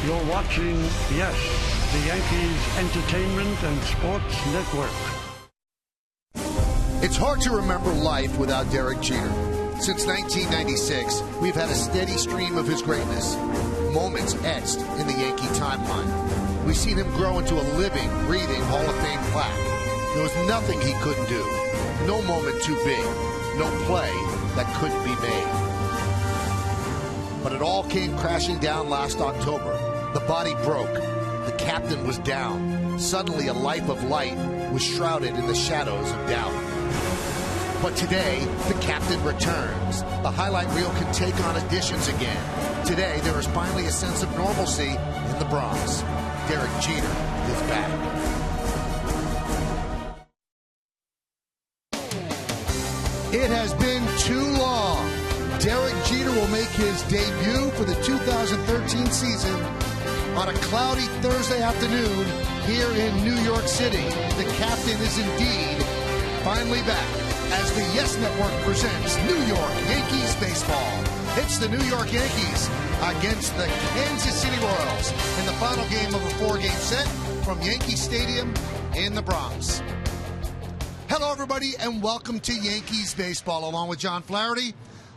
You're watching, yes, the Yankees Entertainment and Sports Network. It's hard to remember life without Derek Jeter. Since 1996, we've had a steady stream of his greatness, moments etched in the Yankee timeline. We've seen him grow into a living, breathing Hall of Fame plaque. There was nothing he couldn't do, no moment too big, no play that couldn't be made. But it all came crashing down last October. The body broke. The captain was down. Suddenly, a life of light was shrouded in the shadows of doubt. But today, the captain returns. The highlight reel can take on additions again. Today, there is finally a sense of normalcy in the Bronx. Derek Jeter is back. It has been too long. Derek Jeter will make his debut for the 2013 season on a cloudy Thursday afternoon here in New York City. The captain is indeed finally back as the Yes Network presents New York Yankees baseball. It's the New York Yankees against the Kansas City Royals in the final game of a 4-game set from Yankee Stadium in the Bronx. Hello, everybody, and welcome to Yankees baseball. Along with John Flaherty,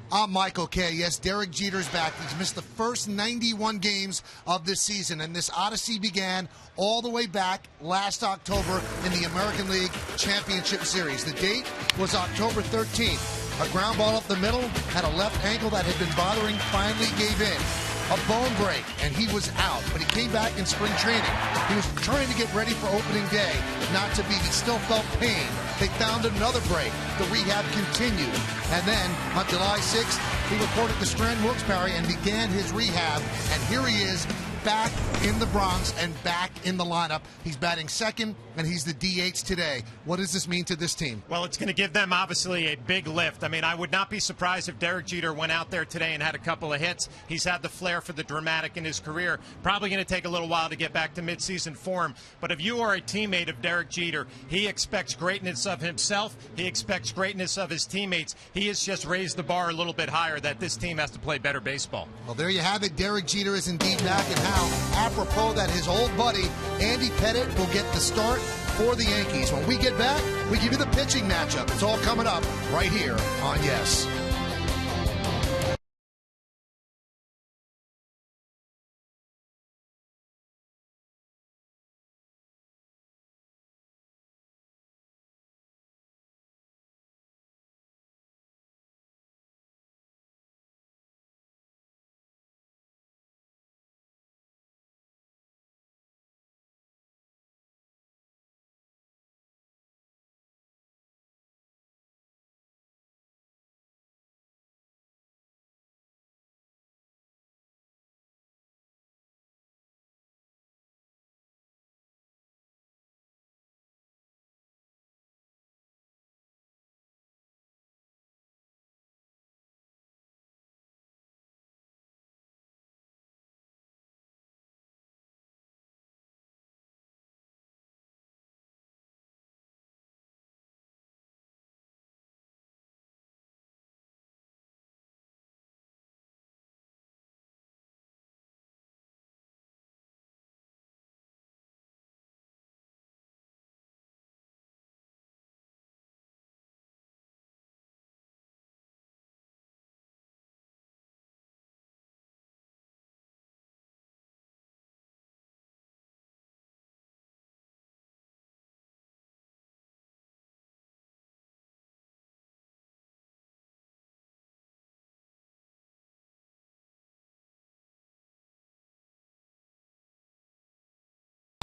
I'm Michael Kay. Yes, Derek Jeter's back. He's missed the first 91 games of this season, and this odyssey began all the way back last October in the American League Championship Series. The date was October 13th. A ground ball up the middle, had a left ankle that had been bothering, finally gave in. A bone break, and he was out. But he came back in spring training. He was trying to get ready for opening day. Not to be. He still felt pain. They found another break. The rehab continued. And then, on July 6th, he reported to Strand Wilkes-Barre and began his rehab. And here he is, back in the Bronx and back in the lineup. He's batting second, and he's the DH today. What does this mean to this team? Well, it's going to give them, obviously, a big lift. I mean, I would not be surprised if Derek Jeter went out there today and had a couple of hits. He's had the flair for the dramatic in his career. Probably going to take a little while to get back to midseason form. But if you are a teammate of Derek Jeter, he expects greatness of himself. He expects greatness of his teammates. He has just raised the bar a little bit higher that this team has to play better baseball. Well, there you have it. Derek Jeter is indeed back, and how apropos that his old buddy Andy Pettitte will get the start for the Yankees. When we get back, we give you the pitching matchup. It's all coming up right here on Yes.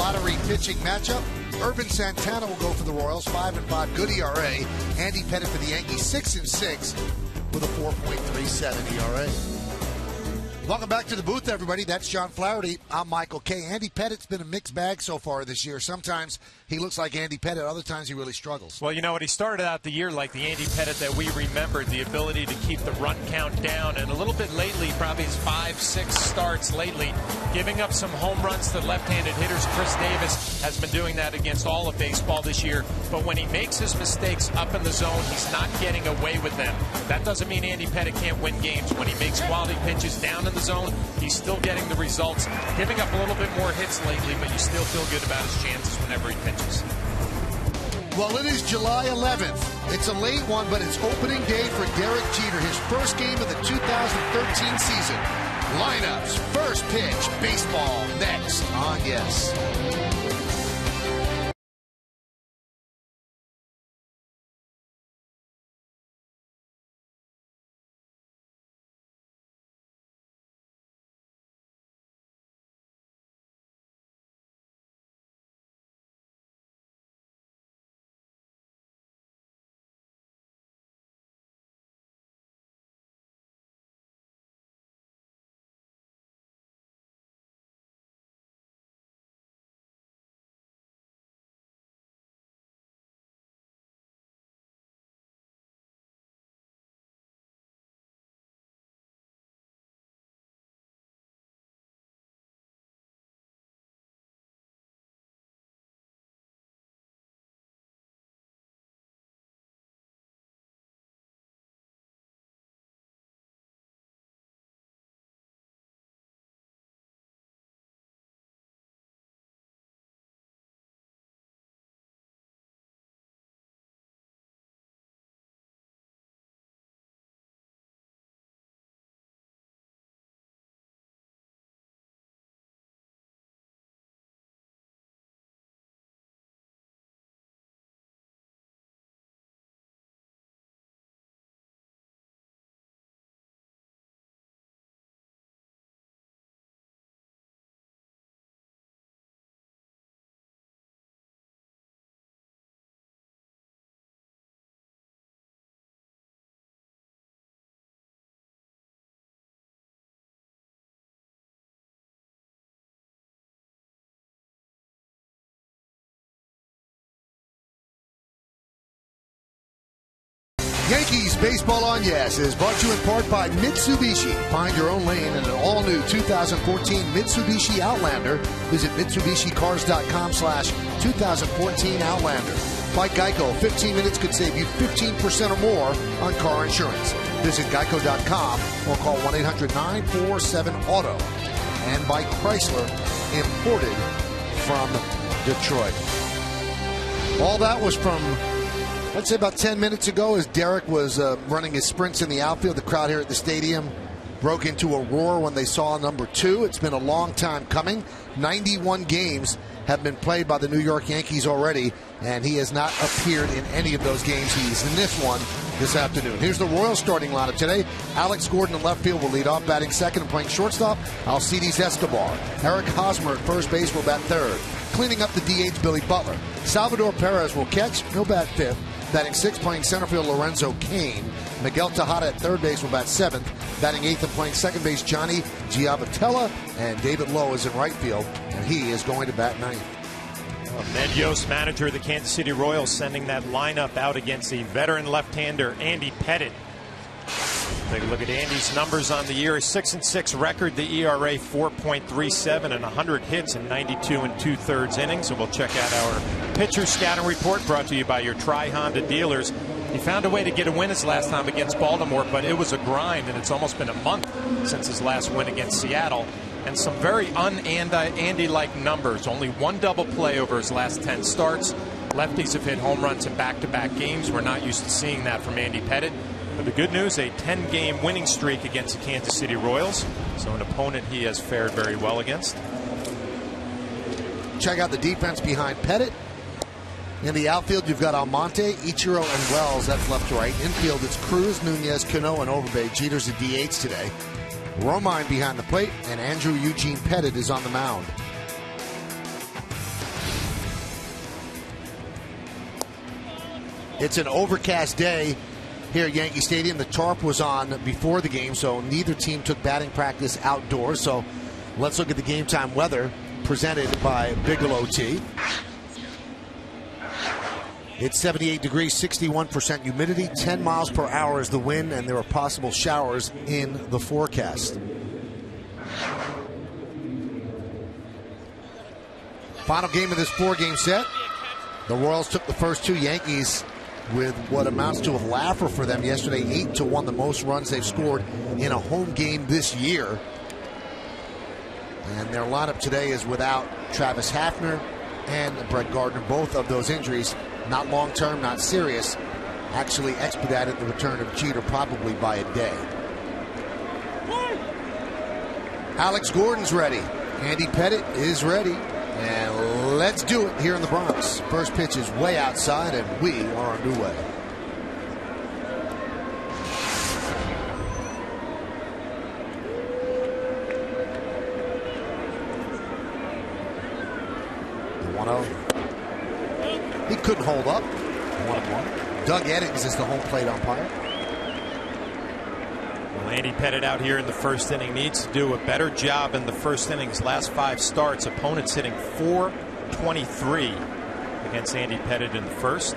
Lottery pitching matchup. Urban Santana will go for the Royals, 5-5, good ERA. Andy Pettitte for the Yankees, 6-6 with a 4.37 ERA. Welcome back to the booth, everybody. That's John Flaherty. I'm Michael Kay. Andy Pettitte's been a mixed bag so far this year. Sometimes he looks like Andy Pettitte. Other times he really struggles. Well, you know what? He started out the year like the Andy Pettitte that we remembered, the ability to keep the run count down. And a little bit lately, probably his 5-6 starts lately, giving up some home runs to left-handed hitters. Chris Davis has been doing that against all of baseball this year. But when he makes his mistakes up in the zone, he's not getting away with them. That doesn't mean Andy Pettitte can't win games. When he makes quality pitches down in in the zone, he's still getting the results. Giving up a little bit more hits lately, but you still feel good about his chances whenever he pitches. Well, it is July 11th. It's a late one, but it's opening day for Derek Jeter, his first game of the 2013 season. Lineups, first pitch, baseball, next on Yes. Yankees Baseball on Yes is brought to you in part by Mitsubishi. Find your own lane in an all-new 2014 Mitsubishi Outlander. Visit MitsubishiCars.com/2014 Outlander. By Geico, 15 minutes could save you 15% or more on car insurance. Visit Geico.com or call 1-800-947-AUTO. And by Chrysler, imported from Detroit. All that was from, I'd say, about 10 minutes ago as Derek was running his sprints in the outfield. The crowd here at the stadium broke into a roar when they saw number 2. It's been a long time coming. 91 games have been played by the New York Yankees already, and he has not appeared in any of those games. He's in this one this afternoon. Here's the Royals starting lineup today. Alex Gordon in left field will lead off, batting second and playing shortstop. Alcides Escobar. Eric Hosmer at first base will bat third. Cleaning up the DH, Billy Butler. Salvador Perez will catch. He'll bat fifth. Batting sixth, playing center field, Lorenzo Cain. Miguel Tejada at third base will bat seventh. Batting eighth and playing second base, Johnny Giavatella. And David Lowe is in right field, and he is going to bat ninth. Ned Yost, manager of the Kansas City Royals, sending that lineup out against the veteran left-hander Andy Pettitte. Take a look at Andy's numbers on the year. A 6-6 record, the ERA 4.37, and 100 hits in 92 2/3 innings. So we'll check out our pitcher scouting report brought to you by your Tri-Honda dealers. He found a way to get a win his last time against Baltimore, but it was a grind, and it's almost been a month since his last win against Seattle. And some very un-Andy-like numbers. Only one double play over his last 10 starts. Lefties have hit home runs in back-to-back games. We're not used to seeing that from Andy Pettitte. But the good news, a 10-game winning streak against the Kansas City Royals. So an opponent he has fared very well against. Check out the defense behind Pettitte. In the outfield, you've got Almonte, Ichiro, and Wells. That's left to right. Infield, it's Cruz, Nunez, Cano, and Overbay. Jeter's the DH today. Romine behind the plate, and Andrew Eugene Pettitte is on the mound. It's an overcast day here at Yankee Stadium. The tarp was on before the game, so neither team took batting practice outdoors. So let's look at the game time weather presented by Bigelow Tea. It's 78 degrees, 61% humidity, 10 miles per hour is the wind, and there are possible showers in the forecast. Final game of this 4-game set. The Royals took the first two. Yankees with what amounts to a laugher for them yesterday, 8-1, the most runs they've scored in a home game this year. And their lineup today is without Travis Hafner and Brett Gardner. Both of those injuries, not long-term, not serious, actually expedited the return of Jeter probably by a day. Alex Gordon's ready. Andy Pettitte is ready. And let's do it here in the Bronx. First pitch is way outside, and we are underway. He couldn't hold up. 1-1. Doug Eddings is the home plate umpire. Well, Andy Pettitte out here in the first inning needs to do a better job in the first inning's last 5 starts. Opponents hitting .423 against Andy Pettitte in the first.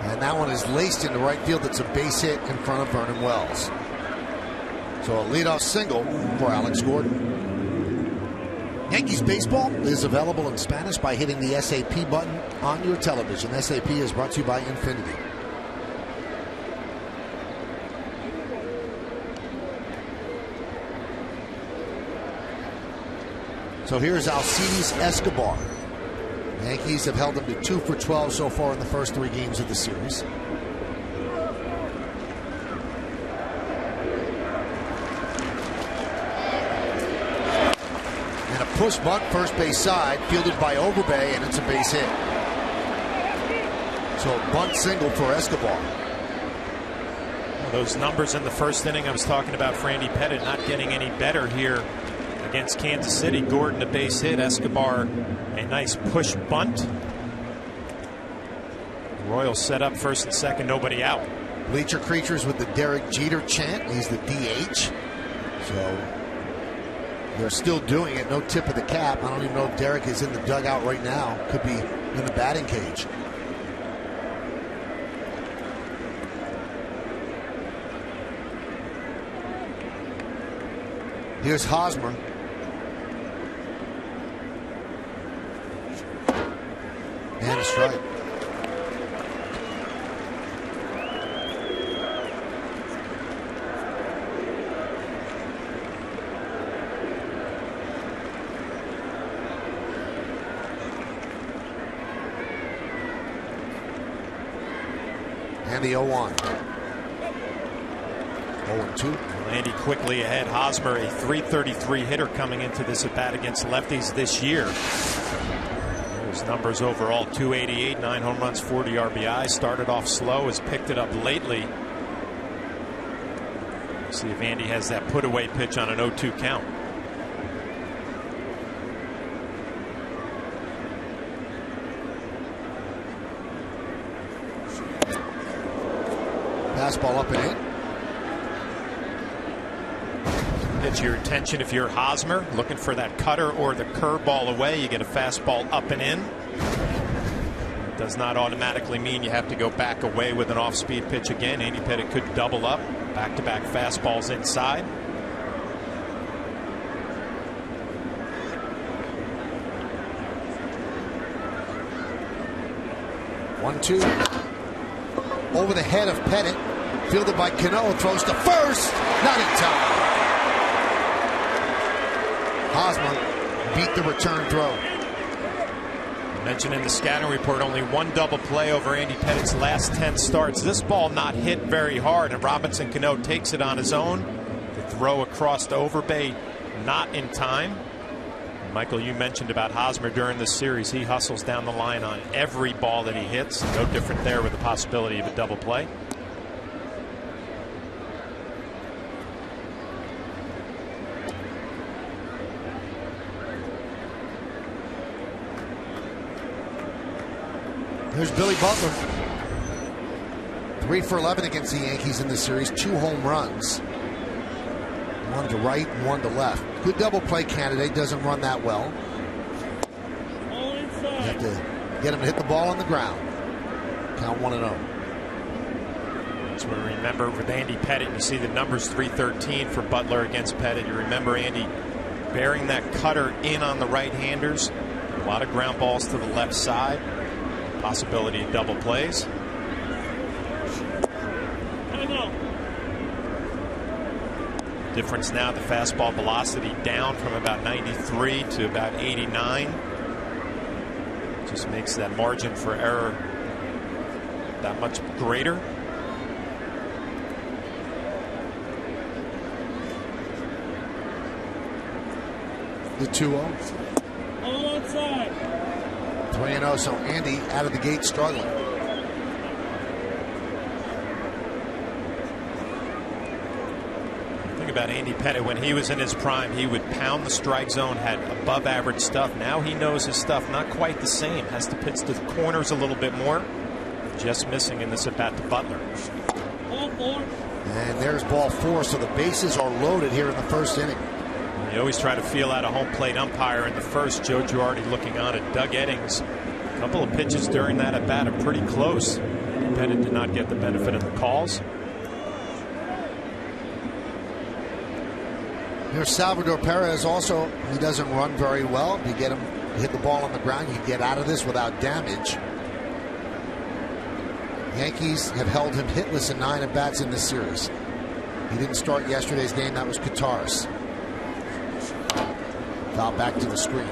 And that one is laced into right field. It's a base hit in front of Vernon Wells. So a leadoff single for Alex Gordon. Yankees baseball is available in Spanish by hitting the SAP button on your television. SAP is brought to you by Infinity. So here's Alcides Escobar. The Yankees have held him to 2 for 12 so far in the first 3 games of the series. Push bunt first base side, fielded by Overbay, and it's a base hit. So a bunt single for Escobar. Well, those numbers in the first inning I was talking about for Andy Pettitte not getting any better here against Kansas City. Gordon a base hit, Escobar a nice push bunt. Royals set up first and second, nobody out. Bleacher creatures with the Derek Jeter chant. He's the DH. So they're still doing it. No tip of the cap. I don't even know if Derek is in the dugout right now. Could be in the batting cage. Here's Hosmer. And a strike. And the 0-1. 0-2. Andy quickly ahead. Hosmer, a .333 hitter coming into this at bat against lefties this year. His numbers overall: .288, 9 home runs, 40 RBI. Started off slow, has picked it up lately. See if Andy has that put away pitch on an 0-2 count. Fastball up and in. Gets your attention if you're Hosmer, looking for that cutter or the curveball away. You get a fastball up and in. It does not automatically mean you have to go back away with an off-speed pitch again. Andy Pettitte could double up. Back-to-back fastballs inside. One-two. Over the head of Pettitte. Fielded by Cano. Throws to first. Not in time. Hosmer beat the return throw. Mentioned in the scouting report, only 1 double play over Andy Pettitte's last 10 starts. This ball not hit very hard, and Robinson Cano takes it on his own. The throw across to Overbay, not in time. Michael, you mentioned about Hosmer during this series. He hustles down the line on every ball that he hits. No different there with the possibility of a double play. Here's Billy Butler. 3 for 11 against the Yankees in this series. 2 home runs. 1 to right and 1 to left. Good double play candidate. Doesn't run that well. You have to get him to hit the ball on the ground. Count 1-0. That's what we remember with Andy Pettitte. You see the numbers: .313 for Butler against Pettitte. You remember Andy bearing that cutter in on the right-handers. A lot of ground balls to the left side. Possibility of double plays. Difference now, the fastball velocity down from about 93 to about 89. Just makes that margin for error that much greater. The 2-0. All outside. 3-0, so Andy out of the gate struggling. About Andy Pettitte, when he was in his prime, he would pound the strike zone, had above average stuff. Now he knows his stuff, not quite the same. Has to pitch the corners a little bit more. Just missing in this at bat to Butler. Ball 4. And there's ball 4, so the bases are loaded here in the first inning. You always try to feel out a home plate umpire in the first. Joe Girardi looking on at Doug Eddings. A couple of pitches during that at bat are pretty close. Pettitte did not get the benefit of the calls. Here's Salvador Perez also. He doesn't run very well. You get him, hit the ball on the ground, you get out of this without damage. Yankees have held him hitless in 9 at-bats in this series. He didn't start yesterday's game. That was Kataris. Foul back to the screen.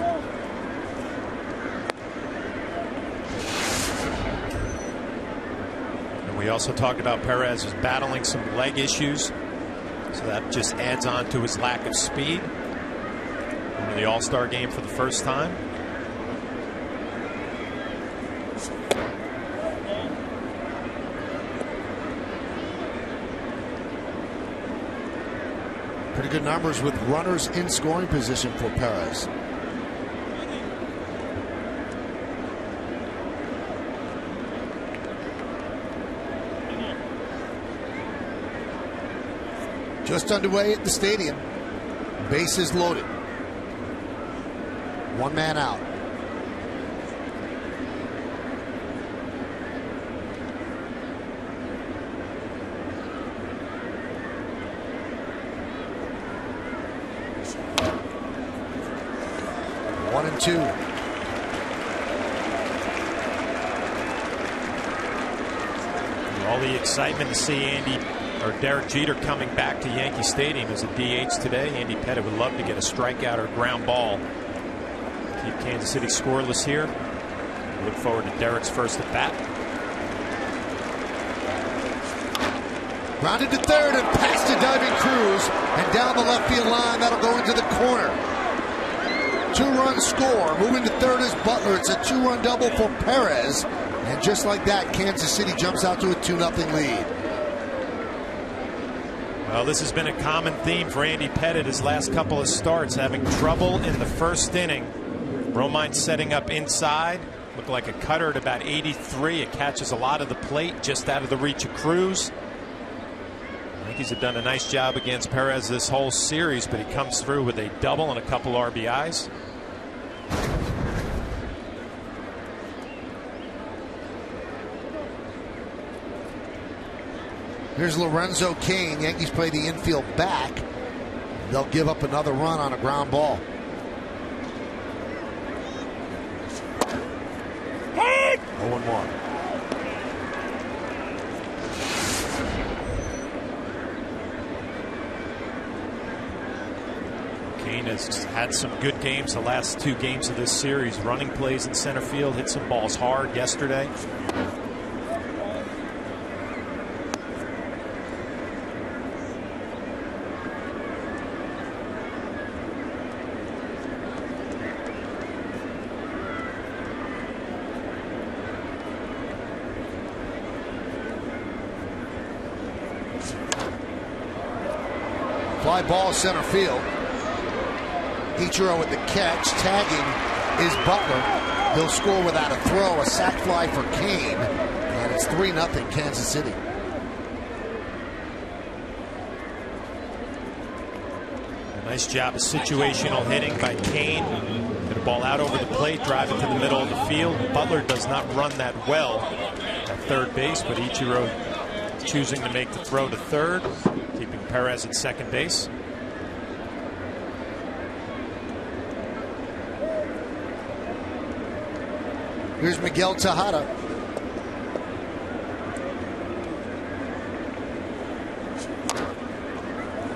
And we also talked about Perez is battling some leg issues. So that just adds on to his lack of speed. Into the All-Star game for the first time. Pretty good numbers with runners in scoring position for Perez. Just underway at the stadium. Bases loaded. One man out. One and two. All the excitement to see Derek Jeter coming back to Yankee Stadium as a DH today. Andy Pettitte would love to get a strikeout or ground ball. Keep Kansas City scoreless here. Look forward to Derek's first at bat. Grounded to third and past the diving Cruz and down the left field line. That'll go into the corner. 2-run score. Moving to third is Butler. It's a 2-run double for Perez. And just like that, Kansas City jumps out to a 2-0 lead. Well, this has been a common theme for Andy Pettitte his last couple of starts, having trouble in the first inning. Romine setting up inside. Looked like a cutter at about 83. It catches a lot of the plate, just out of the reach of Cruz. Yankees have done a nice job against Perez this whole series, but he comes through with a double and a couple RBIs. Here's Lorenzo Cain. Yankees play the infield back. They'll give up another run on a ground ball. Hit! 0-1. Cain has had some good games the last 2 games of this series. Running plays in center field, hit some balls hard yesterday. Fly ball center field. Ichiro with the catch. Tagging is Butler. He'll score without a throw. A sac fly for Cain. And it's 3-0 Kansas City. A nice job of situational hitting by Cain. Get a ball out over the plate, drive it to the middle of the field. Butler does not run that well at third base, but Ichiro choosing to make the throw to third, keeping Perez at second base. Here's Miguel Tejada.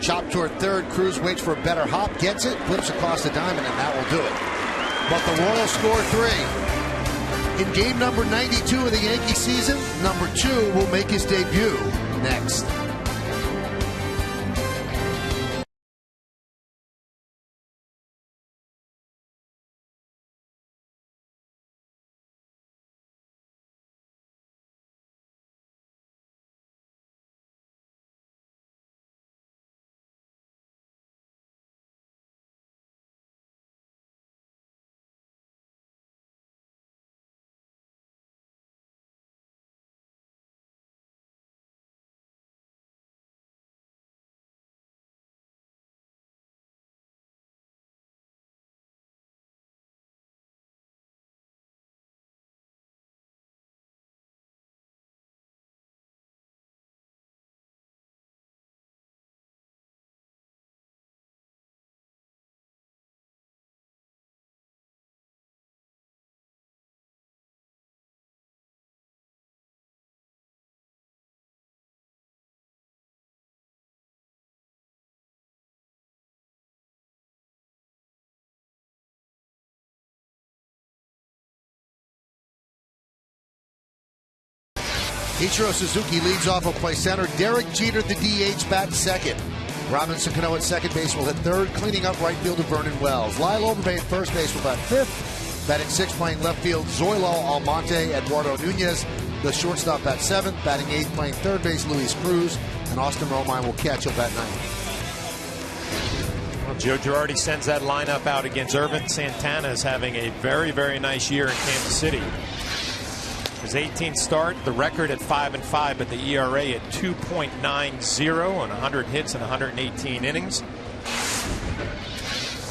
Chop toward third. Cruz waits for a better hop. Gets it. Flips across the diamond, and that will do it. But the Royals score 3. In game number 92 of the Yankee season, number 2 will make his debut next. Ichiro Suzuki leads off. Will play center. Derek Jeter, the DH, bats second. Robinson Cano at second base will hit third. Cleaning up right fielder Vernon Wells. Lyle Overbay at first base will bat fifth. Batting sixth, playing left field, Zoilo Almonte. Eduardo Nunez, the shortstop, bat seventh. Batting eighth, playing third base, Luis Cruz. And Austin Romine will catch. He'll bat ninth. Well, Joe Girardi sends that lineup out against Irvin. Santana is having a very, very nice year in Kansas City. His 18th start, the record at 5-5, but the ERA at 2.90 on 100 hits and 118 innings.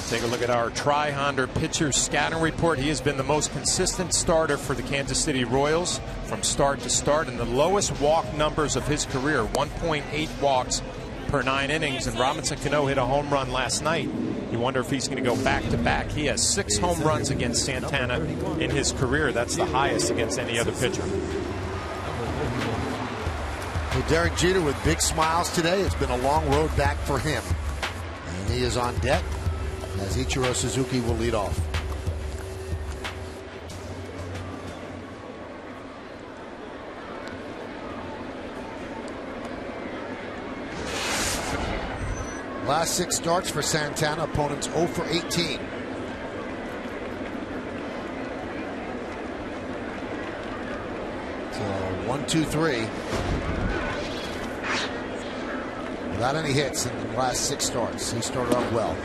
Take a look at our Tri-Honder pitcher scouting report. He has been the most consistent starter for the Kansas City Royals from start to start, and the lowest walk numbers of his career, 1.8 walks per 9 innings. And Robinson Cano hit a home run last night. You wonder if he's going to go back-to-back. He has 6 home runs against Santana in his career. That's the highest against any other pitcher. Well, Derek Jeter with big smiles today. It's been a long road back for him. And he is on deck as Ichiro Suzuki will lead off. Last 6 starts for Santana. Opponents 0 for 18. So 1-2-3. Without any hits in the last 6 starts. He started off well.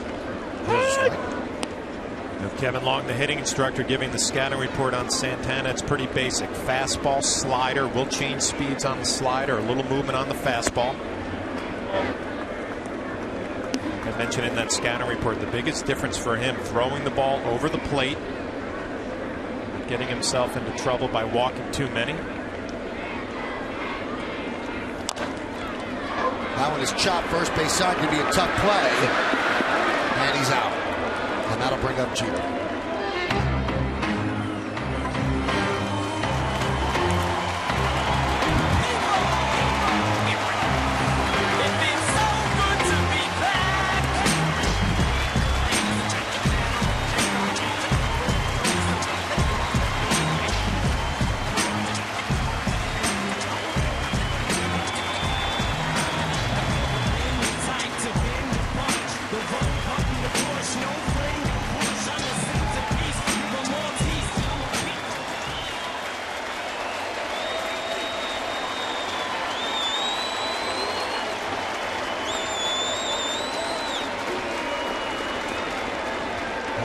Now Kevin Long, the hitting instructor, giving the scouting report on Santana. It's pretty basic. Fastball, slider. Will change speeds on the slider. A little movement on the fastball. I mentioned in that scouting report the biggest difference for him, throwing the ball over the plate, getting himself into trouble by walking too many. That one is chopped first base side. Could be a tough play. And he's out. And that'll bring up Jeter.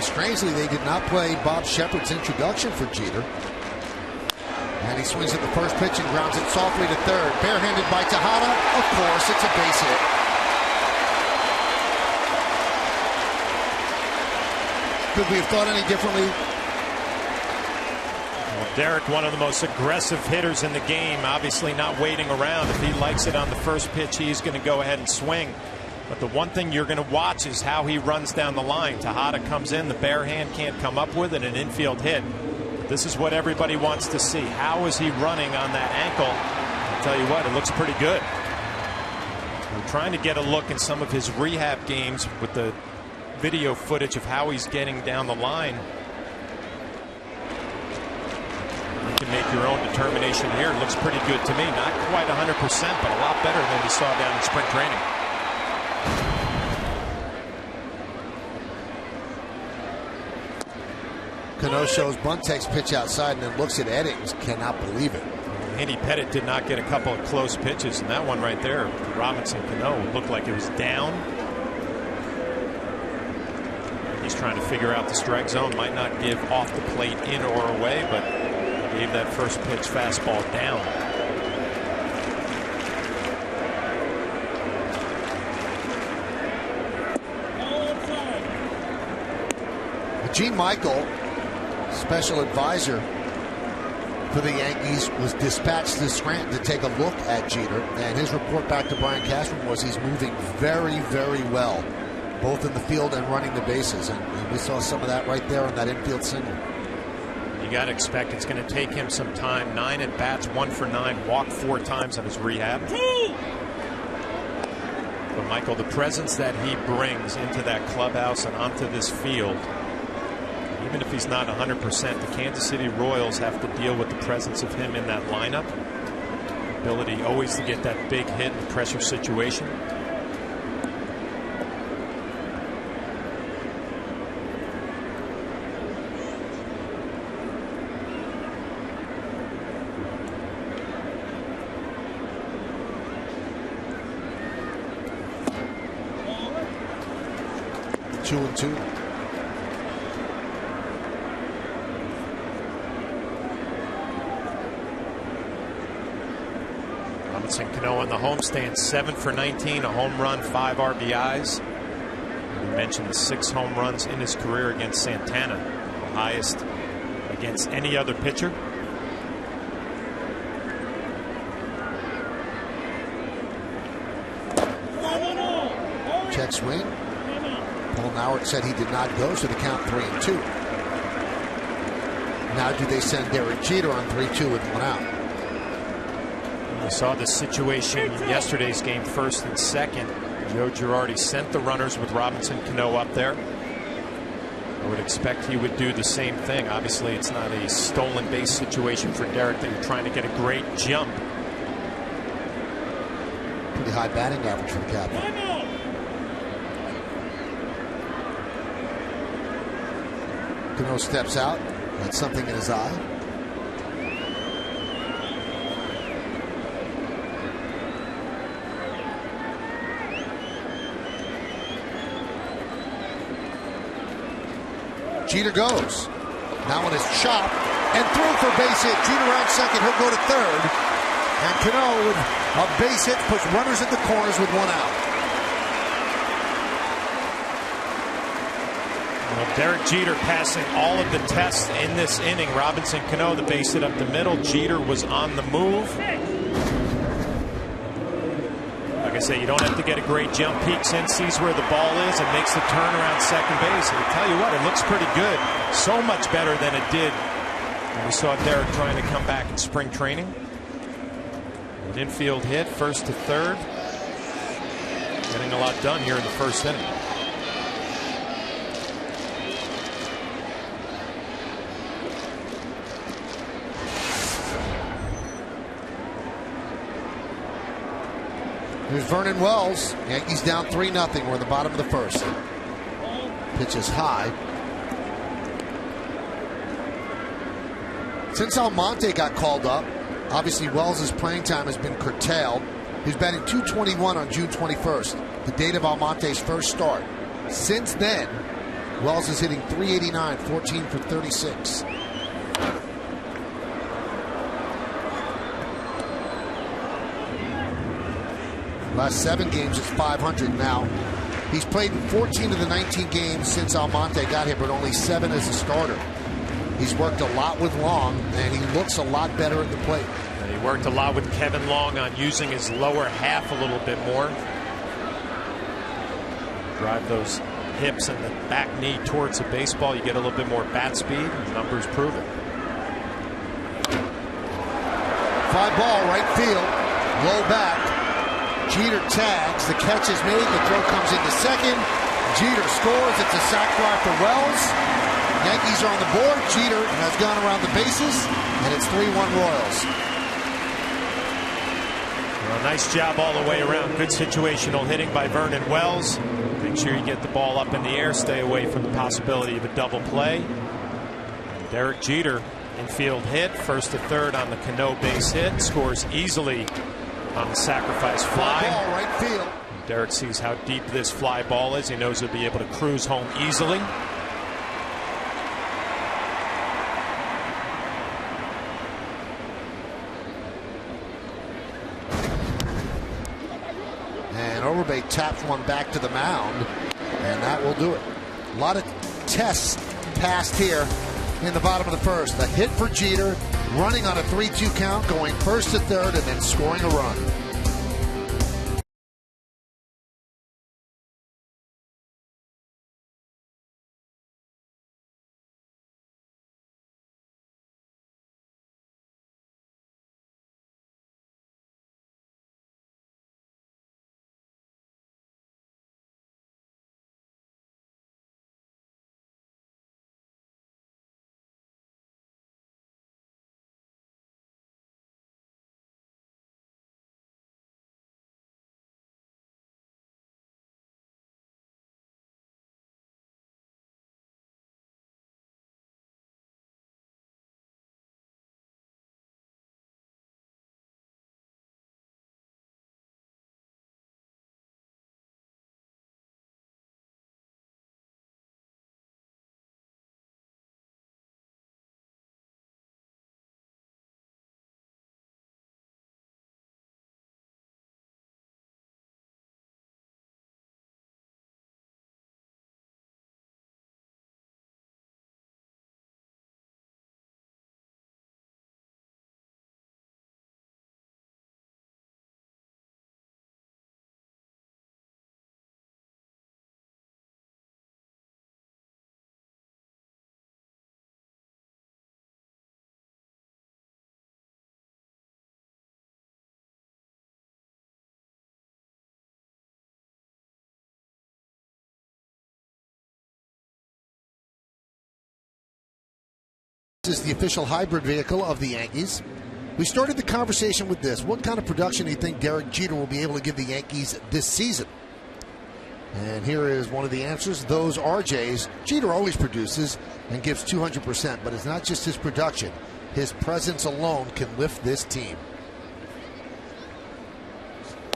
Strangely, they did not play Bob Shepard's introduction for Jeter. And he swings at the first pitch and grounds it softly to third. Barehanded by Tejada. Of course, it's a base hit. Could we have thought any differently? Well, Derek, one of the most aggressive hitters in the game, obviously not waiting around. If he likes it on the first pitch, he's going to go ahead and swing. But the one thing you're going to watch is how he runs down the line. Tejada comes in, the bare hand can't come up with it, an infield hit. This is what everybody wants to see. How is he running on that ankle? I'll tell you what, it looks pretty good. We're trying to get a look in some of his rehab games with the video footage of how he's getting down the line. You can make your own determination here. It looks pretty good to me. Not quite 100%, but a lot better than we saw down in spring training. Cano shows bunt, takes pitch outside, and then looks at Eddings. Cannot believe it. Andy Pettitte did not get a couple of close pitches, and that one right there, Robinson Cano, looked like it was down. He's trying to figure out the strike zone. Might not give off the plate in or away, but gave that first pitch fastball down. Gene Michael, special advisor for the Yankees, was dispatched to Scranton to take a look at Jeter, and his report back to Brian Cashman was he's moving very, very well, both in the field and running the bases, and we saw some of that right there on that infield single. You got to expect it's going to take him some time. 9 at bats, 1 for 9, walked 4 times on his rehab. But Michael, the presence that he brings into that clubhouse and onto this field, even if he's not 100%, the Kansas City Royals have to deal with the presence of him in that lineup. Ability always to get that big hit in a pressure situation. Two and two. Robinson Cano on the homestand, 7 for 19, a home run, 5 RBIs. We mentioned the 6 home runs in his career against Santana, the highest against any other pitcher. Check swing. Paul Nauert said he did not go, so the count 3-2. Now do they send Derek Jeter on 3-2 with 1 out? We saw this situation in yesterday's game, 1st and 2nd. Joe Girardi sent the runners with Robinson Cano up there. I would expect he would do the same thing. Obviously, it's not a stolen base situation for Derek that you're trying to get a great jump. Pretty high batting average for the captain. Cano steps out. Had something in his eye. Jeter goes. That one is chopped and through for base hit. Jeter out second. He'll go to third. And Cano with a base hit puts runners at the corners with 1 out. Well, Derek Jeter passing all of the tests in this inning. Robinson Cano, the base hit up the middle. Jeter was on the move. Like I say, you don't have to get a great jump. Peeks in, sees where the ball is, and makes the turn around second base. And I tell you what, it looks pretty good. So much better than it did when we saw Derek trying to come back in spring training. An infield hit, 1st to 3rd. Getting a lot done here in the 1st inning. Here's Vernon Wells. Yankees down 3-0. We're in the bottom of the 1st. Pitch is high. Since Almonte got called up, obviously Wells' playing time has been curtailed. He's batting .221 on June 21st, the date of Almonte's first start. Since then, Wells is hitting .389, 14 for 36. Last 7 games, it's .500 now. He's played in 14 of the 19 games since Almonte got here, but only 7 as a starter. He's worked a lot with Long, and he looks a lot better at the plate. And he worked a lot with Kevin Long on using his lower half a little bit more. Drive those hips and the back knee towards the baseball. You get a little bit more bat speed. The numbers prove it. Fly ball, right field. Low back. Jeter tags. The catch is made. The throw comes into second. Jeter scores. It's a sac fly for Wells. Yankees are on the board. Jeter has gone around the bases, and it's 3-1 Royals. Well, nice job all the way around. Good situational hitting by Vernon Wells. Make sure you get the ball up in the air. Stay away from the possibility of a double play. And Derek Jeter, infield hit, first to third on the Cano base hit, scores easily on the sacrifice fly. Ball right field. Derek sees how deep this fly ball is. He knows he'll be able to cruise home easily. And Overbay taps one back to the mound, and that will do it. A lot of tests passed here in the bottom of the first. A hit for Jeter, running on a 3-2 count, going first to third, and then scoring a run. This is the official hybrid vehicle of the Yankees. We started the conversation with this. What kind of production do you think Derek Jeter will be able to give the Yankees this season? And here is one of the answers. Those RJs, Jeter always produces and gives 200%, but it's not just his production. His presence alone can lift this team.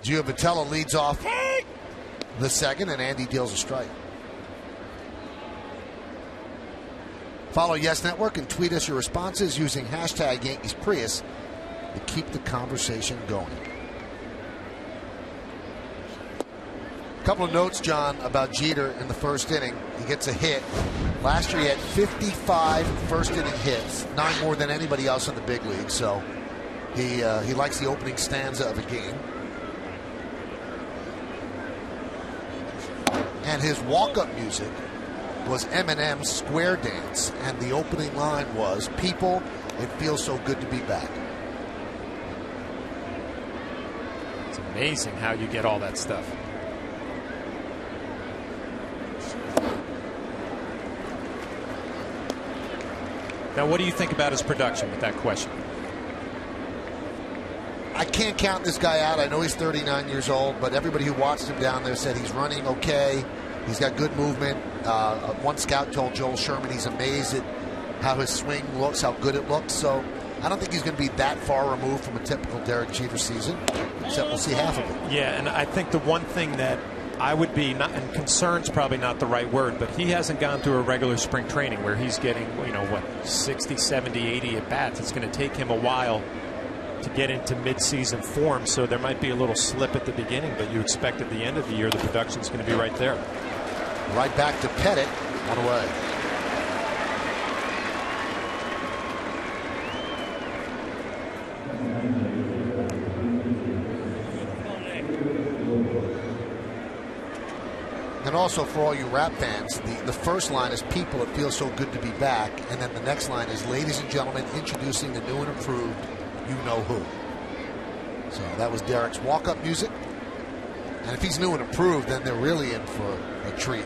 Gio Vitello leads off the second, and Andy deals a strike. Follow Yes Network and tweet us your responses using hashtag #YankeesPrius to keep the conversation going. A couple of notes, John, about Jeter in the first inning. He gets a hit. Last year he had 55 first inning hits, 9 more than anybody else in the big league. So he likes the opening stanza of a game. And his walk-up music was Eminem's Square Dance, and the opening line was, "People, it feels so good to be back." It's amazing how you get all that stuff. Now, what do you think about his production with that question? I can't count this guy out. I know he's 39 years old, but everybody who watched him down there said he's running okay. He's got good movement. One scout told Joel Sherman he's amazed at how his swing looks, how good it looks. So I don't think he's going to be that far removed from a typical Derek Jeter season, except we'll see half of it. Yeah, and I think the one thing that I would be, not, and concern's probably not the right word, but he hasn't gone through a regular spring training where he's getting, 60, 70, 80 at bats. It's going to take him a while to get into mid-season form, so there might be a little slip at the beginning, but you expect at the end of the year the production's going to be right there. Right back to Pettitte, one away. And also for all you rap fans, the first line is "People, it feels so good to be back," and then the next line is "Ladies and gentlemen, introducing the new and improved you know who." So that was Derek's walk-up music. And if he's new and improved, then they're really in for a treat.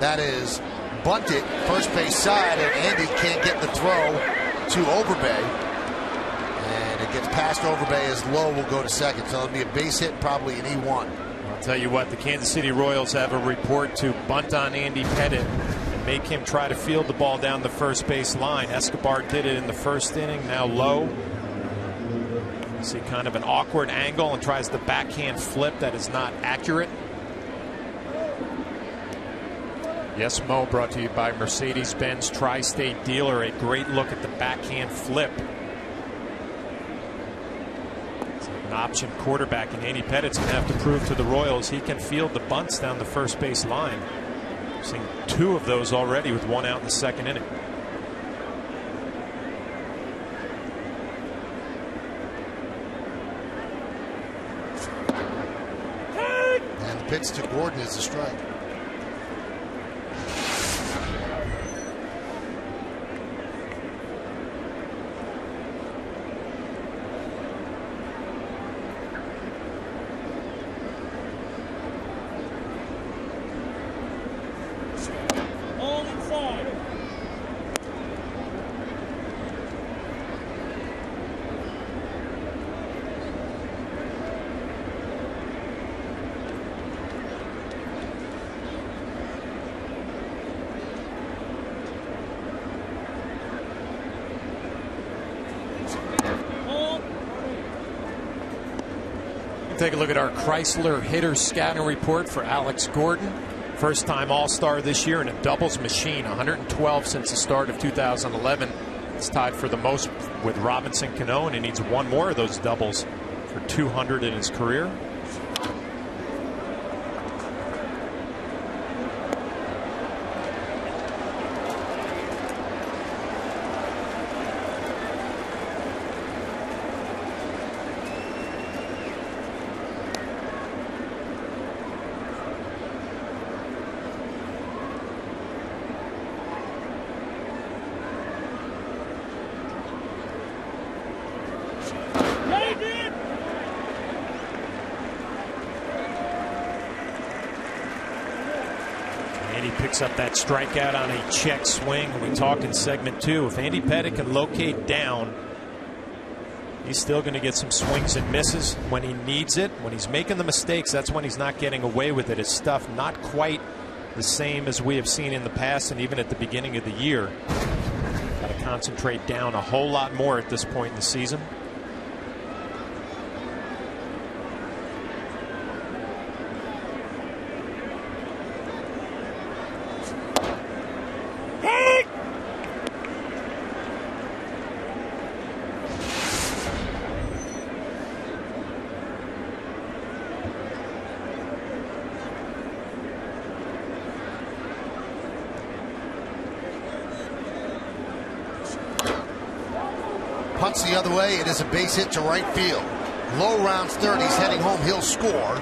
That is bunted first base side, and Andy can't get the throw to Overbay. And it gets past Overbay as Lowe will go to second. So it'll be a base hit, probably an E1. I'll tell you what, the Kansas City Royals have a report to bunt on Andy Pettitte and make him try to field the ball down the first base line. Escobar did it in the first inning. Now Lowe. See kind of an awkward angle and tries the backhand flip that is not accurate. Yes, Mo, brought to you by Mercedes-Benz Tri-State Dealer. A great look at the backhand flip. It's an option quarterback, and Andy Pettitte's going to have to prove to the Royals he can field the bunts down the first base line. We've seen 2 of those already with 1 out in the second inning. And the pitch to Gordon is a strike. Take a look at our Chrysler hitter scouting report for Alex Gordon. First time All-Star this year and a doubles machine, 112 since the start of 2011. It's tied for the most with Robinson Cano, and he needs 1 more of those doubles for 200 in his career. Picks up that strikeout on a check swing. We talked in segment 2. If Andy Pettitte can locate down, he's still going to get some swings and misses when he needs it. When he's making the mistakes, that's when he's not getting away with it. His stuff not quite the same as we have seen in the past and even at the beginning of the year. Got to concentrate down a whole lot more at this point in the season. Punts the other way. It is a base hit to right field. Low rounds third. He's heading home. He'll score.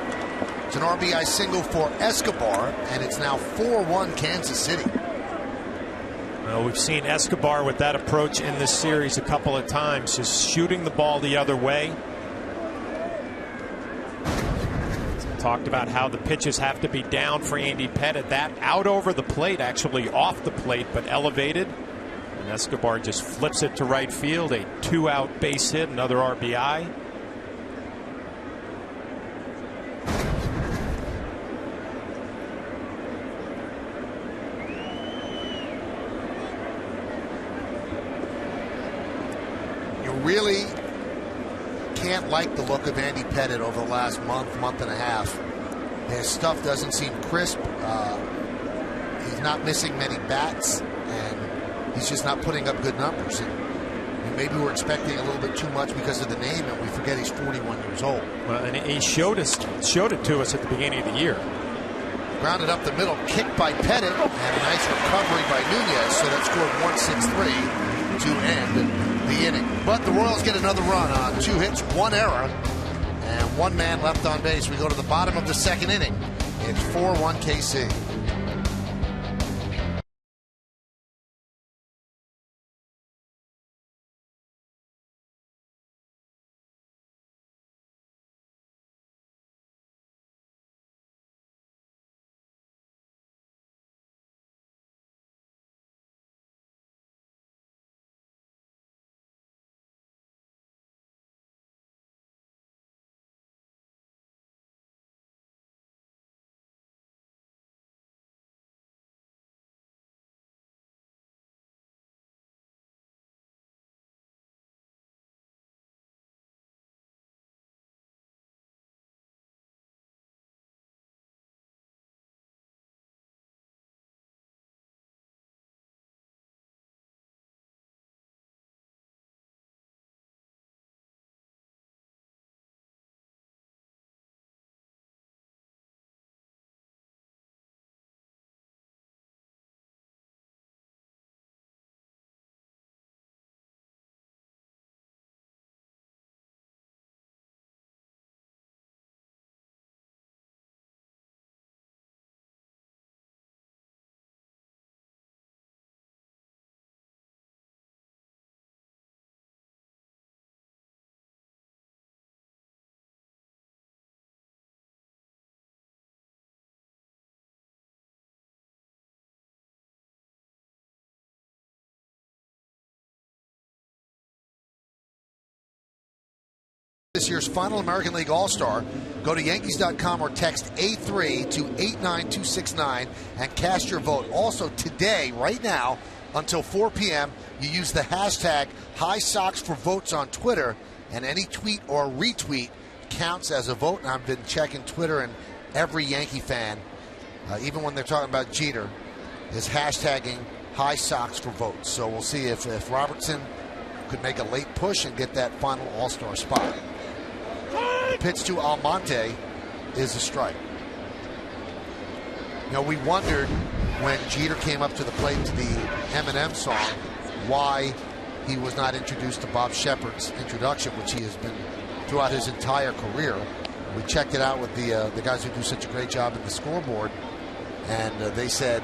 It's an RBI single for Escobar, and it's now 4-1 Kansas City. Well, we've seen Escobar with that approach in this series a couple of times, just shooting the ball the other way. Talked about how the pitches have to be down for Andy Pettitte. That out over the plate, actually off the plate, but elevated. And Escobar just flips it to right field. A 2-out base hit, another RBI. You really can't like the look of Andy Pettitte over the last month and a half. His stuff doesn't seem crisp. He's not missing many bats, and he's just not putting up good numbers. And maybe we're expecting a little bit too much because of the name, and we forget he's 41 years old. Well, and he showed it to us at the beginning of the year. Grounded up the middle, kicked by Pettitte, and a nice recovery by Nunez, so that scored 1-6-3 to end the inning. But the Royals get another run on 2 hits, 1 error, and 1 man left on base. We go to the bottom of the second inning. It's 4-1 KC. This year's final American League All-Star. Go to Yankees.com or text A3 to 89269 and cast your vote. Also today, right now, until 4 p.m., you use the hashtag #HighSoxForVotes on Twitter, and any tweet or retweet counts as a vote. And I've been checking Twitter, and every Yankee fan, even when they're talking about Jeter, is hashtagging #HighSoxForVotes. So we'll see if Robertson could make a late push and get that final All-Star spot. The pitch to Almonte is a strike. You know, we wondered when Jeter came up to the plate to the Eminem song why he was not introduced to Bob Shepard's introduction, which he has been throughout his entire career. We checked it out with the guys who do such a great job in the scoreboard, and they said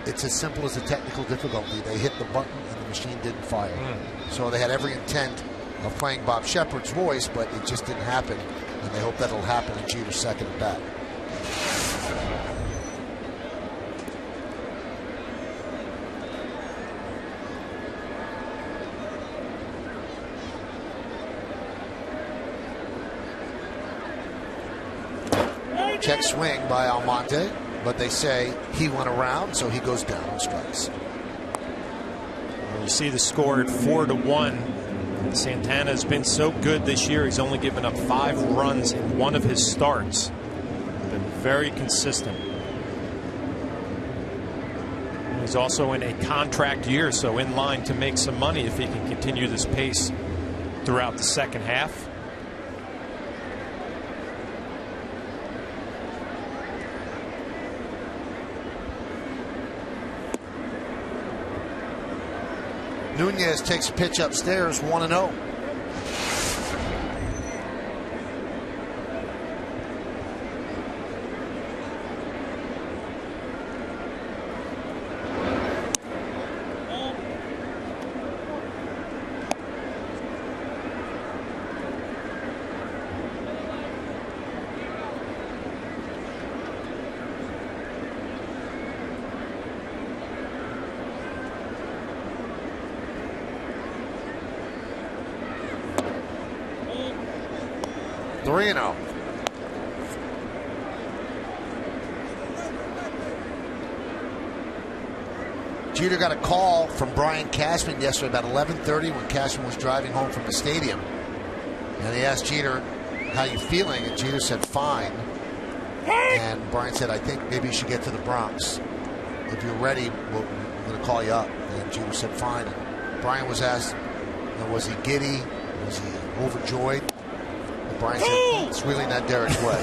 it's as simple as a technical difficulty. They hit the button and the machine didn't fire. So they had every intent of playing Bob Shepard's voice, but it just didn't happen, and they hope that'll happen in Jeter's second at bat. Check swing by Almonte, but they say he went around, so he goes down and strikes. Well, you see the score at 4-1. Santana has been so good this year. He's only given up 5 runs in one of his starts. Been very consistent. He's also in a contract year, so in line to make some money if he can continue this pace throughout the second half. Nunez takes a pitch upstairs, 1-0. Jeter got a call from Brian Cashman yesterday about 11:30 when Cashman was driving home from the stadium, and he asked Jeter, "How you feeling?" And Jeter said, "Fine." And Brian said, "I think maybe you should get to the Bronx. If you're ready, I'm going to call you up." And Jeter said, "Fine." And Brian was asked, was he giddy? Was he overjoyed? And Brian said, "It's really not Derek's way."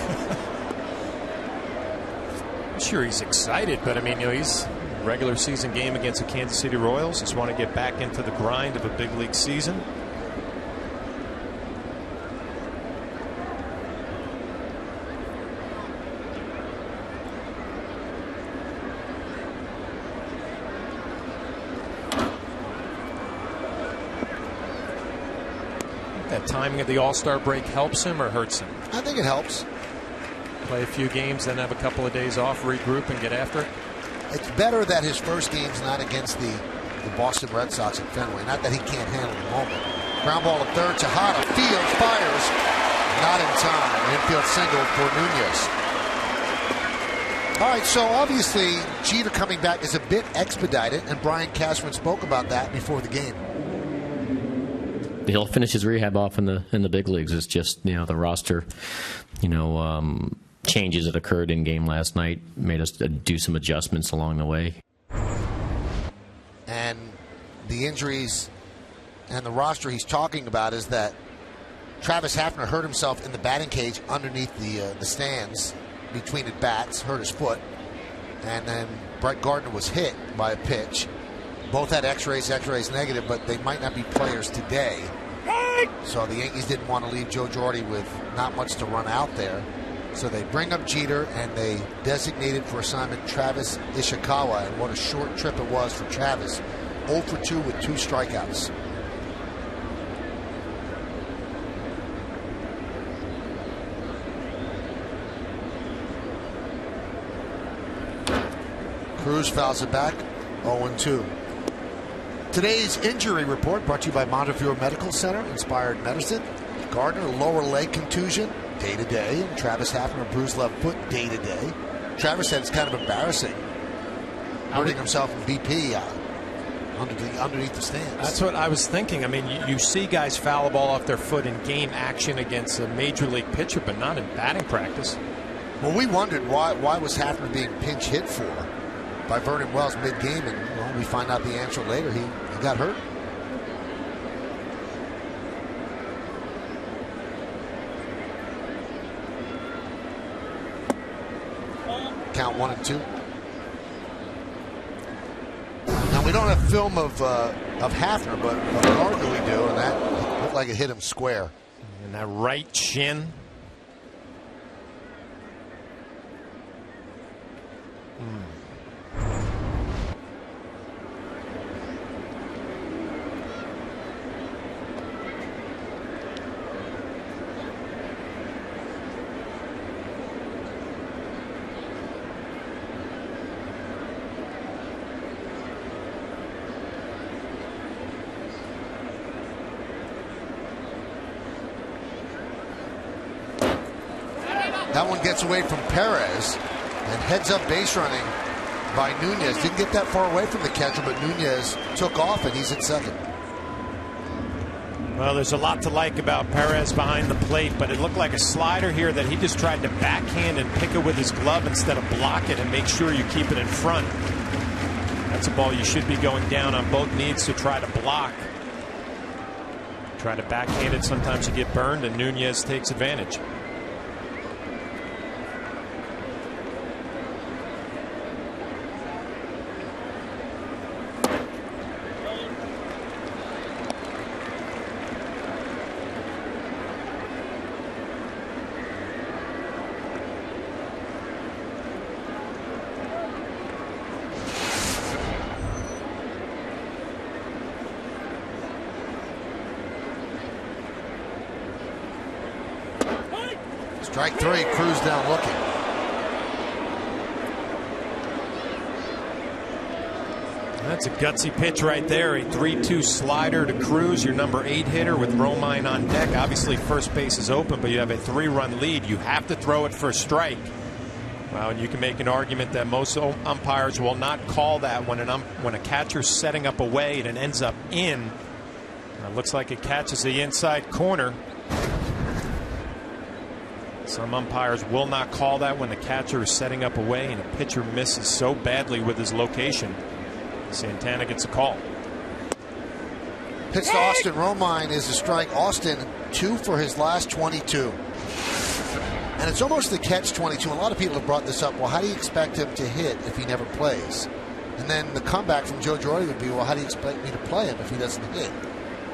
I'm sure he's excited, but I mean, you know, he's regular season game against the Kansas City Royals. Just want to get back into the grind of a big league season. That timing of the All-Star break helps him or hurts him? I think it helps. Play a few games, then have a couple of days off, regroup, and get after it. It's better that his first game's not against the Boston Red Sox at Fenway. Not that he can't handle the moment. Ground ball to third. Tejada fields, fires. Not in time. An infield single for Nunez. All right, so obviously Jeter coming back is a bit expedited, and Brian Cashman spoke about that before the game. He'll finish his rehab off in the big leagues. It's just, you know, the roster, you know, changes that occurred in game last night made us do some adjustments along the way. And the injuries and the roster he's talking about is that Travis Hafner hurt himself in the batting cage underneath the stands between at bats, hurt his foot, and then Brett Gardner was hit by a pitch. Both had x-rays negative, but they might not be players today. So the Yankees didn't want to leave Joe Girardi with not much to run out there. So they bring up Jeter, and they designated for assignment Travis Ishikawa, and what a short trip it was for Travis. 0 for 2 with 2 strikeouts. Cruz fouls it back, 0-2. Today's injury report brought to you by Montefiore Medical Center, Inspired Medicine. Gardner, lower leg contusion, day-to-day. And Travis Hafner, bruised left foot, day-to-day. Travis said it's kind of embarrassing, hurting himself in BP underneath the stands. That's what I was thinking. I mean, you see guys foul a ball off their foot in game action against a major league pitcher, but not in batting practice. Well, we wondered why was Hafner being pinch hit for by Vernon Wells mid-game, and well, we find out the answer later. He got hurt. Count 1 and 2. Now we don't have film of Hafner, but of Gardner we do, and that looked like it hit him square. And that right shin. That one gets away from Perez and heads up base running by Nunez. Didn't get that far away from the catcher, but Nunez took off and he's at second. Well, there's a lot to like about Perez behind the plate, but it looked like a slider here that he just tried to backhand and pick it with his glove instead of block it and make sure you keep it in front. That's a ball you should be going down on both knees to try to block. Try to backhand it, sometimes you get burned, and Nunez takes advantage. Strike 3, Cruz down looking. That's a gutsy pitch right there. A 3-2 slider to Cruz, your number 8 hitter with Romine on deck. Obviously first base is open, but you have a 3-run lead. You have to throw it for a strike. Well, and you can make an argument that most umpires will not call that when a catcher's setting up away and it ends up in. It looks like it catches the inside corner. Some umpires will not call that when the catcher is setting up away and a pitcher misses so badly with his location. Santana gets a call. Pitch to Austin Romine is a strike. Austin 2 for his last 22. And it's almost the catch-22. A lot of people have brought this up. Well, how do you expect him to hit if he never plays? And then the comeback from Joe Girardi would be, well, how do you expect me to play him if he doesn't hit?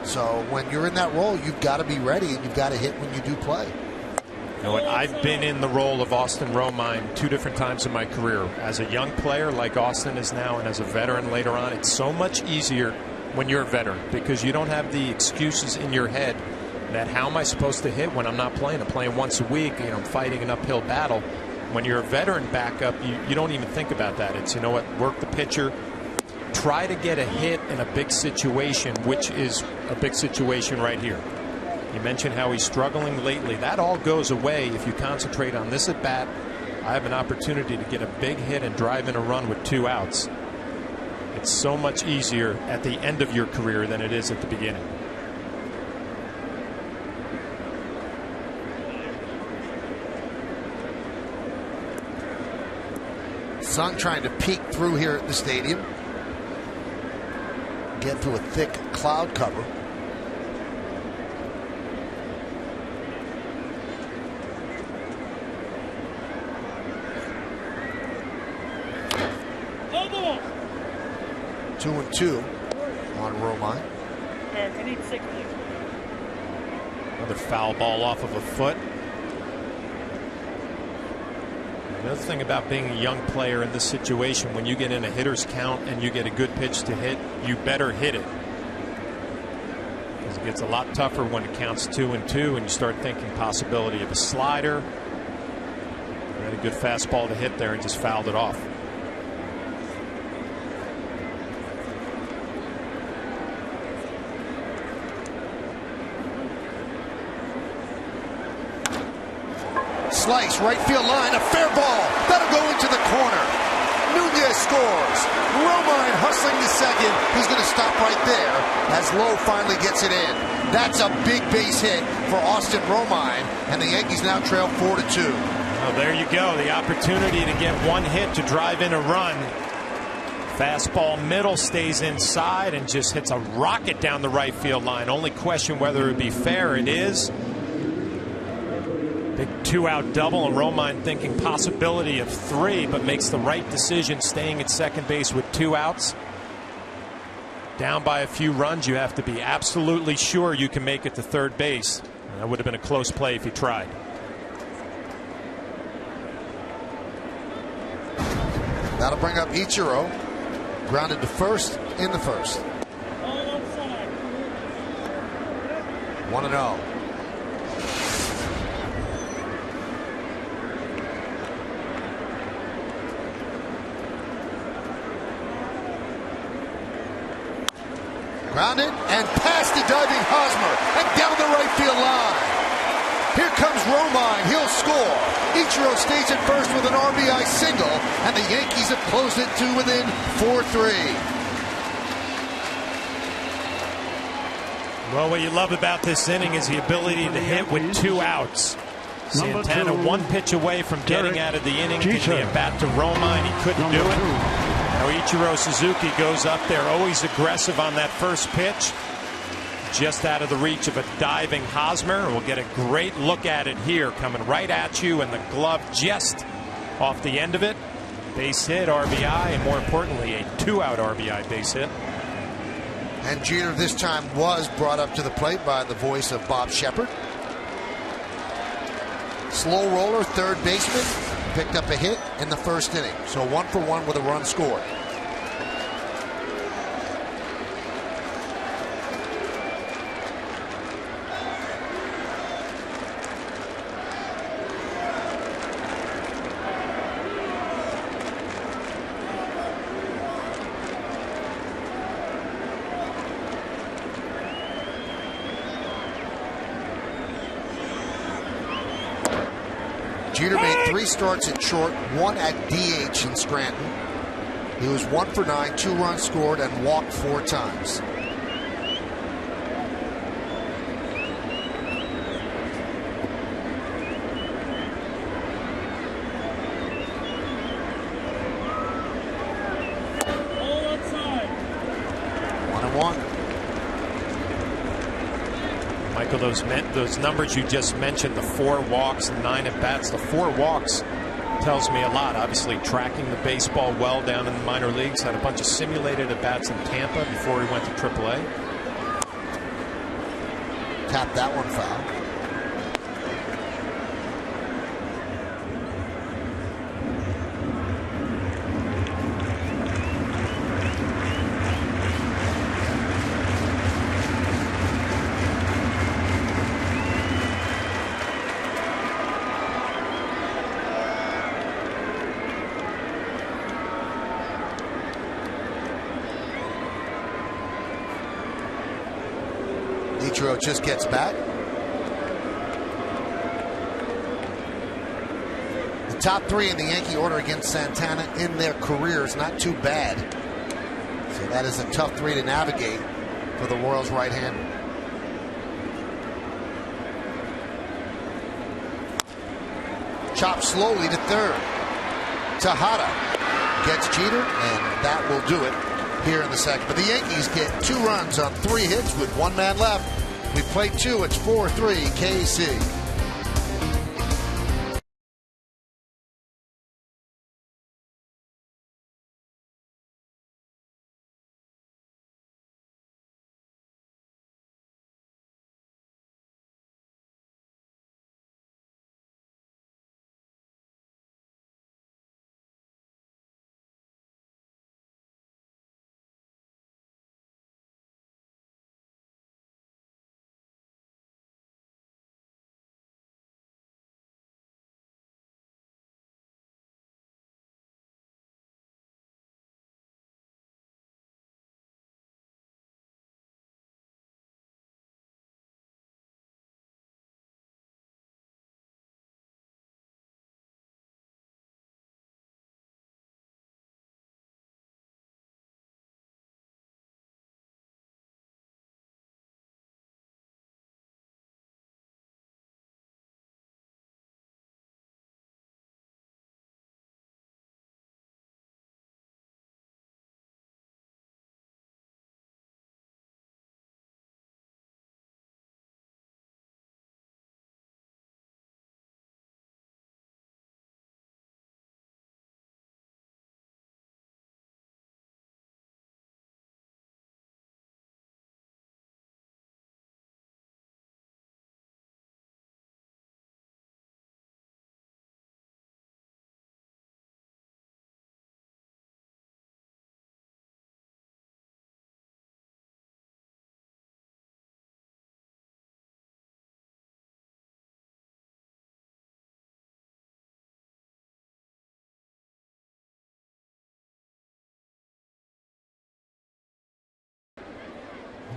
So when you're in that role, you've got to be ready and you've got to hit when you do play. You know what? I've been in the role of Austin Romine 2 different times in my career. As a young player like Austin is now, and as a veteran later on, it's so much easier when you're a veteran because you don't have the excuses in your head that how am I supposed to hit when I'm not playing? I'm playing once a week, I'm fighting an uphill battle. When you're a veteran backup, you don't even think about that. It's, you know what, work the pitcher, try to get a hit in a big situation, which is a big situation right here. You mentioned how he's struggling lately. That all goes away if you concentrate on this at bat. I have an opportunity to get a big hit and drive in a run with 2 outs. It's so much easier at the end of your career than it is at the beginning. Sun trying to peek through here at the stadium. Get through a thick cloud cover. Over. 2-2 on Romine. I need 6. Another foul ball off of a foot. Another thing about being a young player in this situation, when you get in a hitter's count and you get a good pitch to hit, you better hit it. Because it gets a lot tougher when it counts 2-2 and you start thinking possibility of a slider. You had a good fastball to hit there and just fouled it off. slice, right field line, a fair ball. That'll go into the corner. Nunez scores. Romine hustling to second. He's going to stop right there as Lowe finally gets it in. That's a big base hit for Austin Romine, and the Yankees now trail 4-2. Well, there you go. The opportunity to get one hit to drive in a run. Fastball middle, stays inside and just hits a rocket down the right field line. Only question whether it would be fair. It is. Big 2-out double, and Romine thinking possibility of 3, but makes the right decision staying at second base with 2 outs. Down by a few runs, you have to be absolutely sure you can make it to third base. And that would have been a close play if he tried. That'll bring up Ichiro. Grounded to first in the first. 1-0. Grounded and past the diving Hosmer and down the right field line. Here comes Romine. He'll score. Ichiro stays at first with an RBI single, and the Yankees have closed it to within 4-3. Well, what you love about this inning is the ability to hit with 2 outs. Santana 1 pitch away from getting out of the inning, giving the at-bat to Romine. He couldn't do it. Now Ichiro Suzuki goes up there, always aggressive on that first pitch. Just out of the reach of a diving Hosmer. We'll get a great look at it here, coming right at you, and the glove just off the end of it. Base hit, RBI, and more importantly, a 2-out RBI base hit. And Jeter this time was brought up to the plate by the voice of Bob Shepard. Slow roller, third baseman, picked up a hit in the first inning. So 1-for-1 with a run scored. Jeter made 3 starts at short, 1 at DH in Scranton. He was 1 for 9, 2 runs scored, and walked 4 times. All outside. 1-1. Michael, those numbers you just mentioned, the 4 walks, 9 at-bats, the 4 walks tells me a lot. Obviously tracking the baseball well down in the minor leagues. Had a bunch of simulated at-bats in Tampa before he went to AAA. Tapped that one foul. Ichiro just gets back. The top 3 in the Yankee order against Santana in their careers, not too bad. So that is a tough 3 to navigate for the Royals right-hander. Chopped slowly to third. Tejada gets Jeter, and that will do it here in the second. But the Yankees get 2 runs on 3 hits with 1 man left. We played 2. It's 4-3 KC.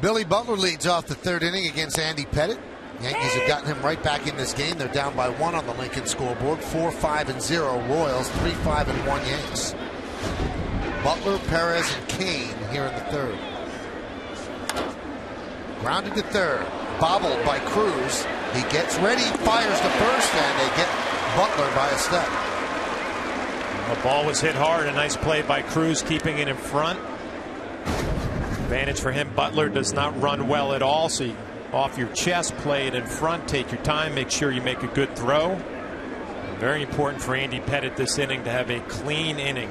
Billy Butler leads off the third inning against Andy Pettitte. Yankees have gotten him right back in this game. They're down by 1 on the Lincoln scoreboard. 4-5-0 Royals, 3-5-1 Yanks. Butler, Perez, and Kane here in the third. Grounded to third. Bobbled by Cruz. He gets ready, fires to first, and they get Butler by a step. The ball was hit hard. A nice play by Cruz, keeping it in front. Advantage for him. Butler does not run well at all, so you off your chest, play it in front, take your time, make sure you make a good throw. Very important for Andy Pettitte this inning to have a clean inning.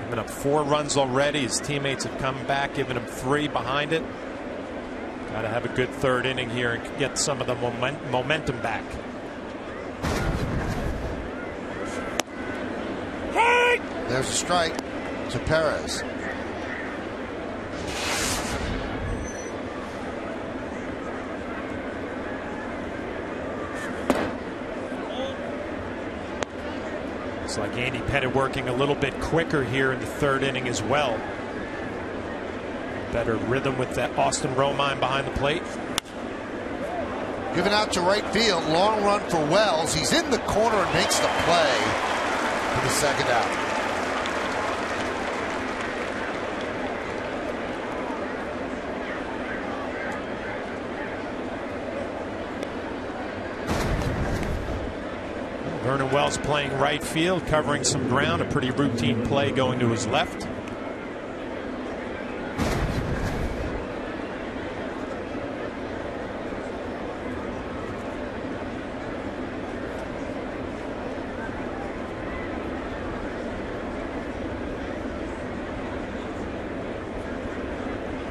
Giving up 4 runs already. His teammates have come back, giving him 3 behind it. Got to have a good third inning here and get some of the momentum back. There's a strike to Perez. Looks like Andy Pettitte working a little bit quicker here in the third inning as well. Better rhythm with that Austin Romine behind the plate. Given out to right field. Long run for Wells. He's in the corner and makes the play for the second out. Vernon Wells playing right field, covering some ground. A pretty routine play going to his left.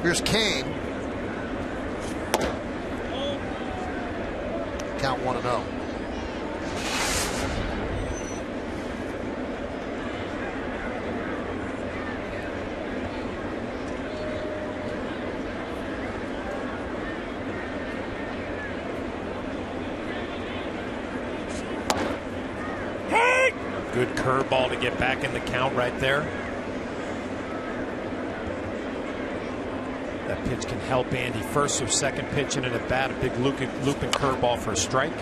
Here's Kane. Count 1-0. Good curveball to get back in the count right there. That pitch can help Andy. First or second pitch in and at bat. A big looping curveball for a strike.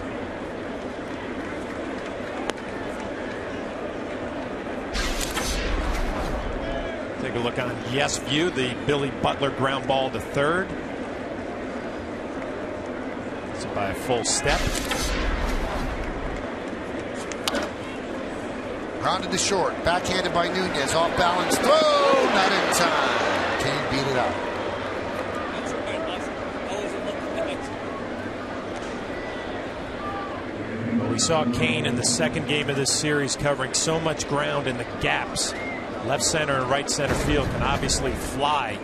Take a look on Yes View. The Billy Butler ground ball to third. It's by a full step. Grounded to short. Backhanded by Nunez. Off balance. Throw. Not in time. Kane beat it out. We saw Kane in the second game of this series covering so much ground in the gaps. Left center and right center field can obviously fly.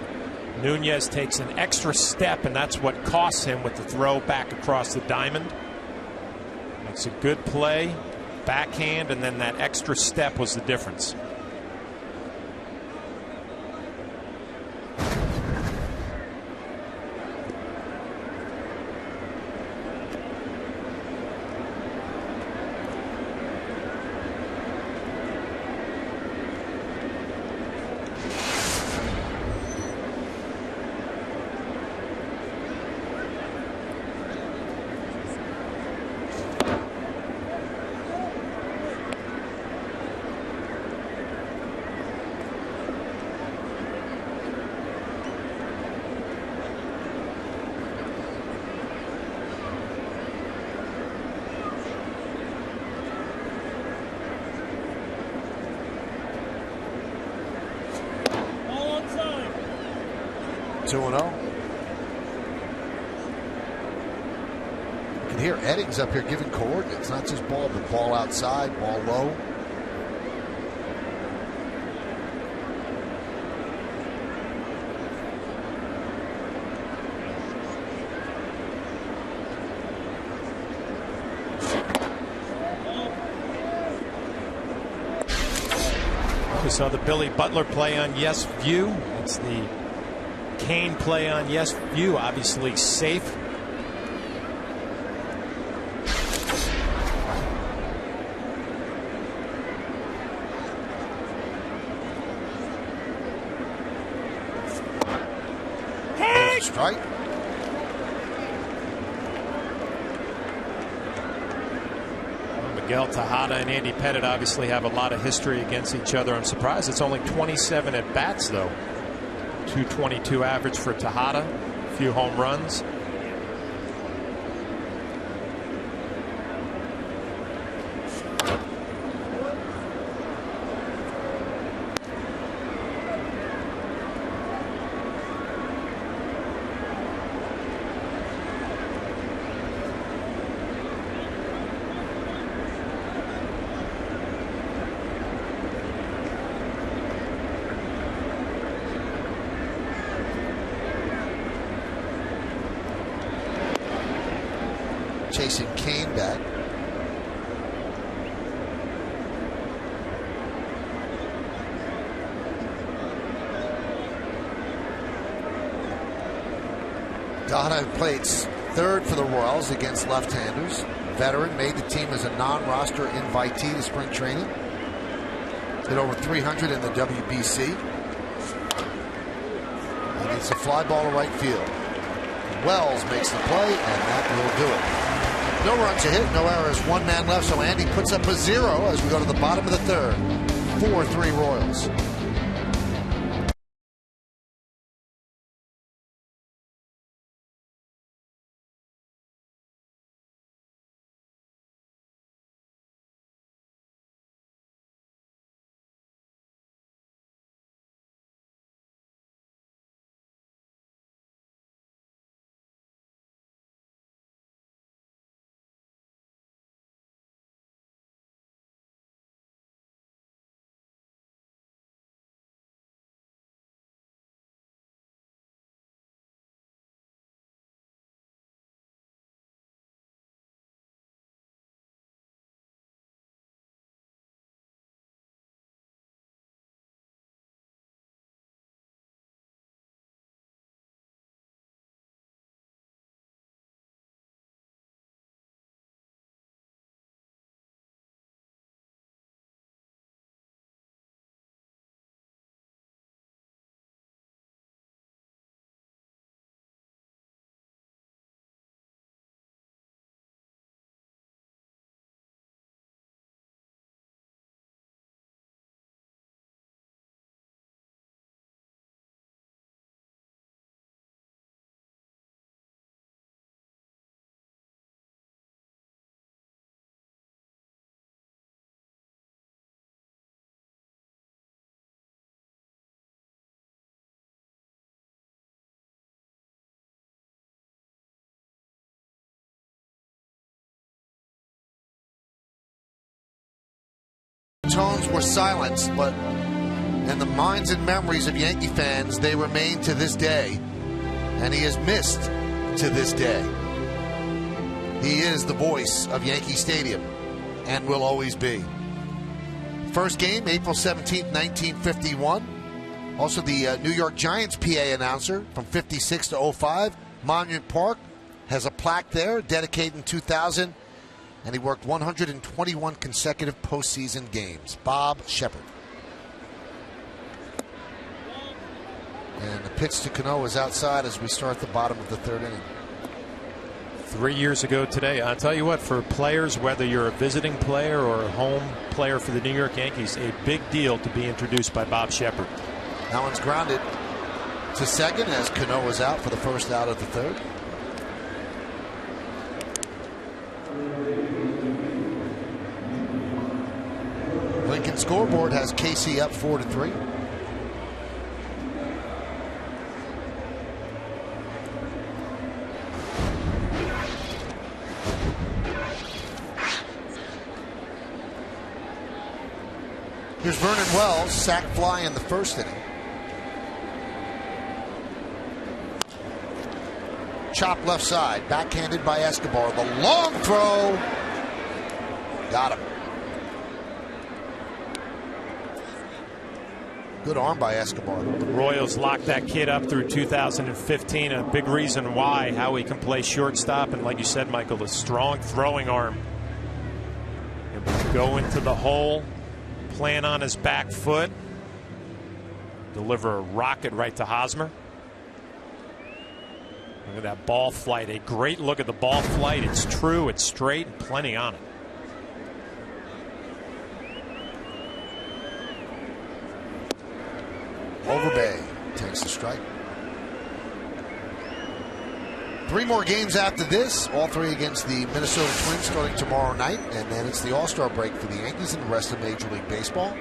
Nunez takes an extra step, and that's what costs him with the throw back across the diamond. It's a good play. Backhand, and then that extra step was the difference. You can hear Eddings up here giving coordinates. Not just ball, but ball outside, ball low. We saw the Billy Butler play on Yes View. It's the Kane play on Yes View. Obviously safe. strike. Miguel Tejada and Andy Pettitte obviously have a lot of history against each other. I'm surprised it's only 27 at bats, though. 222 average for Tejada, a few home runs. Chasing Kane back. Tejada played third for the Royals against left-handers. Veteran, made the team as a non-roster invitee to spring training. Hit over 300 in the WBC. And it's a fly ball to right field. Wells makes the play, and that will do it. No runs a hit, no errors, one man left, so Andy puts up a 0 as we go to the bottom of the third. 4-3 Royals. Tones were silenced, but in the minds and memories of Yankee fans, they remain to this day, and he is missed to this day. He is the voice of Yankee Stadium and will always be. First game, April 17th, 1951. Also the New York Giants PA announcer from 56 to 05. Monument Park has a plaque there dedicated in 2000. And he worked 121 consecutive postseason games. Bob Shepard. And the pitch to Cano is outside as we start the bottom of the third inning. 3 years ago today, I'll tell you what, for players, whether you're a visiting player or a home player for the New York Yankees, a big deal to be introduced by Bob Shepard. That one's grounded to second as Cano was out for the first out of the third. Lincoln scoreboard has KC up 4-3. Here's Vernon Wells, sac fly in the first inning. Chop left side, backhanded by Escobar. The long throw. Got him. Good arm by Escobar. The Royals locked that kid up through 2015. A big reason why, how he can play shortstop. And like you said, Michael, a strong throwing arm. And go into the hole, plant on his back foot, deliver a rocket right to Hosmer. Look at that ball flight. A great look at the ball flight. It's true, it's straight, and plenty on it. Overbay takes the strike. 3 more games after this, all 3 against the Minnesota Twins starting tomorrow night, and then it's the All-Star break for the Yankees and the rest of Major League Baseball.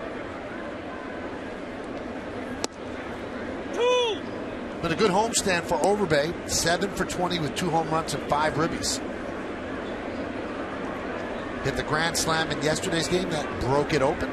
Been a good homestand for Overbay, 7 for 20 with 2 home runs and 5 ribbies. Hit the grand slam in yesterday's game that broke it open.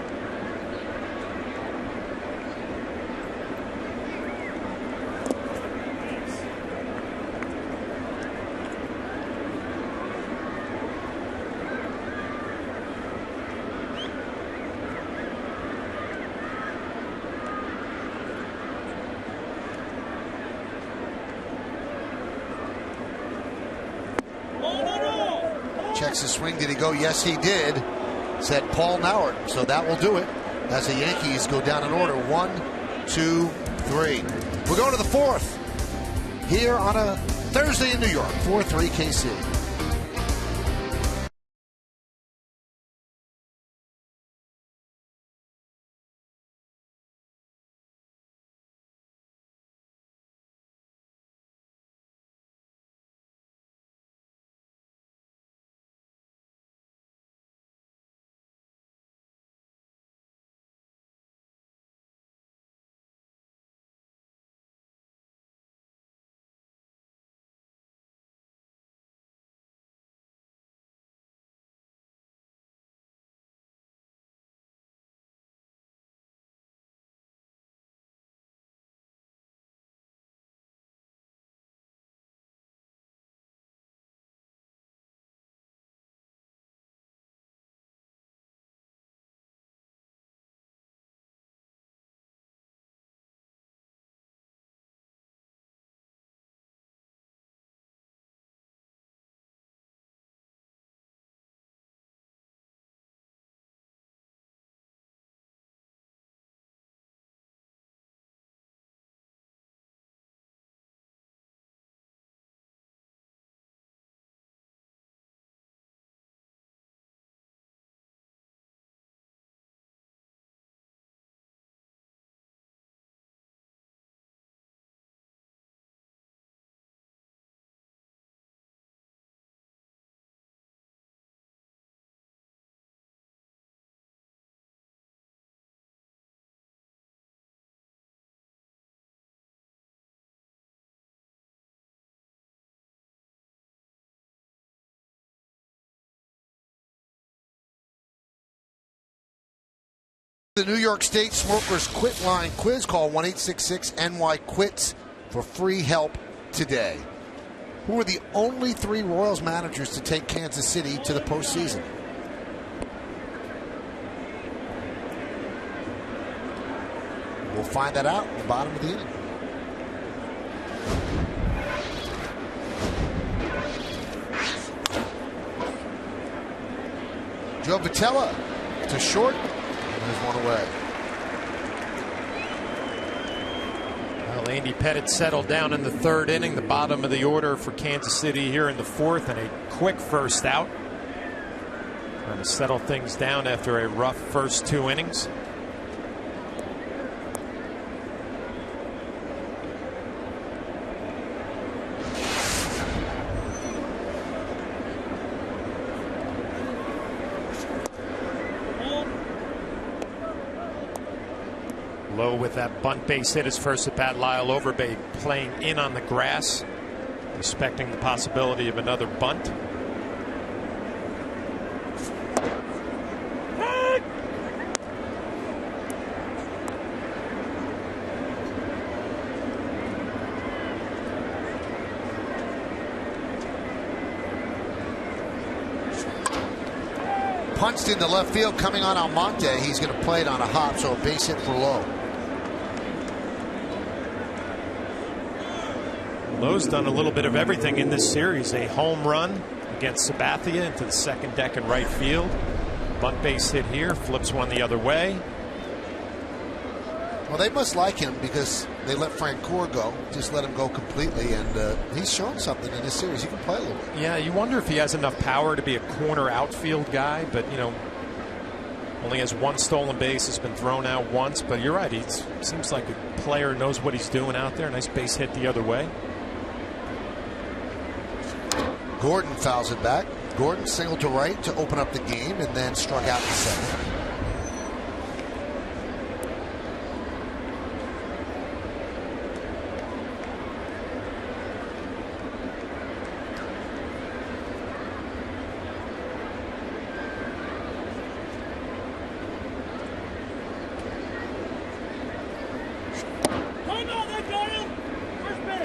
Checks his swing. Did he go? Yes, he did, said Paul Nauert. So that will do it as the Yankees go down in order. 1, 2, 3. We're going to the 4th here on a Thursday in New York. 4-3 KC. The New York State Smokers Quit Line quiz. Call 1-866-NY-QUITS for free help today. Who are the only 3 Royals managers to take Kansas City to the postseason? We'll find that out at the bottom of the inning. Joe Vitella to short. There's one away. Well, Andy Pettitte settled down in the 3rd inning, the bottom of the order for Kansas City here in the 4th, and a quick first out. Trying to settle things down after a rough first 2 innings. Low with that bunt base hit, his first at bat. Lyle Overbay playing in on the grass, expecting the possibility of another bunt. Punched into left field, coming on Almonte. He's going to play it on a hop, so a base hit for Lowe. Lowe's done a little bit of everything in this series. A home run against Sabathia into the 2nd deck in right field. Bunt base hit here, flips one the other way. Well, they must like him because they let Francoeur go. Just let him go completely, and he's shown something in this series. He can play a little bit. Yeah, you wonder if he has enough power to be a corner outfield guy, but, you know, only has one stolen base, has been thrown out once. But you're right, he seems like a player, knows what he's doing out there. Nice base hit the other way. Gordon fouls it back. Gordon singled to right to open up the game and then struck out in second.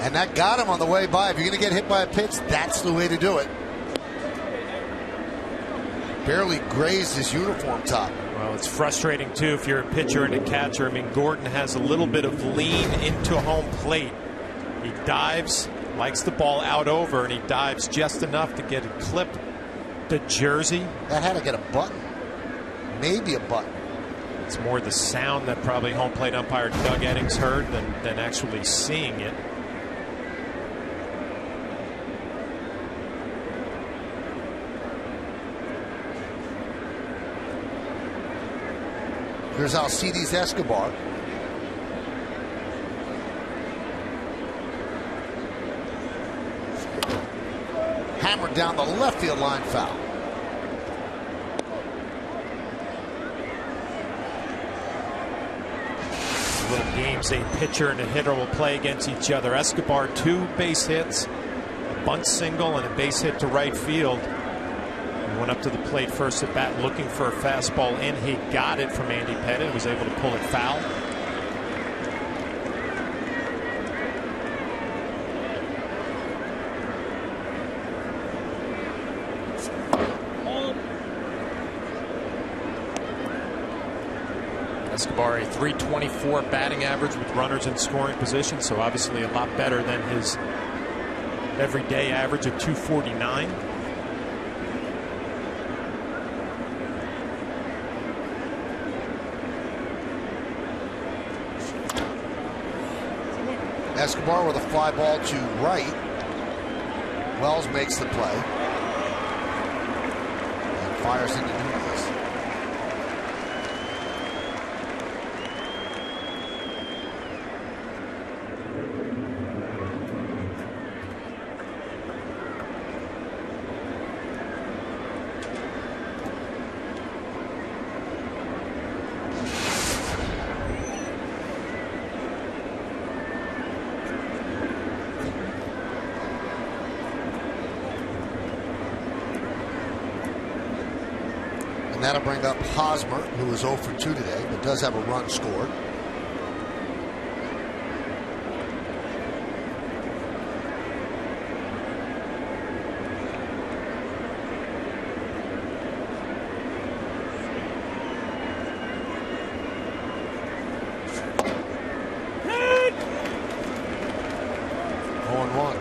And that got him on the way by. If you're going to get hit by a pitch, that's the way to do it. Barely grazed his uniform top. Well, it's frustrating, too, if you're a pitcher and a catcher. I mean, Gordon has a little bit of lean into home plate. He dives, likes the ball out over, and he dives just enough to get it clipped to jersey. That had to get a button. Maybe a button. It's more the sound that probably home plate umpire Doug Eddings heard than actually seeing it. Here's Alcides Escobar. Hammered down the left field line, foul. Little games a pitcher and a hitter will play against each other. Escobar, 2 base hits, a bunt single, and a base hit to right field. He went up to the plate first at bat looking for a fastball in. He got it from Andy Pettitte, was able to pull it foul. Escobar, a .324 batting average with runners in scoring position, so obviously a lot better than his everyday average of .249. Escobar with a fly ball to right. Wells makes the play and fires into Nunez. And that'll bring up Hosmer, who was 0 for 2 today, but does have a run scored. Hit! 0-1.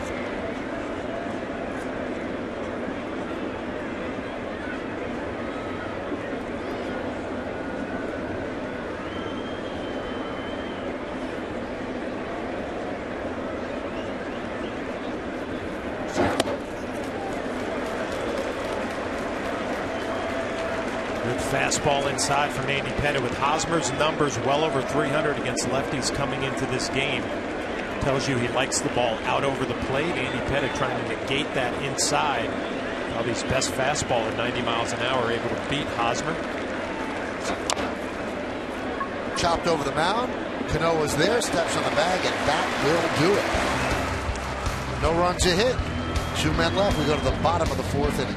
Good fastball inside from Andy Pettitte with Hosmer's numbers well over 300 against lefties coming into this game. Tells you he likes the ball out over the plate. Andy Pettitte trying to negate that inside. Probably his best fastball at 90 miles an hour, able to beat Hosmer. Chopped over the mound. Cano was there, steps on the bag, and that will do it. No runs a hit. 2 men left. We go to the bottom of the 4th inning.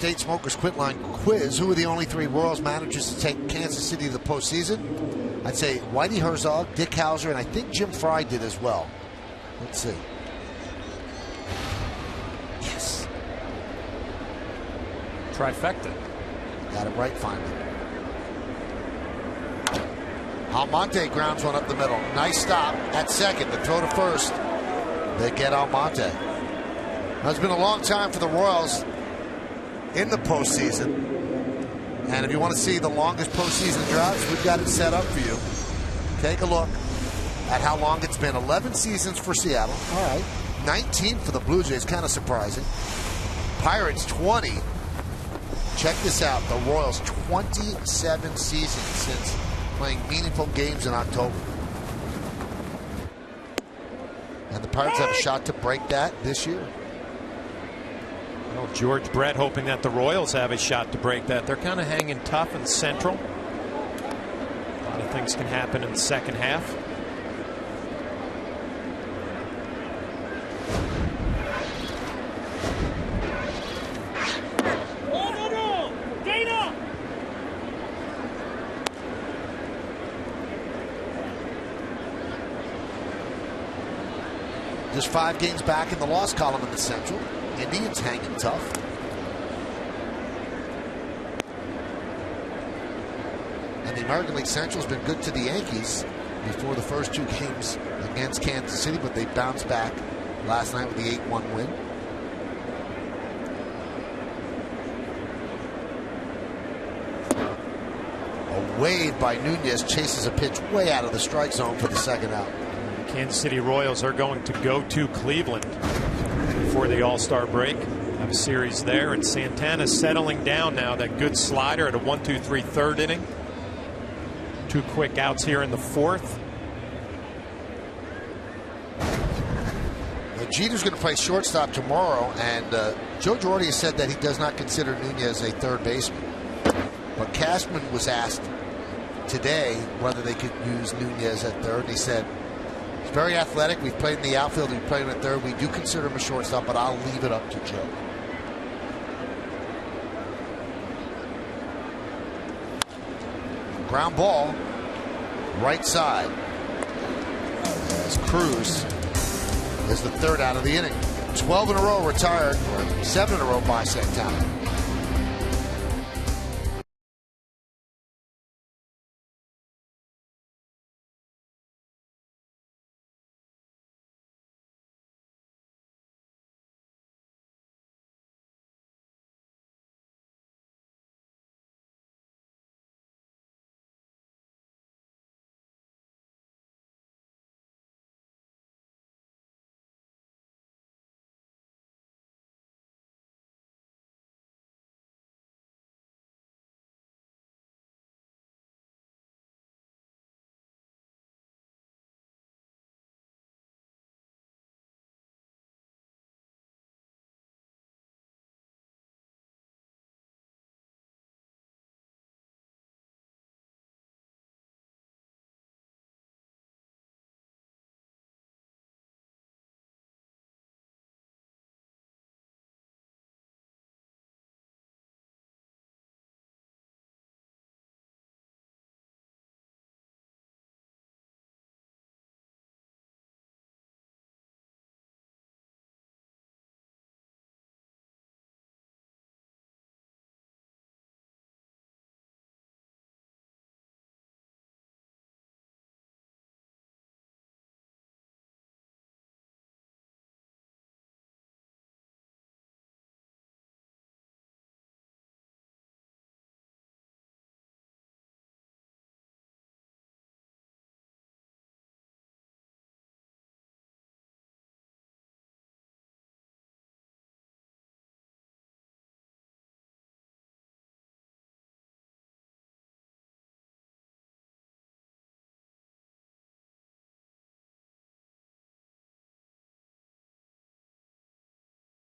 State Smokers Quit Line quiz. Who are the only 3 Royals managers to take Kansas City to the postseason? I'd say Whitey Herzog, Dick Hauser, and I think Jim Fry did as well. Let's see. Yes. Trifecta. Got it right finally. Almonte grounds one up the middle. Nice stop at second. The throw to first. They get Almonte. Now, it's been a long time for the Royals in the postseason. And if you want to see the longest postseason droughts, we've got it set up for you. Take a look at how long it's been. 11 seasons for Seattle. All right. 19 for the Blue Jays. Kind of surprising. Pirates 20. Check this out. The Royals 27 seasons since playing meaningful games in October. And the Pirates have a shot to break that this year. Well, George Brett hoping that the Royals have a shot to break that. They're kind of hanging tough in Central. A lot of things can happen in the second half. Just 5 games back in the loss column in the Central. Indians hanging tough. And the American League Central has been good to the Yankees before the first 2 games against Kansas City, but they bounced back last night with the 8-1 win. A wave by Nunez chases a pitch way out of the strike zone for the second out. Kansas City Royals are going to go to Cleveland before the All-Star break. Have a series there, and Santana settling down now. That good slider at a 1-2-3 third inning. 2 quick outs here in the 4th. Jeter's going to play shortstop tomorrow, and Joe Girardi has said that he does not consider Nunez a third baseman. But Cashman was asked today whether they could use Nunez at third, and he said, he's very athletic. We've played in the outfield. We've played him at third. We do consider him a shortstop, but I'll leave it up to Joe. Ground ball, right side. As Cruz is the 3rd out of the inning. 12 in a row retired, or 7 in a row by Santana.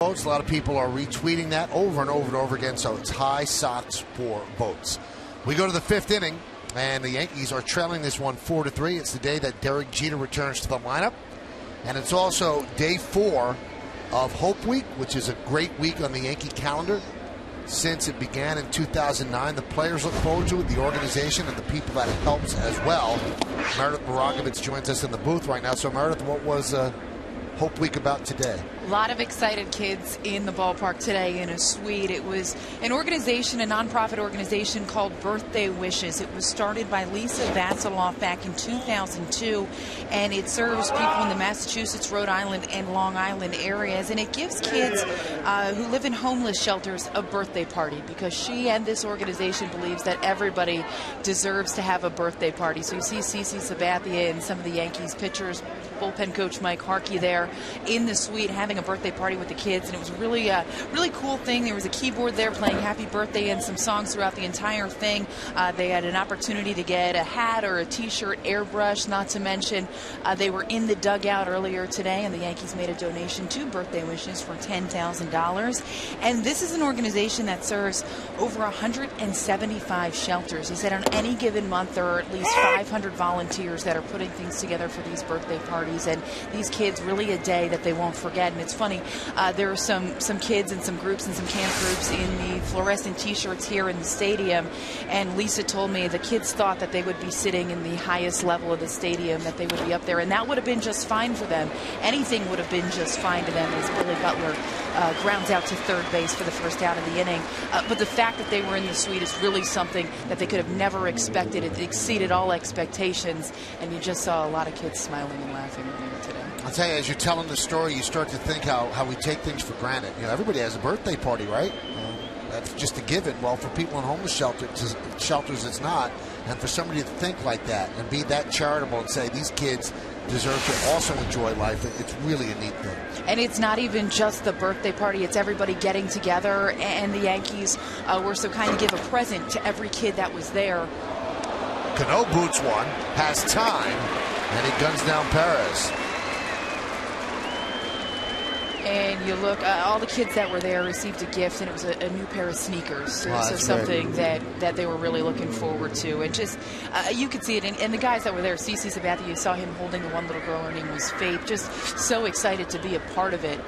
A lot of people are retweeting that over and over and over again, so it's high Sox for votes. We go to the 5th inning, and the Yankees are trailing this one 4-3. It's the day that Derek Jeter returns to the lineup, and it's also day 4 of Hope Week, which is a great week on the Yankee calendar. since it began in 2009. The players look forward to it, the organization, and the people that it helps as well. Meredith Moragovitz joins us in the booth right now. So, Meredith, what was Hope Week about today? A lot of excited kids in the ballpark today in a suite. It was an organization, a nonprofit organization called Birthday Wishes. It was started by Lisa Vasiloff back in 2002, and it serves people in the Massachusetts, Rhode Island, and Long Island areas. And it gives kids who live in homeless shelters a birthday party, because she and this organization believes that everybody deserves to have a birthday party. So you see CC Sabathia and some of the Yankees pitchers, bullpen coach Mike Harkey there in the suite having a birthday party with the kids, and it was really cool thing. There was a keyboard there playing Happy Birthday and some songs throughout the entire thing. They had an opportunity to get a hat or a t-shirt airbrush, not to mention they were in the dugout earlier today, and the Yankees made a donation to Birthday Wishes for $10,000. And this is an organization that serves over 175 shelters. He said on any given month there are at least 500 volunteers that are putting things together for these birthday parties, and these kids really a day that they won't forget. And it's funny, there are some kids and some groups and some camp groups in the fluorescent t-shirts here in the stadium, and Lisa told me the kids thought that they would be sitting in the highest level of the stadium, that they would be up there, and that would have been just fine for them. Anything would have been just fine to them as Billy Butler grounds out to third base for the first out of the inning. But the fact that they were in the suite is really something that they could have never expected. It exceeded all expectations, and you just saw a lot of kids smiling and laughing earlier today. I'll tell you, as you're telling the story, you start to think how we take things for granted. You know, everybody has a birthday party, right? That's just a given. Well, for people in homeless shelters, it's not. And for somebody to think like that and be that charitable and say these kids deserve to also enjoy life, it's really a neat thing. And it's not even just the birthday party, it's everybody getting together, and the Yankees were so kind to give a present to every kid that was there. Cano boots one, has time, and he guns down Perez. And you look, all the kids that were there received a gift, and it was a new pair of sneakers. So something that they were really looking forward to. And just, you could see it. And the guys that were there, CC Sabathia, you saw him holding the one little girl, her name was Faith, just so excited to be a part of it.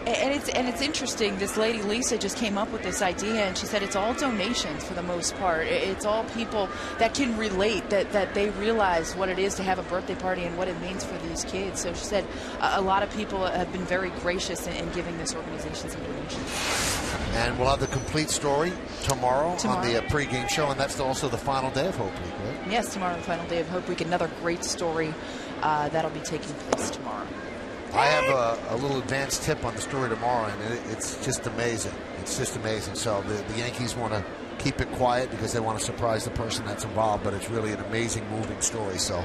And it's interesting. This lady Lisa just came up with this idea, and she said it's all donations for the most part. It's all people that can relate, that they realize what it is to have a birthday party and what it means for these kids. So she said a lot of people have been very gracious in giving this organization some donations. And we'll have the complete story tomorrow. On the pregame show, and that's also the final day of Hope Week, right? Yes, tomorrow, the final day of Hope Week. Another great story that'll be taking place tomorrow. I have a little advanced tip on the story tomorrow, and it's just amazing. It's just amazing. So the Yankees want to keep it quiet because they want to surprise the person that's involved, but it's really an amazing, moving story. So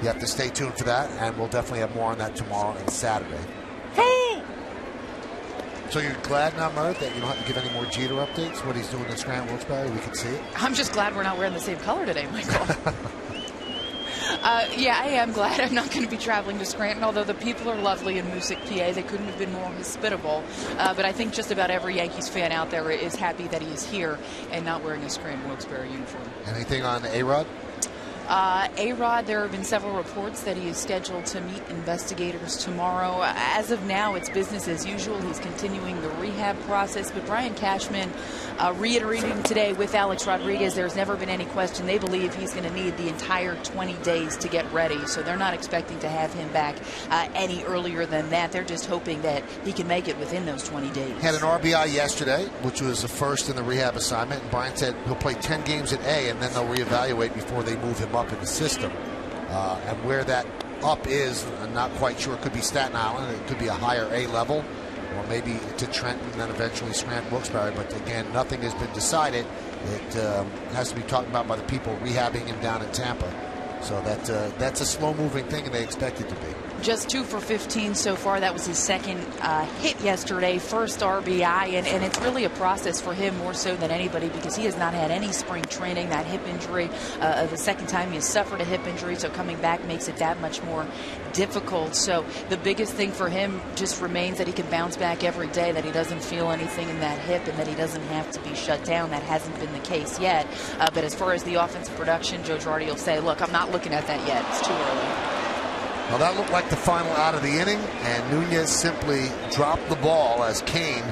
you have to stay tuned for that, and we'll definitely have more on that tomorrow and Saturday. So you're glad now, Meredith, that you don't have to give any more Jeter updates? What he's doing in Scranton Wilkes-Barre, we can see it? I'm just glad we're not wearing the same color today, Michael. Yeah, I am glad I'm not going to be traveling to Scranton, although the people are lovely in Moosic, PA. They couldn't have been more hospitable. But I think just about every Yankees fan out there is happy that he is here and not wearing a Scranton Wilkes-Barre uniform. Anything on A-Rod? A-Rod, there have been several reports that he is scheduled to meet investigators tomorrow. As of now, it's business as usual. He's continuing the rehab process. But Brian Cashman reiterating today with Alex Rodriguez, there's never been any question. They believe he's going to need the entire 20 days to get ready. So they're not expecting to have him back any earlier than that. They're just hoping that he can make it within those 20 days. Had an RBI yesterday, which was the first in the rehab assignment. And Brian said he'll play 10 games at A, and then they'll reevaluate before they move him up in the system. And where that up is, I'm not quite sure. It could be Staten Island, it could be a higher A level, or maybe to Trenton and then eventually Scranton Wilkes-Barre. But again, nothing has been decided. It has to be talked about by the people rehabbing him down in Tampa. So that's a slow-moving thing, and they expect it to be. Just 2 for 15 so far. That was his second hit yesterday, first RBI, and it's really a process for him more so than anybody because he has not had any spring training. That hip injury, the second time he has suffered a hip injury, so coming back makes it that much more difficult. So the biggest thing for him just remains that he can bounce back every day, that he doesn't feel anything in that hip, and that he doesn't have to be shut down. That hasn't been the case yet. But as far as the offensive production, Joe Girardi will say, look, I'm not looking at that yet. It's too early. Well, that looked like the final out of the inning, and Nunez simply dropped the ball as Kane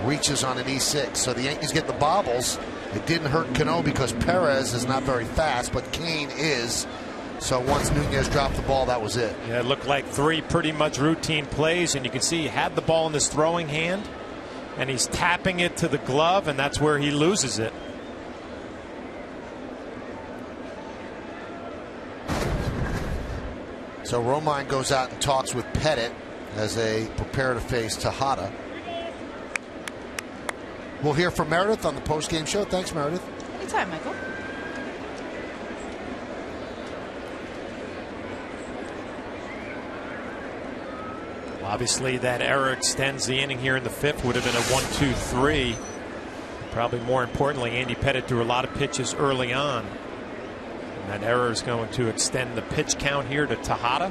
reaches on an E6. So the Yankees get the bobbles. It didn't hurt Cano because Perez is not very fast, but Kane is. So once Nunez dropped the ball, that was it. Yeah, it looked like 3 pretty much routine plays, and you can see he had the ball in his throwing hand, and he's tapping it to the glove, and that's where he loses it. So Romine goes out and talks with Pettitte as they prepare to face Tejada. We'll hear from Meredith on the post-game show. Thanks, Meredith. Anytime, Michael. Well, obviously, that error extends the inning here in the 5th. Would have been a 1-2-3. Probably more importantly, Andy Pettitte threw a lot of pitches early on. And that error is going to extend the pitch count here to Tejada.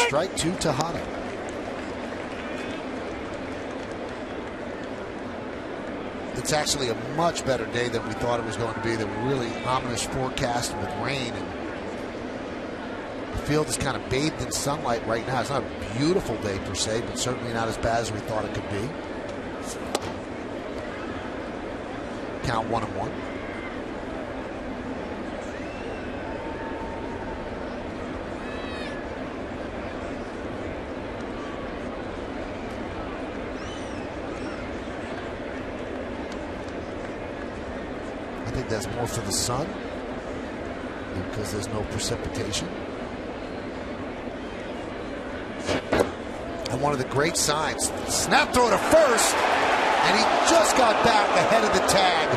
Strike 2, Tejada. It's actually a much better day than we thought it was going to be. There were really ominous forecasts with rain, and the field is kind of bathed in sunlight right now. It's not a beautiful day per se, but certainly not as bad as we thought it could be. Count 1-1. I think that's more for the sun because there's no precipitation. And one of the great signs, snap throw to first, and he just got back ahead of the tag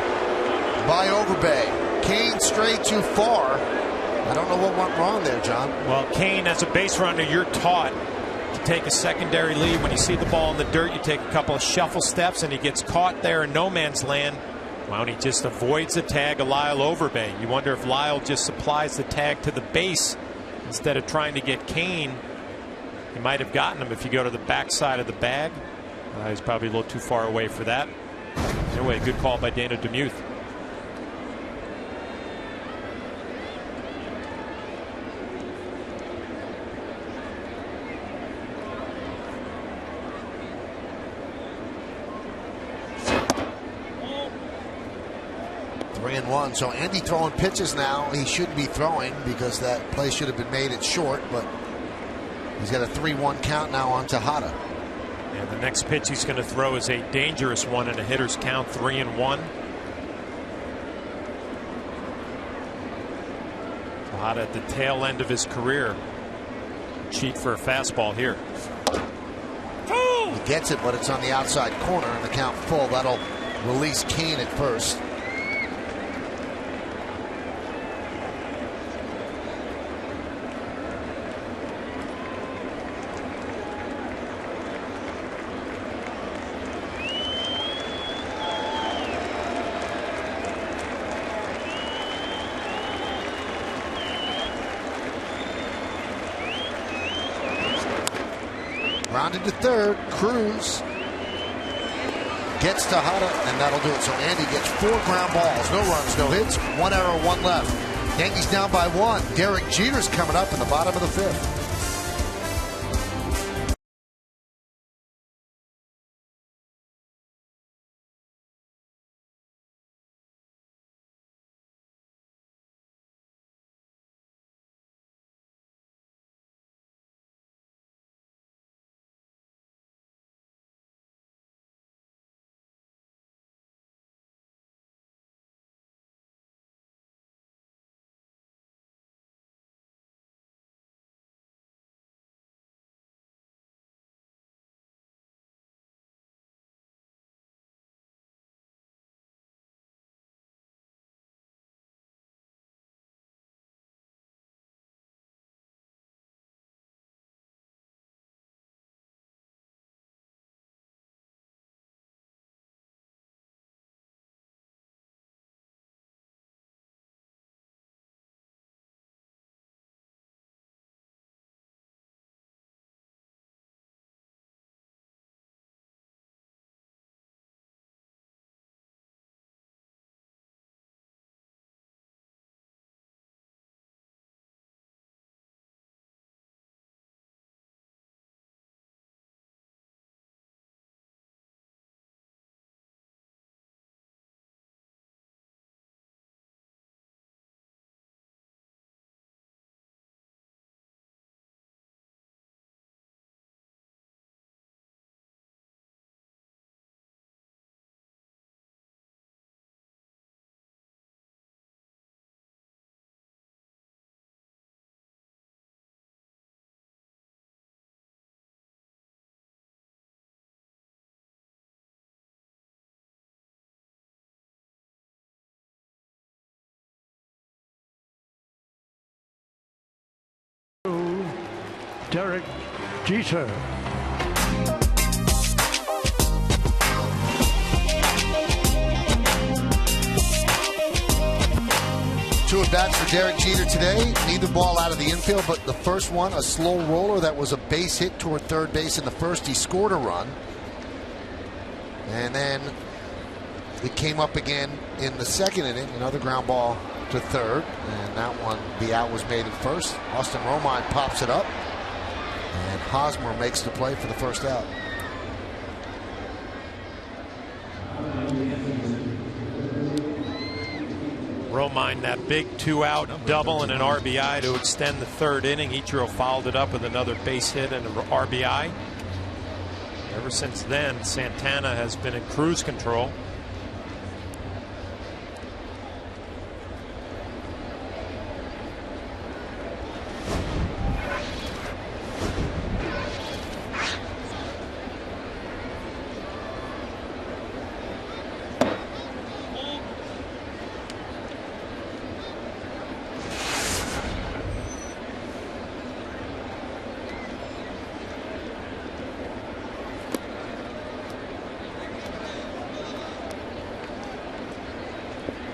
by Overbay. Kane strayed too far. I don't know what went wrong there, John. Well, Kane, as a base runner, you're taught to take a secondary lead. When you see the ball in the dirt, you take a couple of shuffle steps, and he gets caught there in no man's land. Well, he just avoids the tag of Lyle Overbay. You wonder if Lyle just supplies the tag to the base instead of trying to get Kane. He might have gotten him if you go to the backside of the bag. He's probably a little too far away for that. Anyway, good call by Dana Demuth. So Andy throwing pitches now. He shouldn't be throwing because that play should have been made at short, but he's got a 3-1 count now on Tejada. And the next pitch he's going to throw is a dangerous one in a hitter's count, 3-1. Tejada at the tail end of his career. Cheat for a fastball here. He gets it, but it's on the outside corner and the count full. That'll release Kane at first. Rounded to third. Cruz gets Tejada, and that'll do it. So Andy gets 4 ground balls, no runs, no hits, 1 error, 1 left. Yankees down by 1. Derek Jeter's coming up in the bottom of the 5th. Derek Jeter. Two at-bats for Derek Jeter today. Neither ball out of the infield, but the first one, a slow roller that was a base hit toward third base in the first. He scored a run. And then it came up again in the second inning. Another ground ball to third. And that one, the out was made at first. Austin Romine pops it up. And Hosmer makes the play for the first out. Romine, that big 2-out double and an RBI to extend the third inning. Ichiro followed it up with another base hit and an RBI. Ever since then, Santana has been in cruise control.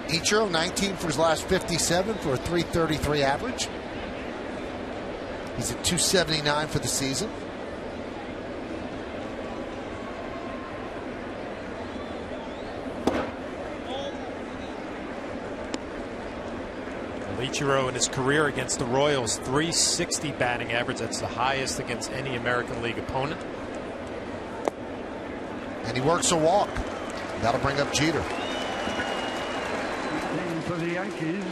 Ichiro, 19 for his last 57 for a .333 average. He's at .279 for the season. Ichiro in his career against the Royals, .360 batting average. That's the highest against any American League opponent. And he works a walk. That'll bring up Jeter. For the Yankees,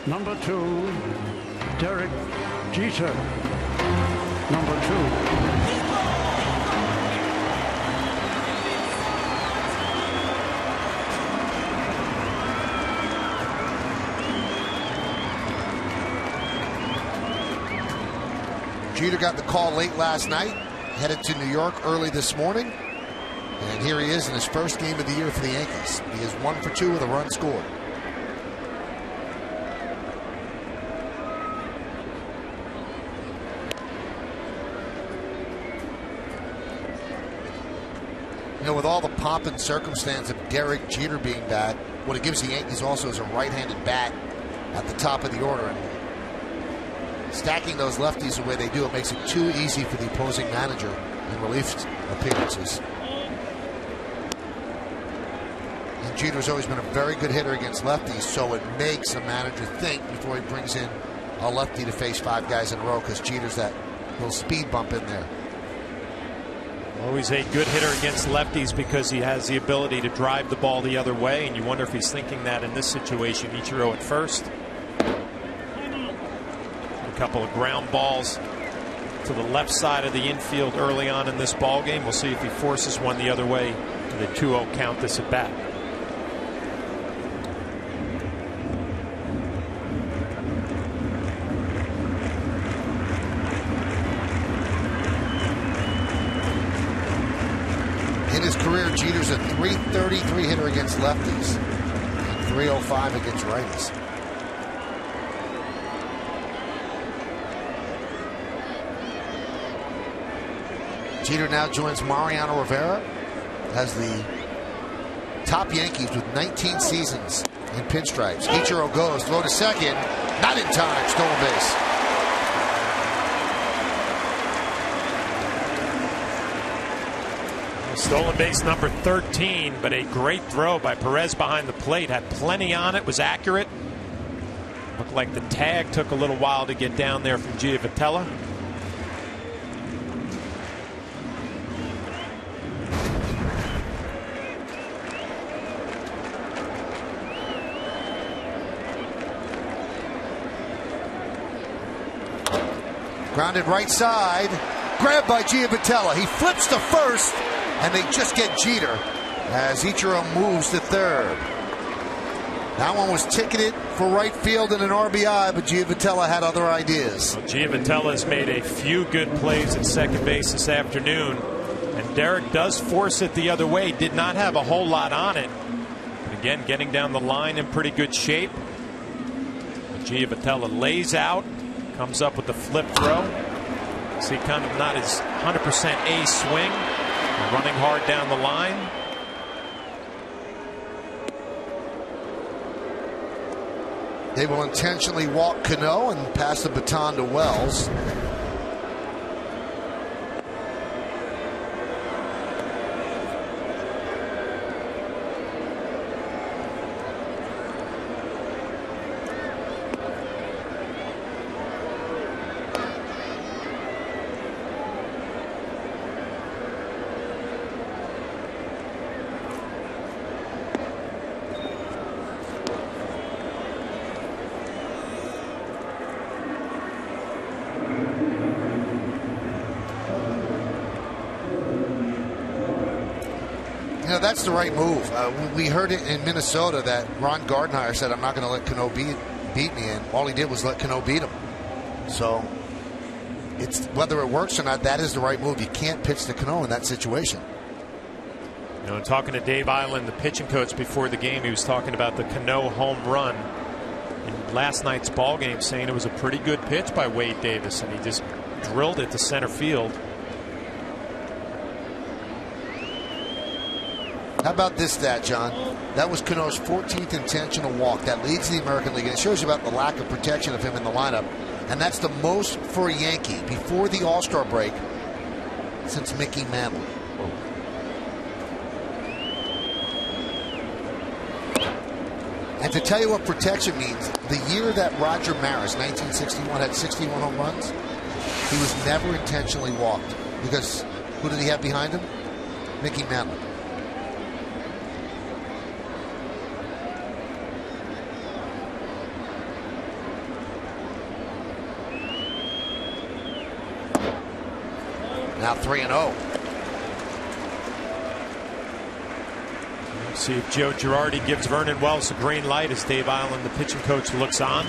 number 2, Derek Jeter. Number 2. Jeter got the call late last night, headed to New York early this morning. And here he is in his first game of the year for the Yankees. He is 1 for 2 with a run scored. You know, with all the pomp and circumstance of Derek Jeter being bad, what it gives the Yankees also is a right-handed bat at the top of the order. And stacking those lefties the way they do, it makes it too easy for the opposing manager in relief appearances. And Jeter's always been a very good hitter against lefties, so it makes a manager think before he brings in a lefty to face 5 guys in a row, because Jeter's that little speed bump in there. Always a good hitter against lefties because he has the ability to drive the ball the other way, and you wonder if he's thinking that in this situation. Ichiro at first. A couple of ground balls to the left side of the infield early on in this ball game. We'll see if he forces one the other way to the 2-0 count this at bat. In his career, Jeter's a .333 hitter against lefties and .305 against righties. Jeter now joins Mariano Rivera as the top Yankees with 19 seasons in pinstripes. Ichiro goes, throw to second, not in time, stolen base. Stolen base number 13, but a great throw by Perez behind the plate. Had plenty on it, was accurate. Looked like the tag took a little while to get down there from Giavotella. Grounded right side, grabbed by Giavotella. He flips to first, and they just get Jeter as Ichiro moves to third. That one was ticketed for right field and an RBI, but Giavotella had other ideas. Well, Giavotella has made a few good plays at second base this afternoon, and Derek does force it the other way. Did not have a whole lot on it. But again, getting down the line in pretty good shape. But Giavotella lays out, comes up with the flip throw. See, kind of not his 100% A swing. Running hard down the line. They will intentionally walk Cano and pass the baton to Wells. That's the right move. We heard it in Minnesota that Ron Gardenhire said, I'm not going to let Cano beat me, and all he did was let Cano beat him. So it's whether it works or not, that is the right move. You can't pitch to Cano in that situation. You know, talking to Dave Island, the pitching coach, before the game, he was talking about the Cano home run in last night's ball game, saying it was a pretty good pitch by Wade Davis, and he just drilled it to center field. How about this stat, John? That was Cano's 14th intentional walk. That leads the American League, and it shows you about the lack of protection of him in the lineup. And that's the most for a Yankee before the All-Star break since Mickey Mantle. And to tell you what protection means, the year that Roger Maris, 1961, had 61 home runs, he was never intentionally walked. Because who did he have behind him? Mickey Mantle. Now 3-0. See if Joe Girardi gives Vernon Wells a green light as Dave Island, the pitching coach, looks on.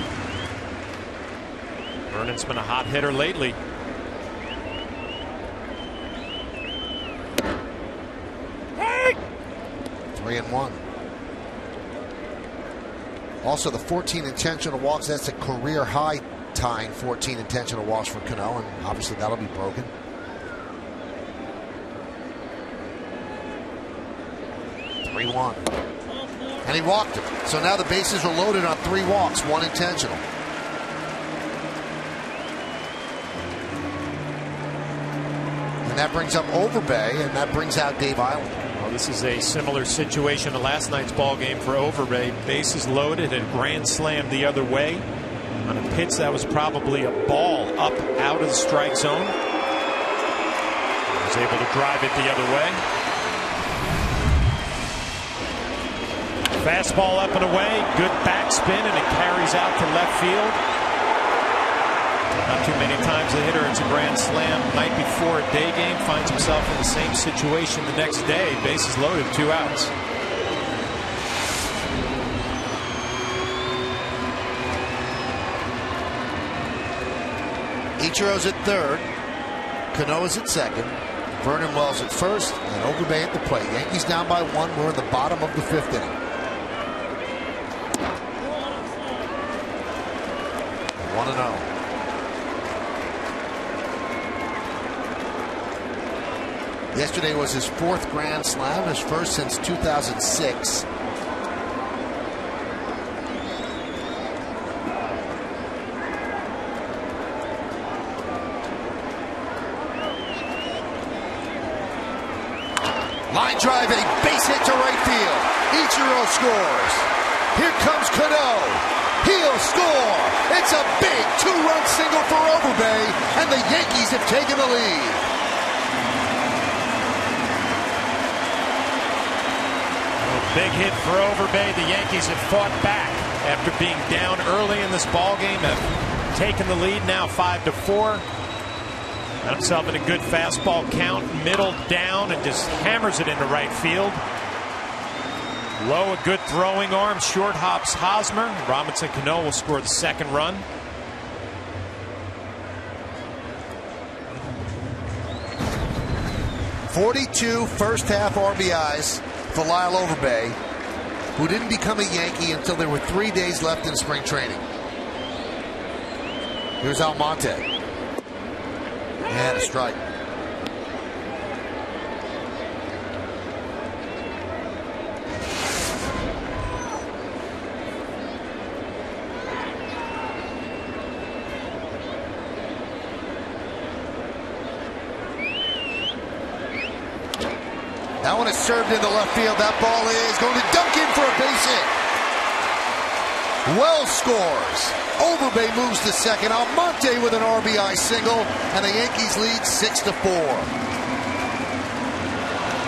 Vernon's been a hot hitter lately. Hey! 3-1. Also, the 14 intentional walks, that's a career high, tying 14 intentional walks for Cano, and obviously that'll be broken. 3-1. And he walked him. So now the bases are loaded on 3 walks, 1 intentional. And that brings up Overbay, and that brings out Dave Island. Well, this is a similar situation to last night's ball game for Overbay. Bases loaded and grand slam the other way on a pitch that was probably a ball up out of the strike zone. He was able to drive it the other way. Fastball up and away, good backspin, and it carries out to left field. Not too many times a hitter hits a grand slam night before a day game, finds himself in the same situation the next day. Bases loaded, 2 outs. Ichiro's at third. Cano is at second. Vernon Wells at first, and Overbay at the plate. Yankees down by 1. We're in the bottom of the 5th inning. 1-0. Yesterday was his 4th grand slam, his first since 2006. Line drive, a base hit to right field. Ichiro scores. Here comes Cano. He'll score. It's a big 2-run single for Overbay, and the Yankees have taken the lead. Big hit for Overbay. The Yankees have fought back after being down early in this ball game. Have taken the lead now 5-4. Got himself in a good fastball count, middle down, and just hammers it into right field. Low, a good throwing arm, short hops Hosmer. Robinson Cano will score the 2nd run. .42 first half RBIs for Lyle Overbay, who didn't become a Yankee until there were 3 days left in spring training. Here's Almonte. And a strike. That one is served into left field. That ball is going to dunk in for a base hit. Wells scores. Overbay moves to second. Almonte with an RBI single, and the Yankees lead 6-4.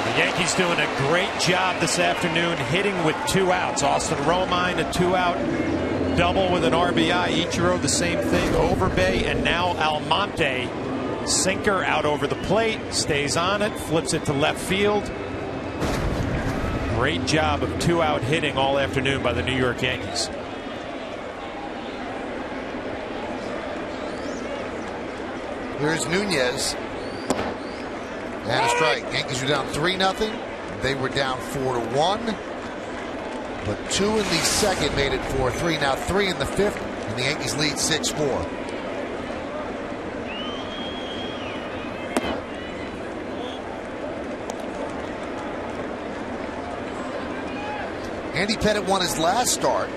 The Yankees doing a great job this afternoon hitting with 2 outs. Austin Romine, a 2-out double with an RBI. Ichiro, the same thing. Overbay, and now Almonte. Sinker out over the plate, stays on it, flips it to left field. Great job of 2-out hitting all afternoon by the New York Yankees. Here's Nunez. And a strike. Yankees are down 3-0. They were down 4-1. But 2 in the second made it 4-3. Now 3 in the fifth, and the Yankees lead 6-4. Andy Pettitte won his last start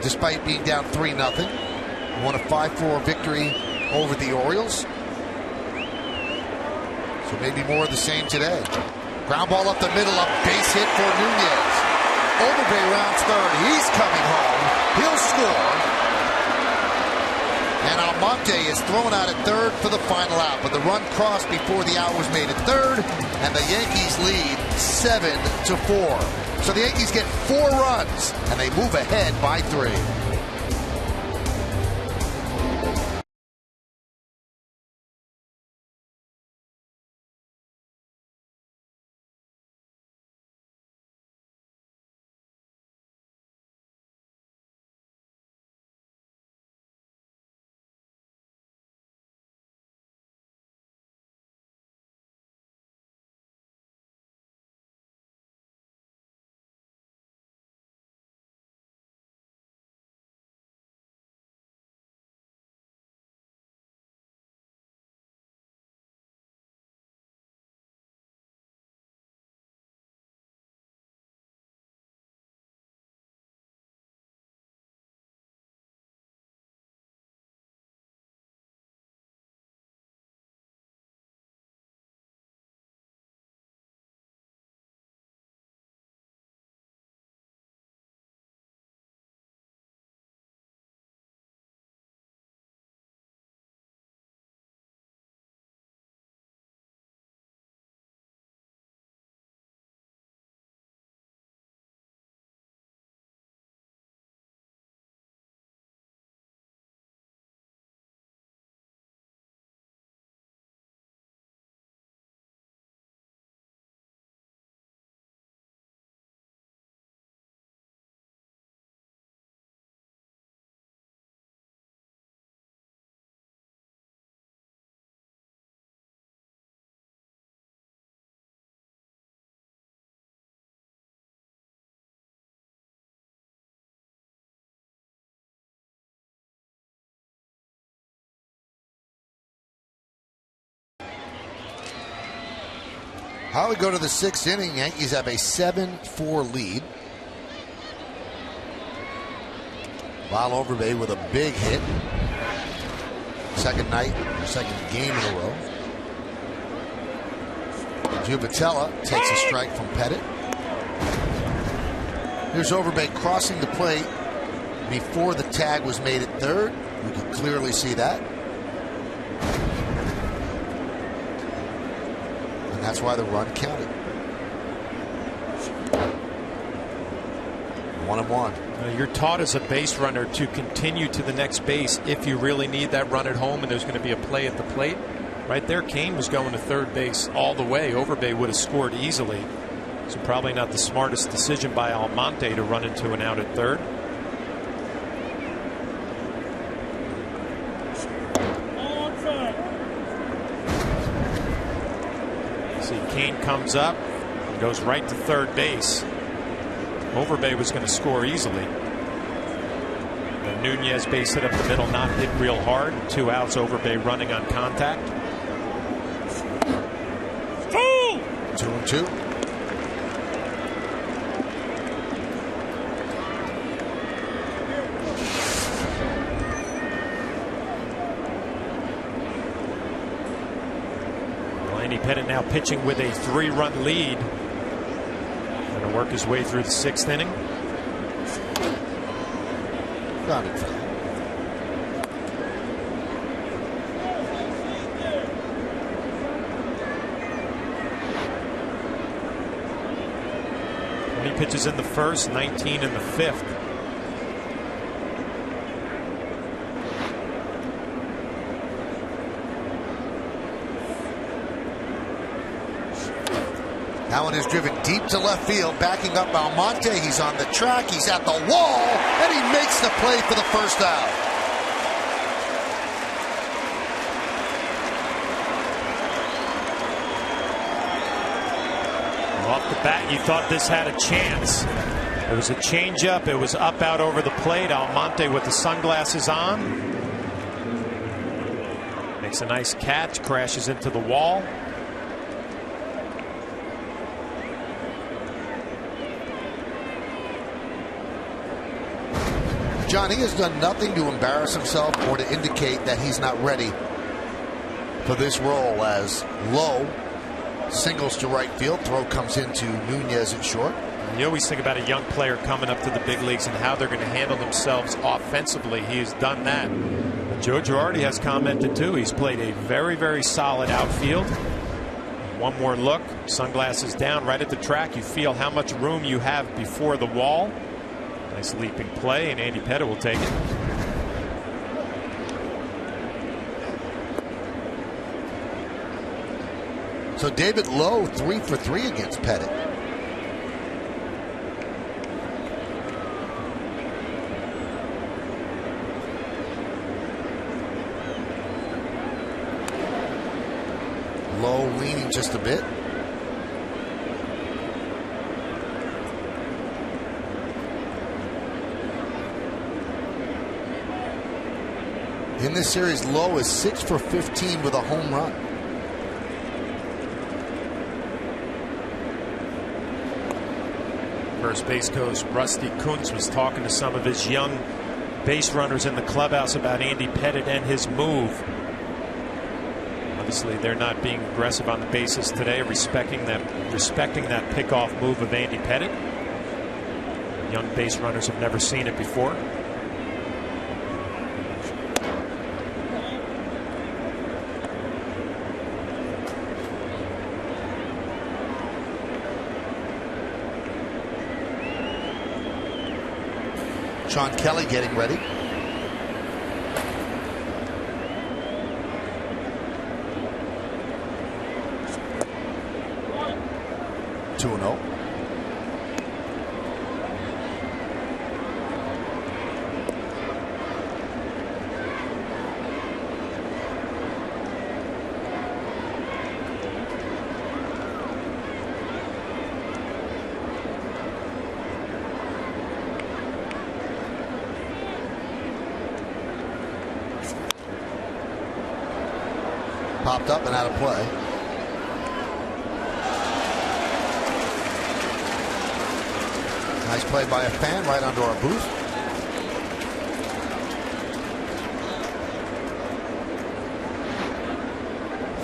despite being down 3-0. Won a 5-4 victory over the Orioles. So maybe more of the same today. Ground ball up the middle, a base hit for Nunez. Overbay rounds third. He's coming home. He'll score. And Almonte is thrown out at third for the final out. But the run crossed before the out was made at third. And the Yankees lead 7-4. So the Yankees get 4 runs, and they move ahead by 3. How we go to the 6th inning, Yankees have a 7-4 lead. Lyle Overbay with a big hit. Second game in a row. Giovitella takes a strike from Pettitte. Here's Overbay crossing the plate before the tag was made at third. You can clearly see that. And that's why the run counted. 1-1. You're taught as a base runner to continue to the next base if you really need that run at home and there's going to be a play at the plate. Right there, Kane was going to third base all the way. Overbay would have scored easily. So probably not the smartest decision by Almonte to run into an out at third. See, Kane comes up and goes right to third base. Overbay was going to score easily. The Nunez base hit up the middle, not hit real hard. 2 outs, Overbay running on contact. 0-2. Andy Pettitte now pitching with a 3-run lead. Going to work his way through the 6th inning. Got it. He pitches in the 1st, 19 in the 5th. That one is driven deep to left field, backing up Almonte. He's on the track, he's at the wall, and he makes the play for the first out. Off the bat, you thought this had a chance. It was a changeup. It was up out over the plate. Almonte with the sunglasses on. Makes a nice catch, crashes into the wall. Johnny has done nothing to embarrass himself or to indicate that he's not ready for this role, as Lowe singles to right field. Throw comes into Nunez at short. You always think about a young player coming up to the big leagues and how they're going to handle themselves offensively. He has done that. Joe Girardi has commented too. He's played a very, very solid outfield. One more look, sunglasses down right at the track. You feel how much room you have before the wall. Nice leaping play, and Andy Pettitte will take it. So David Lowe 3 for 3 against Pettitte. Lowe leaning just a bit. In this series, Lowe is 6 for 15 with a home run. First base coach Rusty Kuntz was talking to some of his young base runners in the clubhouse about Andy Pettitte and his move. Obviously, they're not being aggressive on the bases today, respecting that pickoff move of Andy Pettitte. Young base runners have never seen it before. Sean Kelly getting ready. Two and 0. Popped up and out of play. Nice play by a fan right under our booth.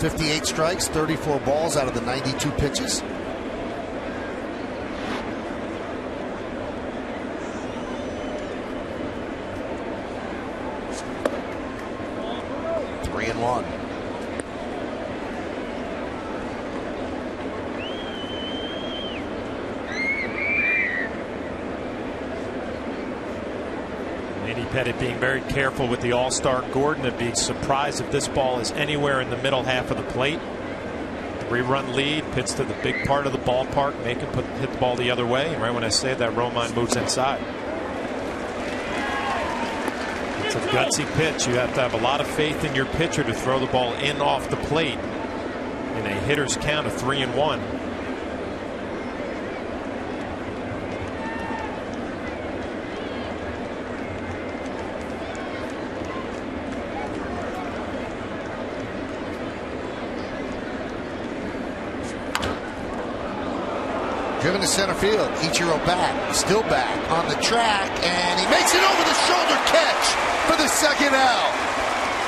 .58 strikes, 34 balls out of the 92 pitches. Three and 1. Pettitte being very careful with the all-star Gordon. I'd be surprised if this ball is anywhere in the middle half of the plate. 3-run lead, pitch to the big part of the ballpark, make him hit the ball the other way. And right when I say that, Romine moves inside. It's a gutsy pitch. You have to have a lot of faith in your pitcher to throw the ball in off the plate in a hitter's count of 3-1. Driven to center field. Ichiro back. Still back on the track. And he makes it over the shoulder catch for the second out.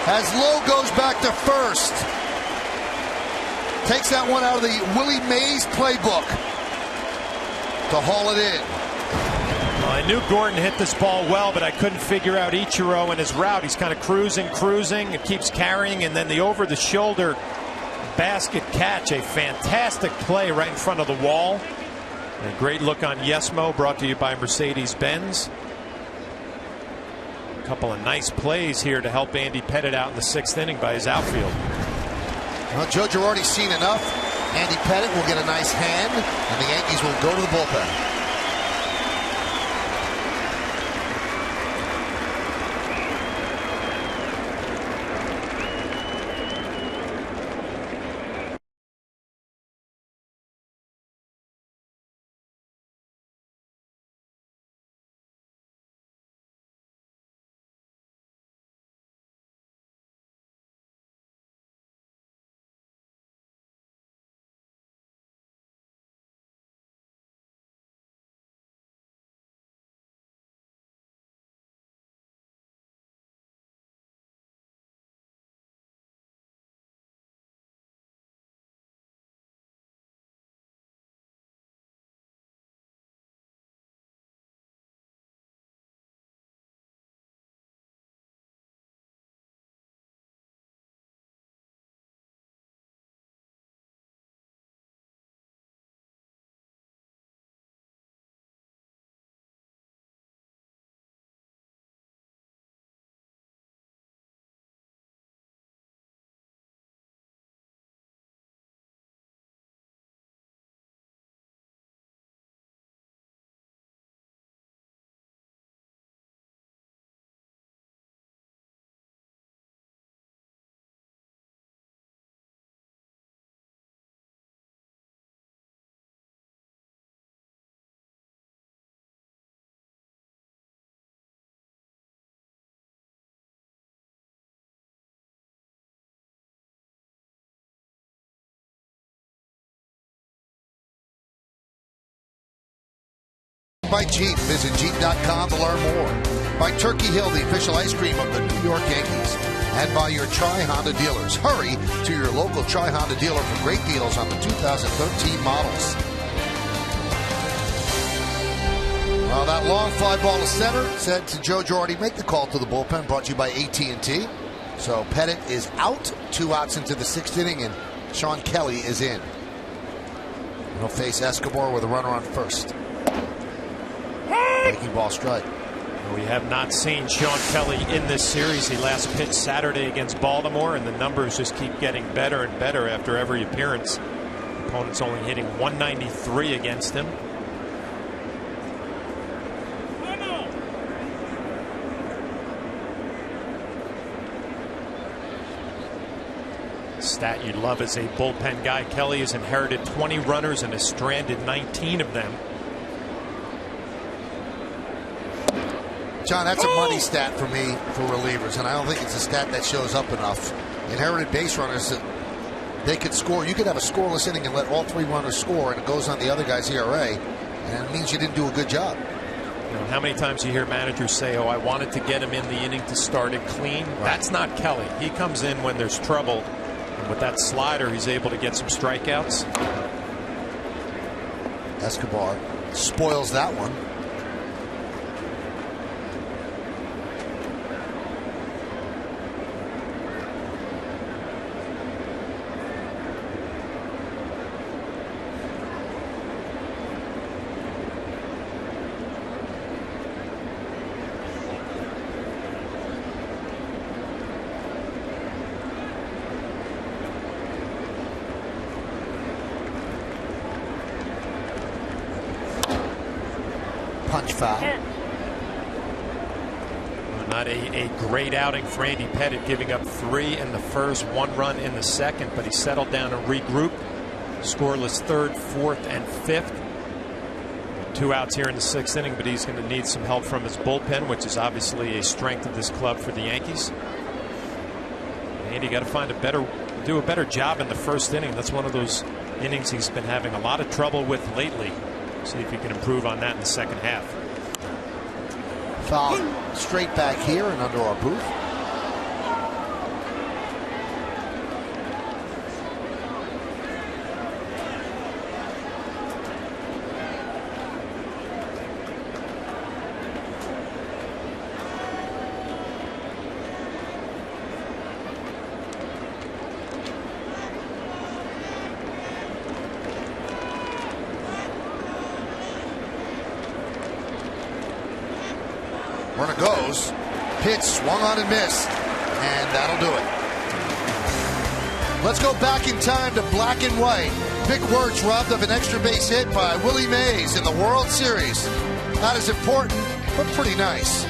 As Lowe goes back to first. Takes that one out of the Willie Mays playbook to haul it in. Well, I knew Gordon hit this ball well, but I couldn't figure out Ichiro and his route. He's kind of cruising. It keeps carrying, and then the over-the-shoulder basket catch. A fantastic play right in front of the wall. And a great look on Yesmo, brought to you by Mercedes-Benz. A couple of nice plays here to help Andy Pettitte out in the 6th inning by his outfield. Well, Joe Girardi's seen enough. Andy Pettitte will get a nice hand, and the Yankees will go to the bullpen. By Jeep. Visit Jeep.com to learn more. By Turkey Hill, the official ice cream of the New York Yankees. And by your Tri-Honda dealers. Hurry to your local Tri-Honda dealer for great deals on the 2013 models. Well, that long fly ball to center said to Joe Girardi, make the call to the bullpen, brought to you by AT&T. So Pettitte is out, 2 outs into the 6th inning, and Sean Kelly is in. He'll face Escobar with a runner on first. Breaking ball strike. We have not seen Sean Kelly in this series. He last pitched Saturday against Baltimore, and the numbers just keep getting better and better after every appearance. Opponent's only hitting 193 against him. Stat you'd love as a bullpen guy. Kelly has inherited 20 runners and has stranded 19 of them. John, that's a money stat for me for relievers, and I don't think it's a stat that shows up enough. Inherited base runners, they could score. You could have a scoreless inning and let all 3 runners score, and it goes on the other guy's ERA, and it means you didn't do a good job. You know, how many times you hear managers say, oh, I wanted to get him in the inning to start it clean? Right. That's not Kelly. He comes in when there's trouble, and with that slider, he's able to get some strikeouts. Escobar spoils that one. Punch foul. Not a great outing for Andy Pettitte, giving up 3 in the first, 1 run in the second, but he settled down and regrouped. Scoreless 3rd, 4th, and 5th. 2 outs here in the 6th inning, but he's going to need some help from his bullpen, which is obviously a strength of this club for the Yankees. Andy got to do a better job in the 1st inning. That's one of those innings he's been having a lot of trouble with lately. See if he can improve on that in the second half. Foul straight back here and under our booth. Runner goes. Pitch swung on and missed. And that'll do it. Let's go back in time to black and white. Vic Wertz robbed of an extra base hit by Willie Mays in the World Series. Not as important, but pretty nice.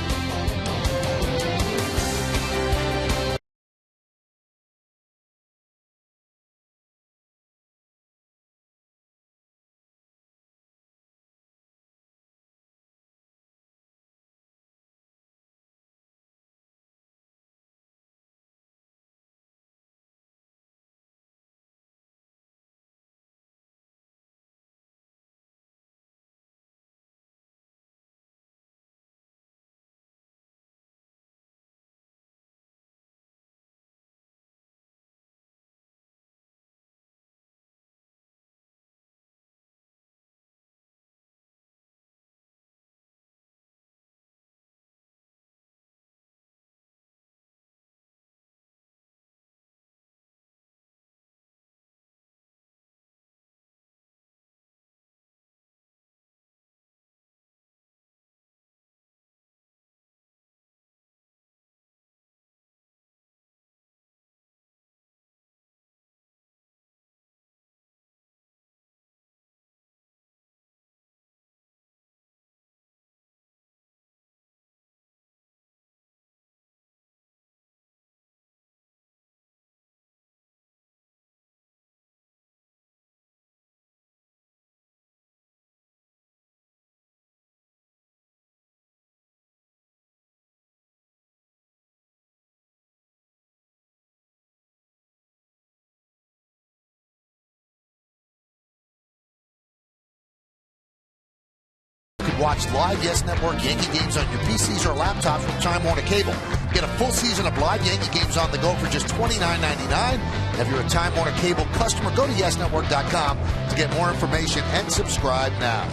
Watch live Yes Network Yankee games on your PCs or laptops with Time Warner Cable. Get a full season of live Yankee games on the go for just $29.99. If you're a Time Warner Cable customer, go to YesNetwork.com to get more information and subscribe now.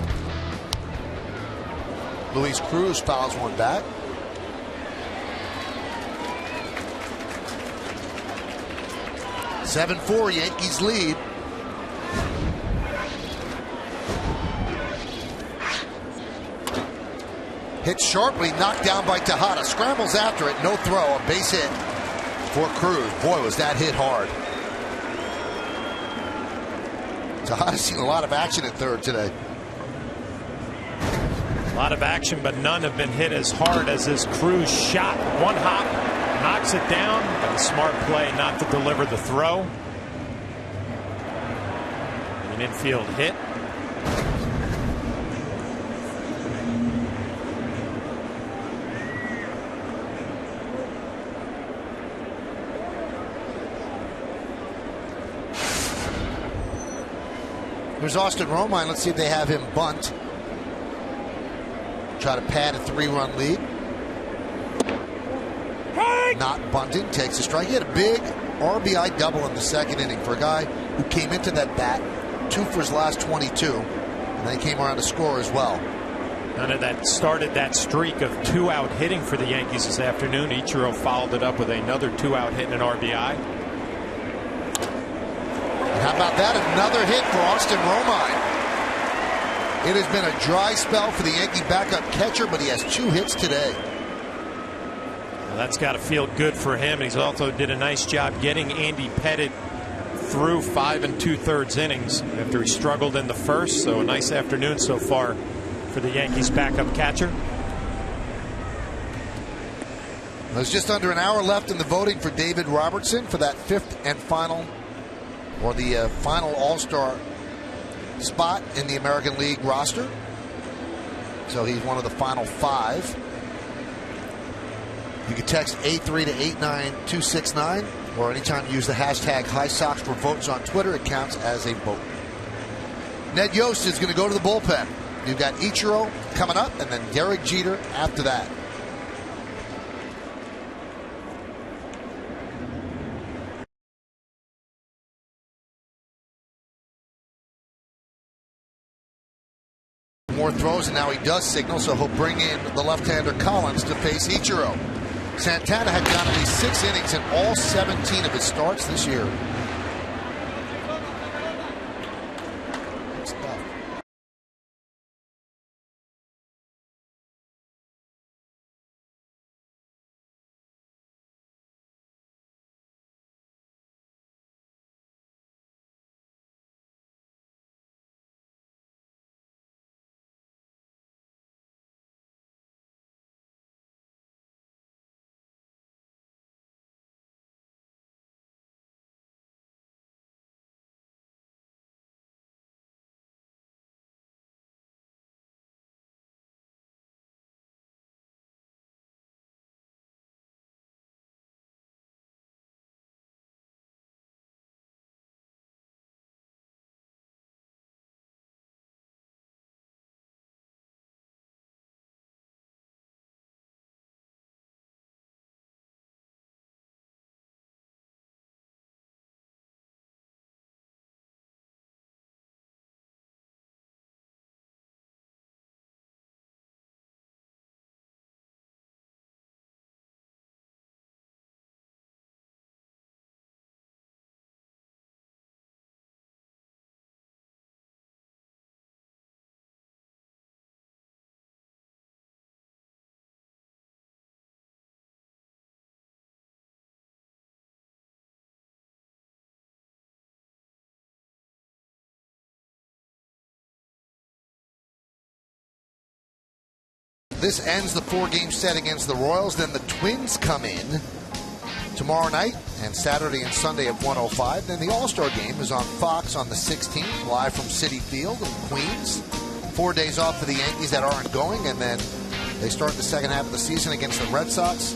Luis Cruz fouls one back. (7-4) Yankees lead. Hit sharply, knocked down by Tejada. Scrambles after it, no throw, a base hit for Cruz. Boy, was that hit hard. Tejada's seen a lot of action at third today. A lot of action, but none have been hit as hard as this Cruz shot. One hop, knocks it down, but a smart play not to deliver the throw. An infield hit. Here's Austin Romine. Let's see if they have him bunt. Try to pad a 3-run lead. Not bunting. Takes a strike. He had a big RBI double in the second inning for a guy who came into that bat 2 for his last 22. And then he came around to score as well. None of that started that streak of 2-out hitting for the Yankees this afternoon. Ichiro followed it up with another 2-out hit and an RBI. How about that? Another hit for Austin Romine. It has been a dry spell for the Yankee backup catcher, but he has 2 hits today. Well, that's got to feel good for him. He's also did a nice job getting Andy Pettitte through 5 2/3 innings after he struggled in the first. So a nice afternoon so far for the Yankees backup catcher. There's just under an hour left in the voting for David Robertson for that 5th and final, or the final All-Star spot in the American League roster. So he's one of the final 5. You can text A3 to 89269, or anytime you use the hashtag HighSox for votes on Twitter, it counts as a vote. Ned Yost is going to go to the bullpen. You've got Ichiro coming up, and then Derek Jeter after that. More throws, and now he does signal, so he'll bring in the left-hander Collins to face Ichiro. Santana had gone at least 6 innings in all 17 of his starts this year. This ends the 4-game set against the Royals. Then the Twins come in tomorrow night and Saturday and Sunday at 1:05. Then the All-Star game is on Fox on the 16th, live from Citi Field in Queens. 4 days off for the Yankees that aren't going, and then they start the second half of the season against the Red Sox.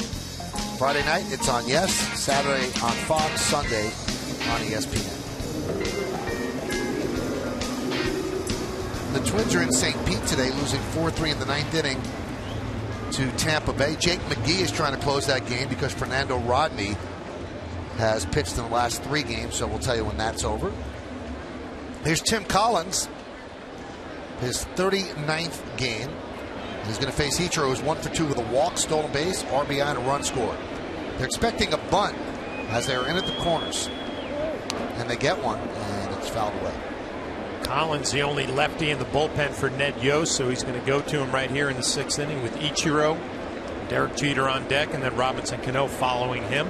Friday night, it's on Yes. Saturday on Fox. Sunday on ESPN. The Twins are in St. Pete today, losing 4-3 in the 9th inning to Tampa Bay. Jake McGee is trying to close that game because Fernando Rodney has pitched in the last 3 games, so we'll tell you when that's over. Here's Tim Collins, his 39th game. He's going to face Ichiro, who's 1 for 2 with a walk, stolen base, RBI, and a run scored. They're expecting a bunt as they're in at the corners, and they get one, and it's fouled away. Collins, the only lefty in the bullpen for Ned Yost, so he's going to go to him right here in the 6th inning with Ichiro, Derek Jeter on deck, and then Robertson Cano following him.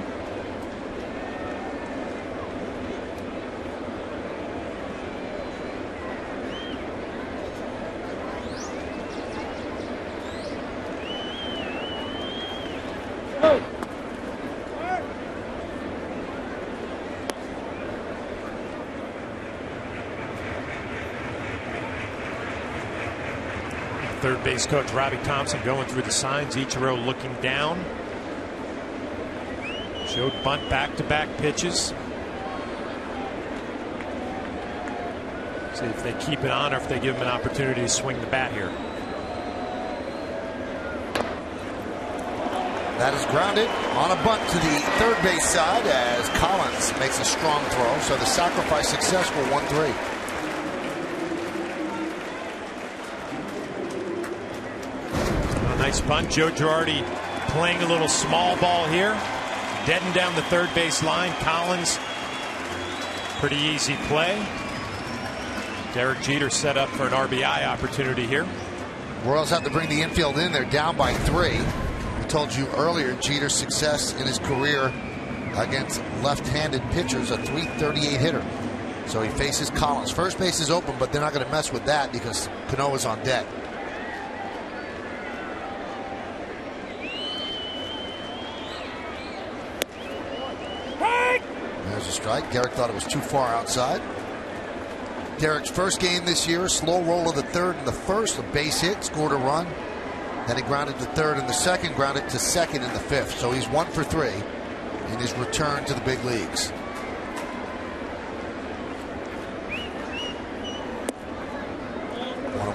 Third base coach Robbie Thompson going through the signs. Ichiro looking down. Showed bunt back-to-back pitches. See if they keep it on or if they give him an opportunity to swing the bat here. That is grounded on a bunt to the third base side as Collins makes a strong throw. So the sacrifice successful, 1-3. Nice bunt. Joe Girardi playing a little small ball here. Deaden down the third base line. Collins, pretty easy play. Derek Jeter set up for an RBI opportunity here. Royals have to bring the infield in. They're down by 3. I told you earlier, Jeter's success in his career against left-handed pitchers, a .338 hitter. So he faces Collins. First base is open, but they're not going to mess with that because Cano is on deck. There's a strike. Derek thought it was too far outside. Derek's first game this year, slow roll of the third and the first, a base hit, scored a run. Then he grounded to third in the second, grounded to second in the 5th. So he's 1 for 3 in his return to the big leagues.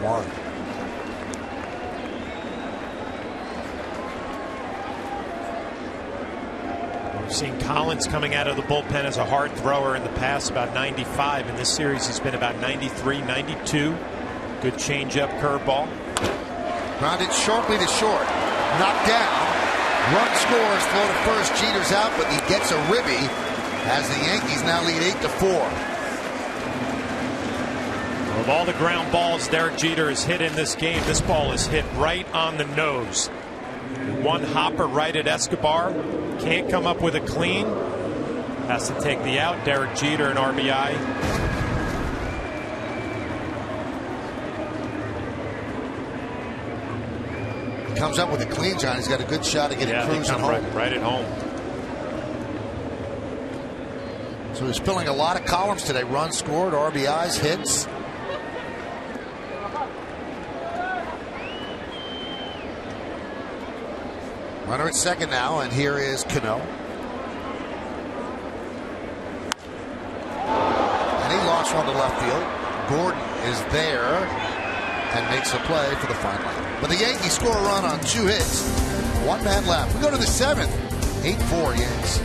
One. seen Collins coming out of the bullpen as a hard thrower in the past, about 95. In this series, he's been about 93, 92. Good changeup, curveball. Grounded sharply to short. Knocked down. Run scores. Throw to first. Jeter's out, but he gets a ribby as the Yankees now lead 8-4. Of all the ground balls Derek Jeter has hit in this game, this ball is hit right on the nose. One hopper right at Escobar. Can't come up with a clean. Has to take the out. Derek Jeter, an RBI. Comes up with a clean, John. He's got a good shot to get it cruising home. Right at home. So he's filling a lot of columns today. Runs scored, RBIs, hits. Runner at second now, and here is Cano. And he launched one to left field. Gordon is there and makes a play for the final out. But the Yankees score a run on 2 hits. 1 man left. We go to the 7th. 8-4 Yanks.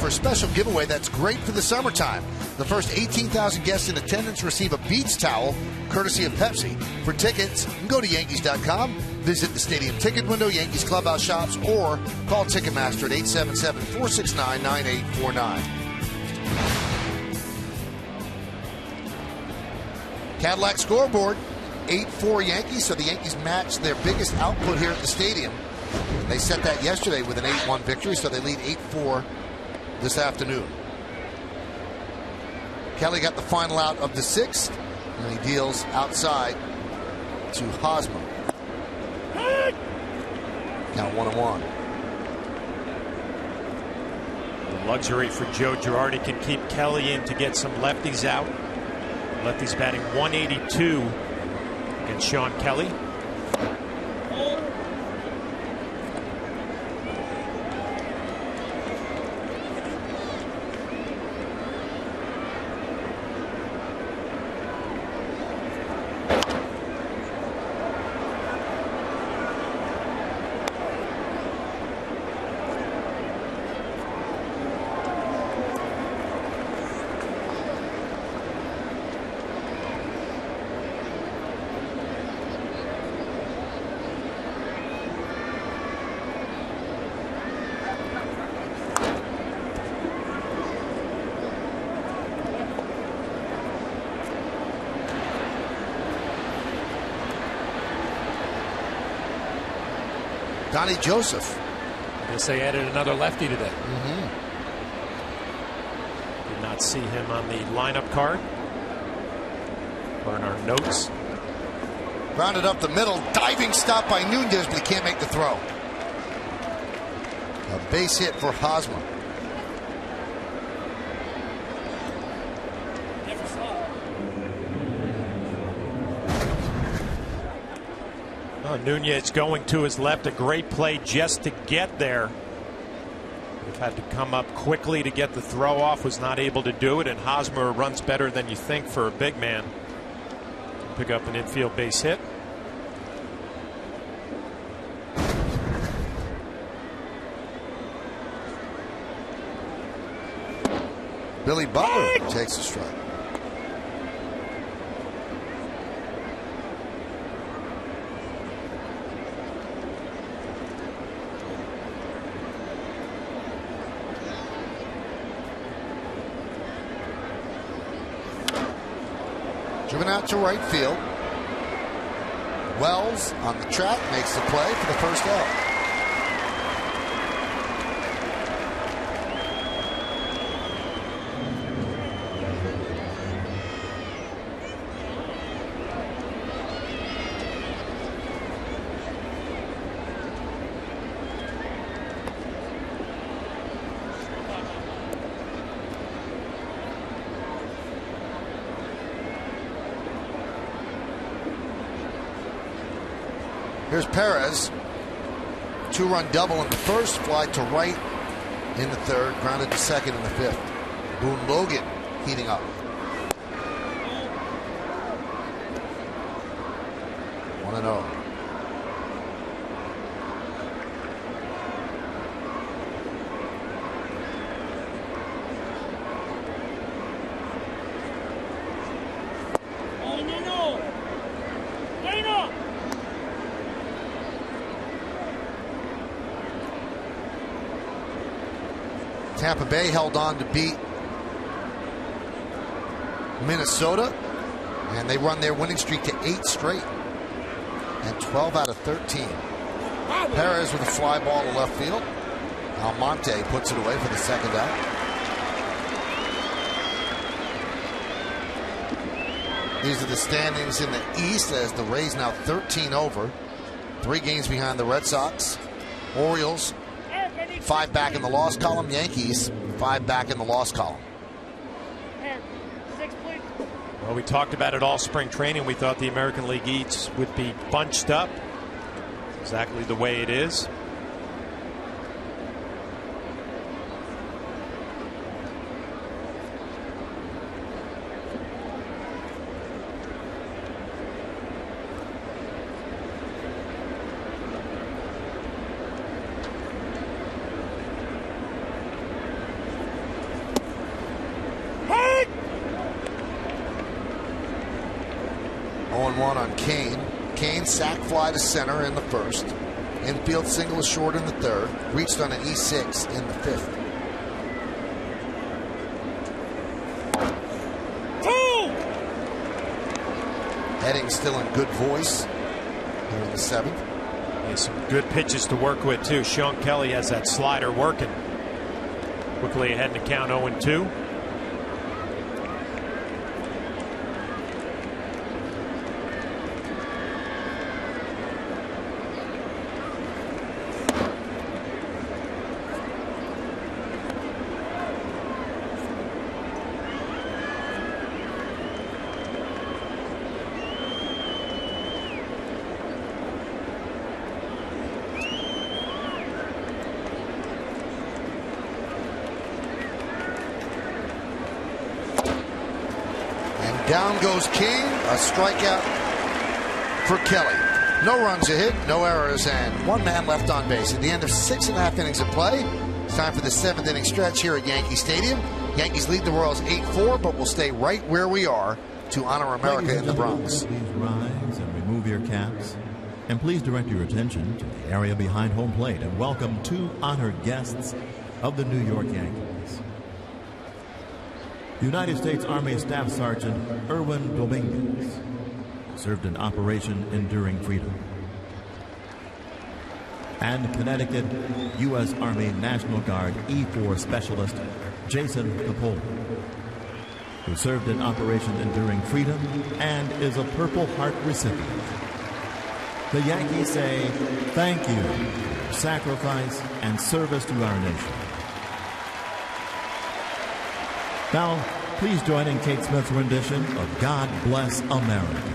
For a special giveaway that's great for the summertime. The first 18,000 guests in attendance receive a Beats towel, courtesy of Pepsi. For tickets, go to Yankees.com, visit the stadium ticket window, Yankees clubhouse shops, or call Ticketmaster at 877-469-9849. Cadillac scoreboard, 8-4 Yankees, so the Yankees matched their biggest output here at the stadium. They set that yesterday with an 8-1 victory, so they lead 8-4 this afternoon. Kelly got the final out of the 6th, and he deals outside to Hosmer. Count 1-1. The luxury for Joe Girardi can keep Kelly in to get some lefties out. Lefties batting 182 against Sean Kelly. Donnie Joseph. I guess they added another lefty today. not see him on the lineup card. Burn our notes. Rounded up the middle, diving stop by Nunez, but he can't make the throw. A base hit for Hosmer. Oh, Nunez going to his left, a great play just to get there. Had to come up quickly to get the throw off, was not able to do it, and Hosmer runs better than you think for a big man. Pick up an infield base hit. Billy Butler takes a strike. Driven out to right field. Wells on the track makes the play for the first out. Here's Perez. 2-run double in the first, fly to right in the third, grounded to second in the fifth. Boone Logan heating up. 1-0. Tampa Bay held on to beat Minnesota, and they run their winning streak to 8 straight and 12 out of 13. Perez with a fly ball to left field. Almonte puts it away for the second out. These are the standings in the East as the Rays now 13 over, 3 games behind the Red Sox. Orioles 5 back in the loss column. Yankees 5 back in the loss column. Well, we talked about it all spring training. We thought the American League East would be bunched up. Exactly the way it is. On Kane. Kane sack fly to center in the first. Infield single is short in the third. Reached on an E6 in the fifth. Heading still in good voice here in the seventh. There's some good pitches to work with too. Sean Kelly has that slider working. Quickly ahead in the count, 0-2. Down goes King, a strikeout for Kelly. No runs a hit, no errors, and 1 man left on base. At the end of 6.5 innings of play, it's time for the 7th inning stretch here at Yankee Stadium. Yankees lead the Royals 8-4, but will stay right where we are to honor America in the Bronx. Please rise and remove your caps. And please direct your attention to the area behind home plate and welcome 2 honored guests of the New York Yankees. United States Army Staff Sergeant Erwin Dominguez served in Operation Enduring Freedom. And Connecticut U.S. Army National Guard E-4 Specialist Jason Capone. who served in Operation Enduring Freedom and is a Purple Heart recipient. The Yankees say thank you for your sacrifice and service to our nation. Now, please join in Kate Smith's rendition of God Bless America.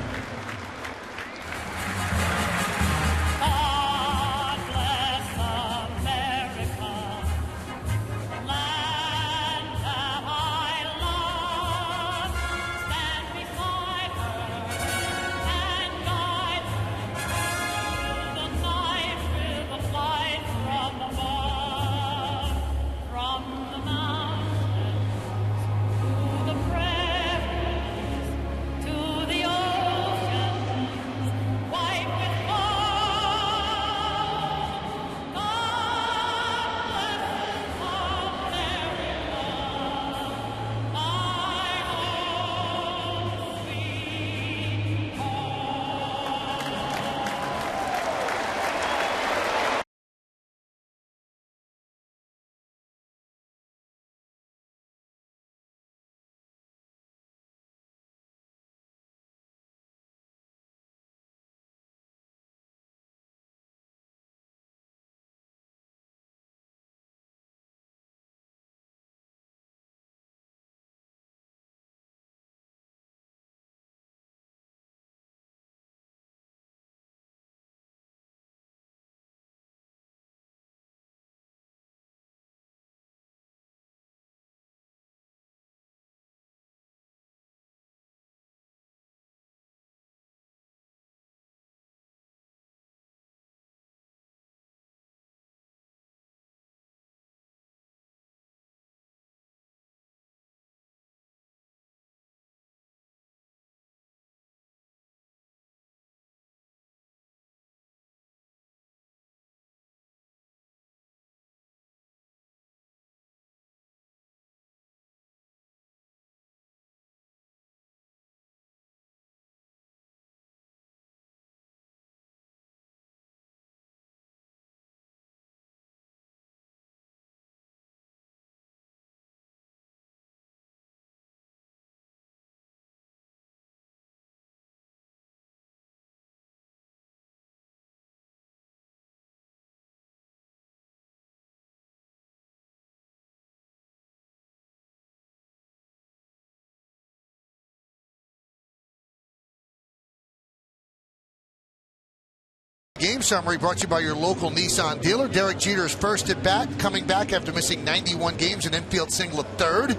Game summary brought to you by your local Nissan dealer. Derek Jeter is first at bat, coming back after missing 91 games, an infield single at third.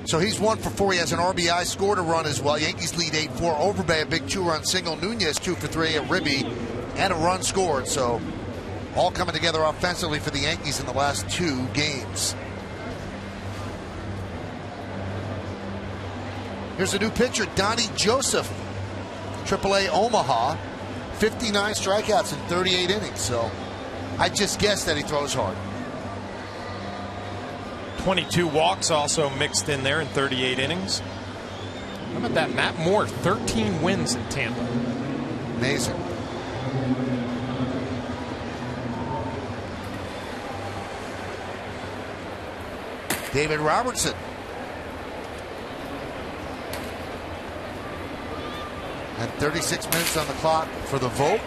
So he's 1 for 4. He has an RBI, scored a run as well. Yankees lead 8-4. Overbay, a big 2-run single. Nunez 2 for 3 at Ribby, and a run scored. So all coming together offensively for the Yankees in the last 2 games. Here's a new pitcher, Donnie Joseph, AAA Omaha. 59 strikeouts in 38 innings, so I just guessed that he throws hard. 22 walks also mixed in there in 38 innings. How about that? Matt Moore, 13 wins in Tampa. Amazing. David Robertson. And 36 minutes on the clock for the vote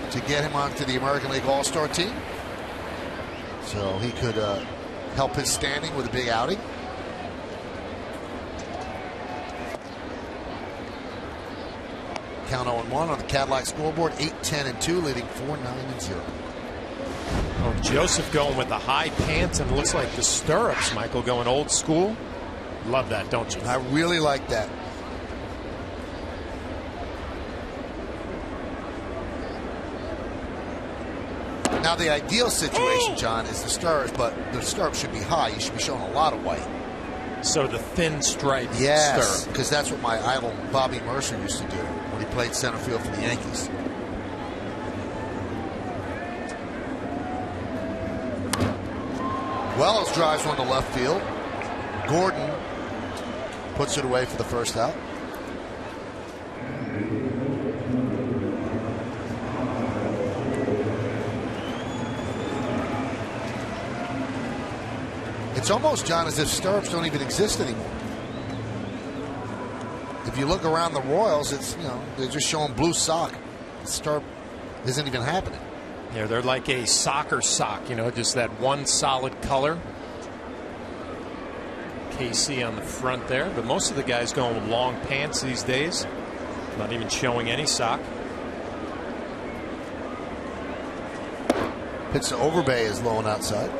to get him onto the American League All-Star team. So he could help his standing with a big outing. Count 0-1 on the Cadillac scoreboard. 8-10-2, leading 4-9-0. Oh, Joseph going with the high pants and looks like the stirrups, Michael, going old school. Love that, don't you? I really like that. Now, the ideal situation, John, is the stirrups, but the stirrups should be high. You should be showing a lot of white. So the thin striped yes, stirrup. Because that's what my idol Bobby Mercer used to do when he played center field for the Yankees. Wells drives one to left field. Gordon puts it away for the first out. It's almost, John, as if stirrups don't even exist anymore. if you look around the Royals, it's, you know, they're just showing blue sock. The start isn't even happening. Yeah, they're like a soccer sock, you know, just that one solid color. KC on the front there, but most of the guys going with long pants these days, not even showing any sock. Pitch to Overbay is low and outside.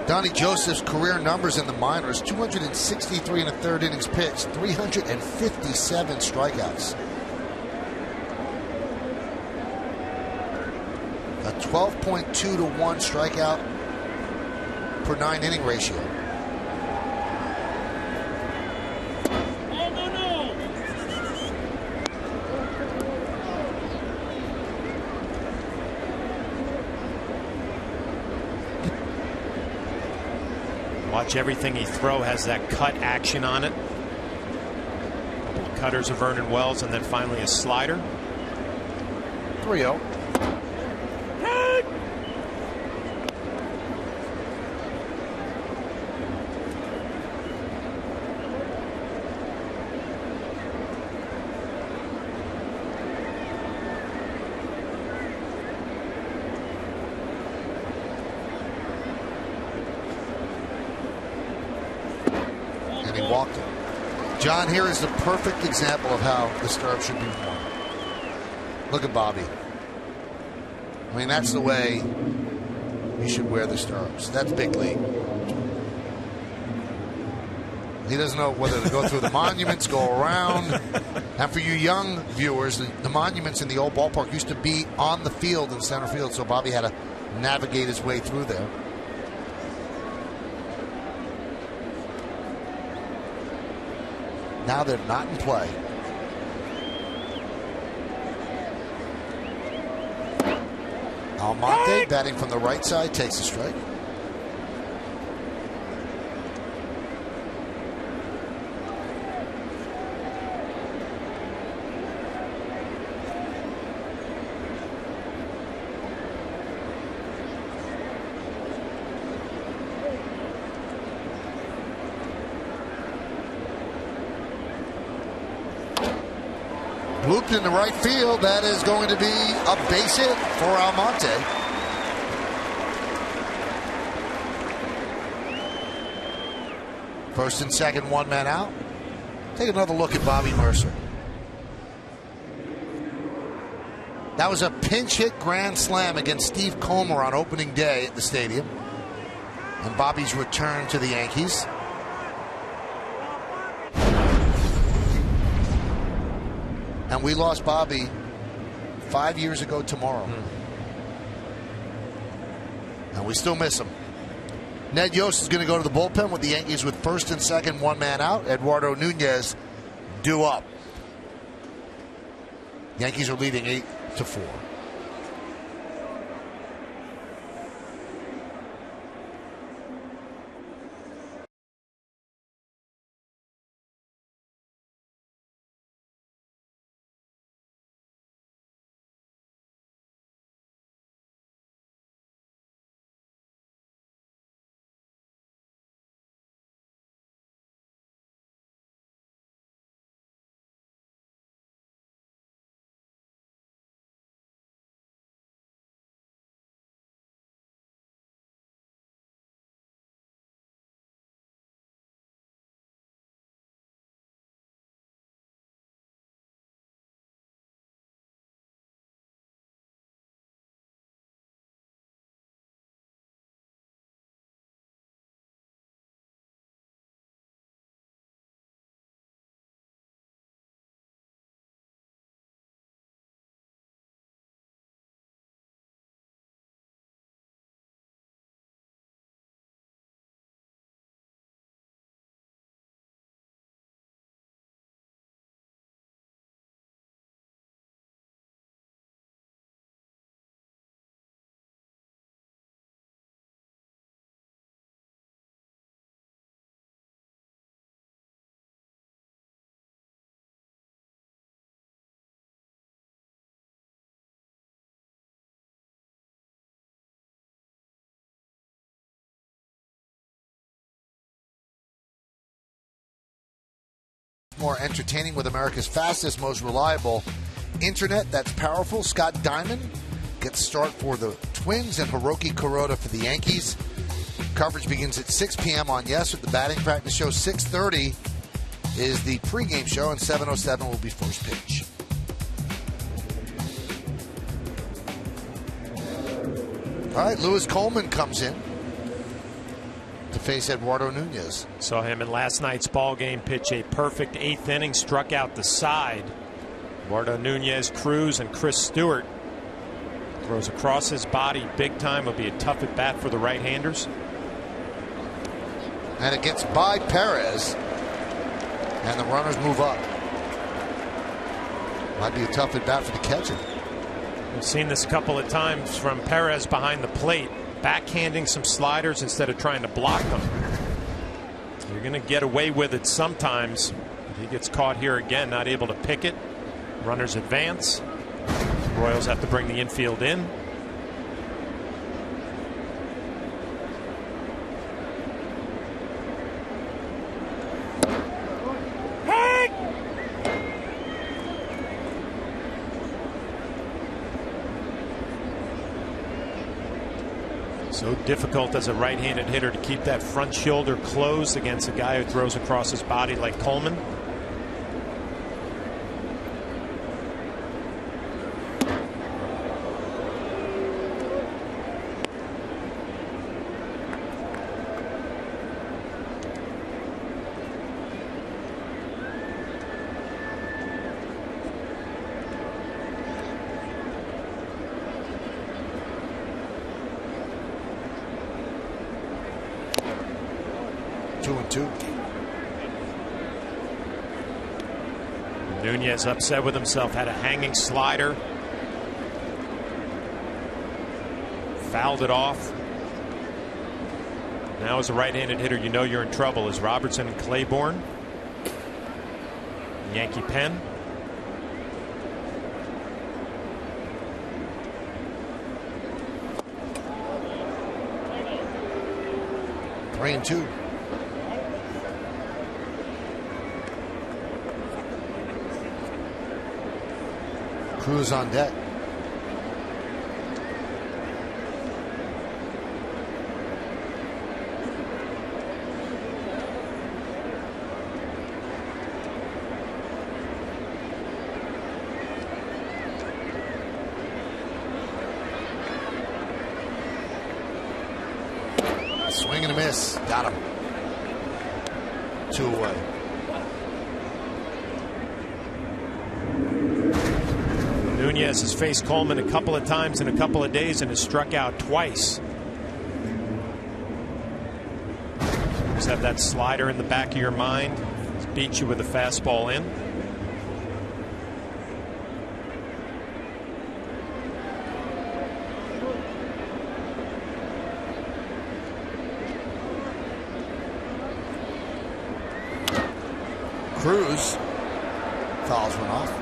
Donnie Joseph's career numbers in the minors: 263 in the third innings pitched, 357 strikeouts. A 12.2 to 1 strikeout per 9 inning ratio. Watch everything he throw has that cut action on it. Couple of cutters of Vernon Wells, and then finally a slider. 3-0. And he walked it. John, here is the perfect example of how the stirrup should be worn. Look at Bobby. I mean, that's the way you should wear the stirrups. That's big league. He doesn't know whether to go through the monuments, go around. And for you young viewers, the monuments in the old ballpark used to be on the field in center field, so Bobby had to navigate his way through there. Now they're not in play. Almonte batting from the right side takes a strike. Looped in the right field. That is going to be a base hit for Almonte. First and second, one man out. Take another look at Bobby Mercer. That was a pinch hit grand slam against Steve Comer on opening day at the stadium. And Bobby's return to the Yankees. And we lost Bobby 5 years ago tomorrow. And we still miss him. Ned Yost is going to go to the bullpen with the Yankees with first and second, one man out. Eduardo Nunez due up. Yankees are leading 8-4. More entertaining with America's fastest, most reliable internet that's powerful. Scott Diamond gets start for the Twins and Hiroki Kuroda for the Yankees. Coverage begins at 6 p.m. on Yes with the batting practice show. 6:30 is the pregame show, and 7:07 will be first pitch. All right, Lewis Coleman comes in to face Eduardo Nunez. Saw him in last night's ball game pitch a perfect 8th inning, struck out the side. Eduardo Nunez, Cruz, and Chris Stewart throws across his body big time. Will be a tough at bat for the right-handers. And it gets by Perez, and the runners move up. Might be a tough at bat for the catcher. We've seen this a couple of times from Perez behind the plate, backhanding some sliders instead of trying to block them. You're going to get away with it sometimes. He gets caught here again, not able to pick it. Runners advance. Royals have to bring the infield in. So difficult as a right-handed hitter to keep that front shoulder closed against a guy who throws across his body like Coleman. Nunez upset with himself, had a hanging slider, fouled it off. Now as a right-handed hitter, you know you're in trouble. As Robertson and Claiborne, Yankee pen. Three and two. Cruz on deck. Swing and a miss. Got him. 2 away. Nunez has faced Coleman a couple of times in a couple of days and has struck out twice. Just have that slider in the back of your mind. Just beat you with a fastball in. Cruz fouls one off.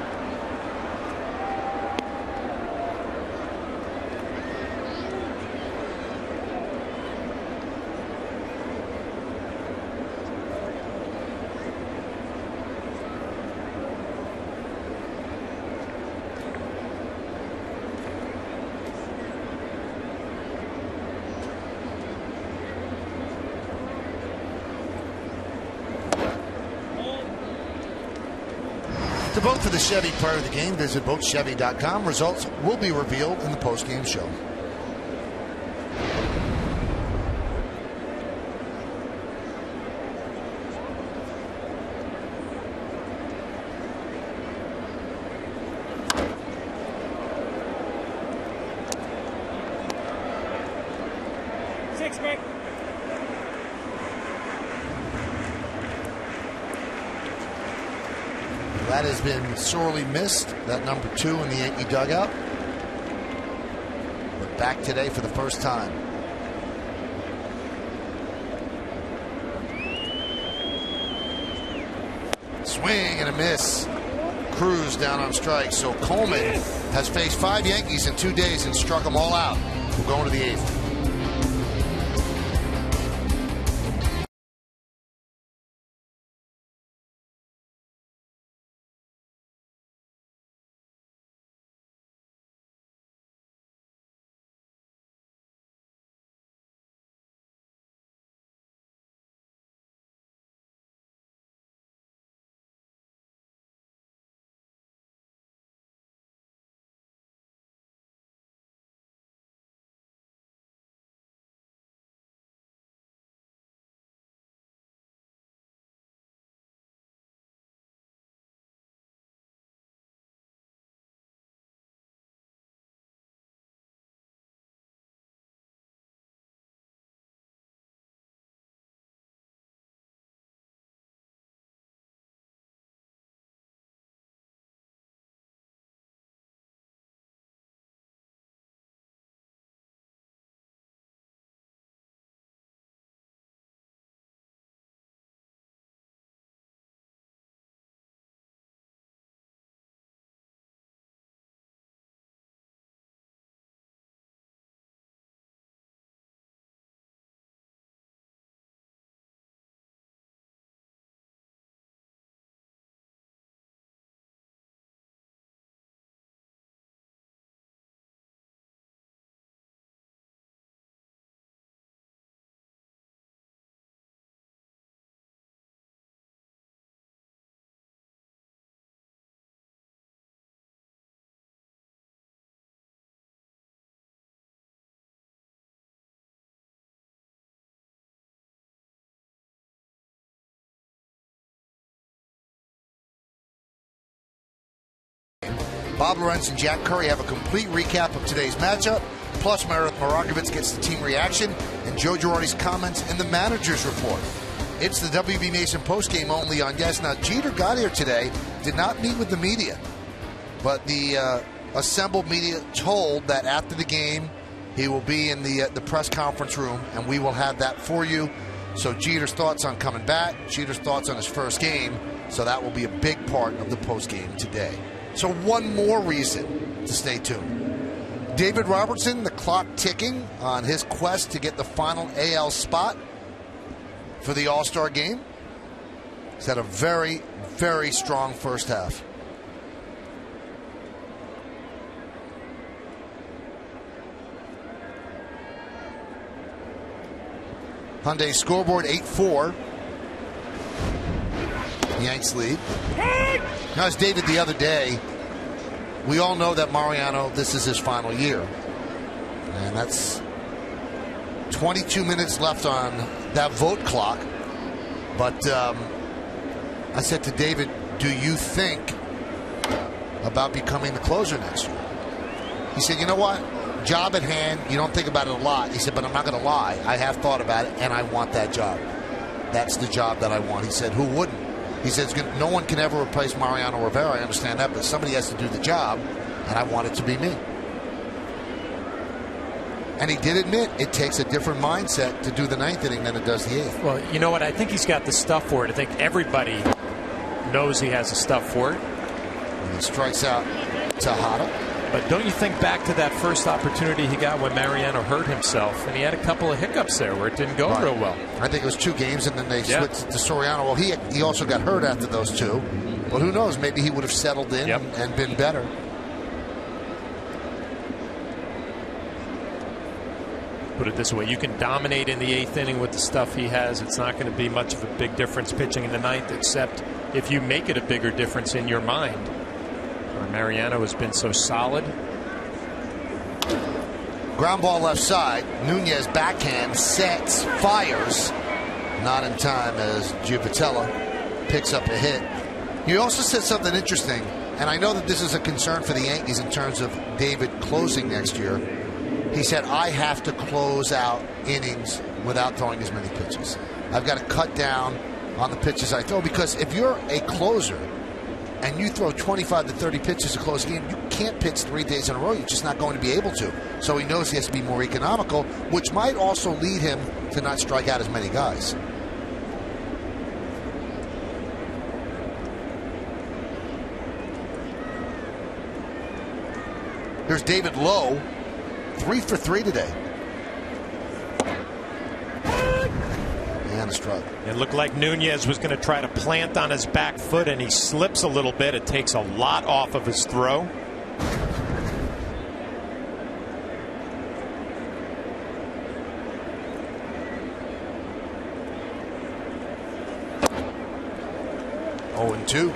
To vote for the Chevy part of the game, visit votechevy.com. Results will be revealed in the postgame show. That has been sorely missed, that number 2 in the Yankee dugout. But back today for the first time. Swing and a miss. Cruz down on strike. So Coleman has faced 5 Yankees in 2 days and struck them all out. We're going to the 8th. Bob Lorenz and Jack Curry have a complete recap of today's matchup. Plus, Meredith Marakovitz gets the team reaction and Joe Girardi's comments in the manager's report. It's the WB Mason postgame only on Yes. Now, Jeter got here today, did not meet with the media, but the assembled media told that after the game, he will be in the press conference room, and we will have that for you. So Jeter's thoughts on coming back, Jeter's thoughts on his first game, so that will be a big part of the postgame today. So one more reason to stay tuned. David Robertson, the clock ticking on his quest to get the final AL spot for the All-Star game. He's had a very, very strong first half. Hyundai scoreboard 8-4. Yanks lead. Now, as David the other day, we all know that Mariano, this is his final year. And that's 22 minutes left on that vote clock. But I said to David, do you think about becoming the closer next year? He said, you know what? Job at hand, you don't think about it a lot. He said, but I'm not going to lie. I have thought about it, and I want that job. That's the job that I want. He said, who wouldn't? He says, no one can ever replace Mariano Rivera. I understand that, but somebody has to do the job, and I want it to be me. And he did admit it takes a different mindset to do the ninth inning than it does the eighth. Well, you know what? I think he's got the stuff for it. I think everybody knows he has the stuff for it. And he strikes out Tejada. But don't you think back to that first opportunity he got when Mariano hurt himself, and he had a couple of hiccups there where it didn't go real well. I think it was 2 games, and then they switched to Soriano. Well, he also got hurt after those 2. But who knows? Maybe he would have settled in and been better. Put it this way, you can dominate in the 8th inning with the stuff he has. It's not going to be much of a big difference pitching in the 9th, except if you make it a bigger difference in your mind. Mariano has been so solid. Ground ball left side. Nunez backhand sets, fires. Not in time as Giovitella picks up a hit. He also said something interesting, and I know that this is a concern for the Yankees in terms of David closing next year. He said, I have to close out innings without throwing as many pitches. I've got to cut down on the pitches I throw, because if you're a closer and you throw 25 to 30 pitches to close a game, you can't pitch 3 days in a row. You're just not going to be able to. So he knows he has to be more economical, which might also lead him to not strike out as many guys. Here's David Lowe, 3 for 3 today. And a strike. It looked like Nunez was going to try to plant on his back foot, and he slips a little bit. It takes a lot off of his throw. Oh, and 2.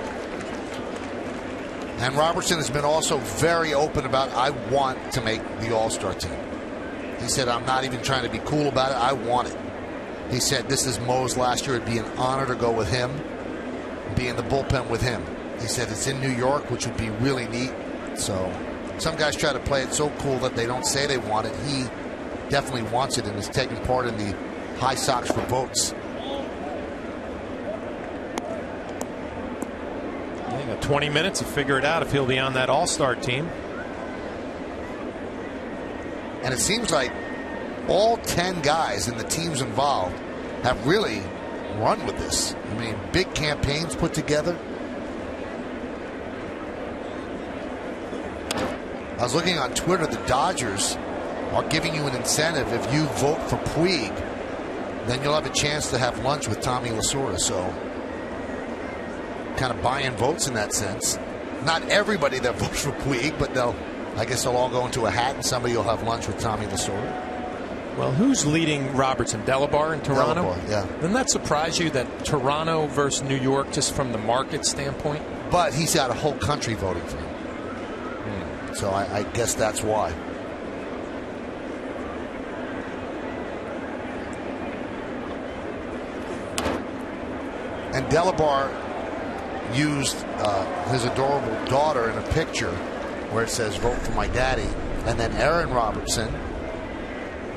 And Robertson has been also very open about, I want to make the All-Star team. He said, I'm not even trying to be cool about it. I want it. He said, this is Mo's last year. It'd be an honor to go with him, be in the bullpen with him. He said it's in New York, which would be really neat. So some guys try to play it so cool that they don't say they want it. He definitely wants it and is taking part in the High Sox for votes. Yeah, got 20 minutes to figure it out if he'll be on that All-Star team. And it seems like all 10 guys in the teams involved have really run with this. I mean, big campaigns put together. I was looking on Twitter, the Dodgers are giving you an incentive. If you vote for Puig, then you'll have a chance to have lunch with Tommy Lasorda. So kind of buying votes in that sense. Not everybody that votes for Puig, but I guess they'll all go into a hat and somebody will have lunch with Tommy Lasorda. Well, who's leading Robertson? Delabar in Toronto? Delabar, yeah. Doesn't that surprise you that Toronto versus New York, just from the market standpoint? But he's got a whole country voting for him. So I guess that's why. And Delabar used his adorable daughter in a picture where it says "Vote for my daddy," and then Erin Robertson,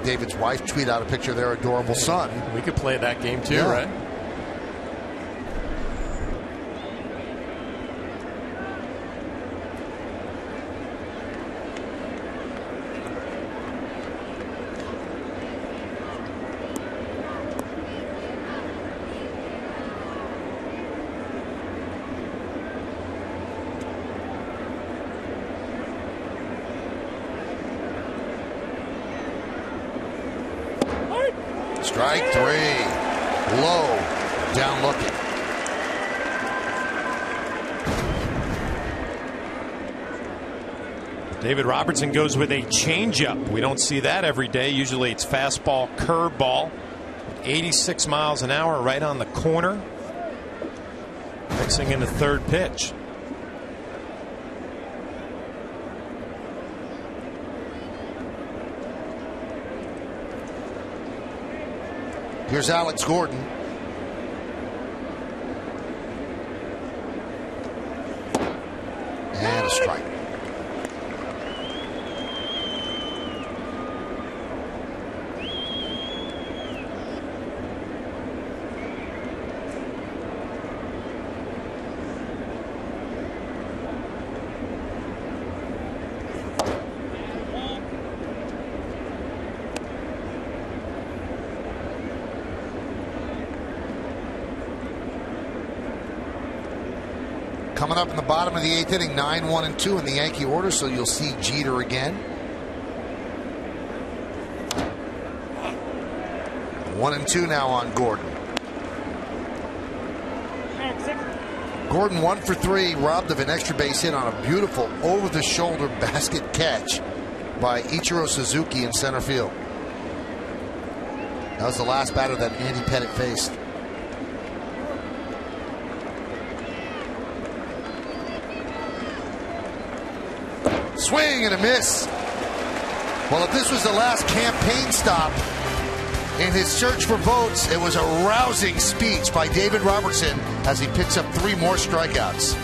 David's wife, tweet out a picture of their adorable son. We could play that game too, Yeah. right? Strike 3. Low. Down looking. David Robertson goes with a changeup. We don't see that every day. Usually it's fastball, curveball. 86 miles an hour right on the corner. Mixing in the third pitch. Here's Alex Gordon. And a strike. Coming up in the bottom of the 8th inning, 9-1-2 in the Yankee order, so you'll see Jeter again. 1-2 now on Gordon. Gordon 1 for 3, robbed of an extra base hit on a beautiful over-the-shoulder basket catch by Ichiro Suzuki in center field. That was the last batter that Andy Pettitte faced. Swing and a miss. Well, if this was the last campaign stop in his search for votes, it was a rousing speech by David Robertson as he picks up 3 more strikeouts.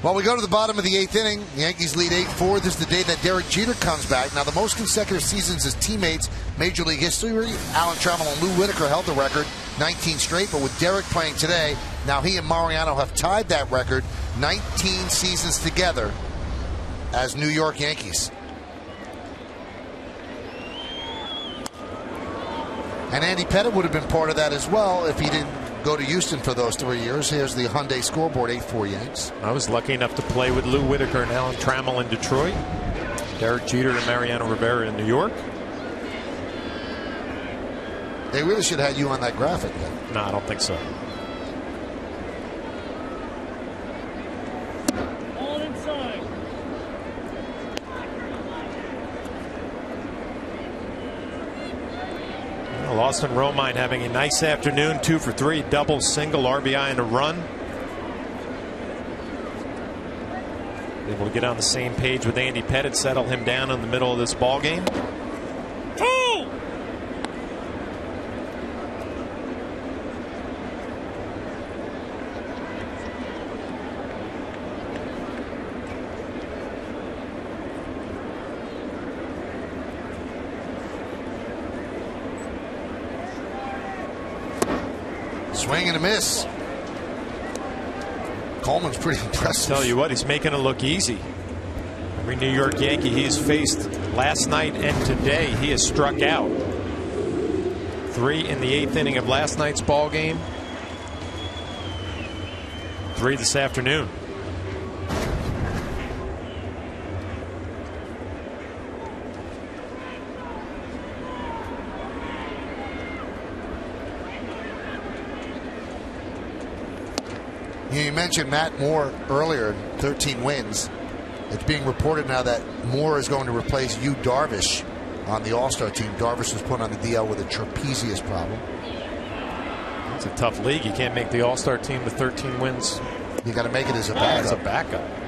Well, we go to the bottom of the 8th inning. The Yankees lead 8-4. This is the day that Derek Jeter comes back. Now, the most consecutive seasons as teammates, Major League history, Alan Trammell and Lou Whitaker held the record, 19 straight. But with Derek playing today, now he and Mariano have tied that record, 19 seasons together as New York Yankees. And Andy Pettitte would have been part of that as well if he didn't go to Houston for those 3 years. Here's the Hyundai scoreboard, 8-4 Yanks. I was lucky enough to play with Lou Whitaker and Alan Trammell in Detroit. Derek Jeter and Mariano Rivera in New York. They really should have had you on that graphic then. No, I don't think so. Austin Romine having a nice afternoon, 2 for 3, double, single, RBI, and a run. Able to get on the same page with Andy Pettitte, settle him down in the middle of this ball game. Swing and a miss. Coleman's pretty impressive. I'll tell you what, he's making it look easy. Every New York Yankee he has faced last night and today, he has struck out. 3 in the 8th inning of last night's ball game. 3 this afternoon. You mentioned Matt Moore earlier, 13 wins. It's being reported now that Moore is going to replace Yu Darvish on the All-Star team. Darvish was put on the DL with a trapezius problem. It's a tough league. You can't make the All-Star team with 13 wins. You got to make it as a backup. As a backup.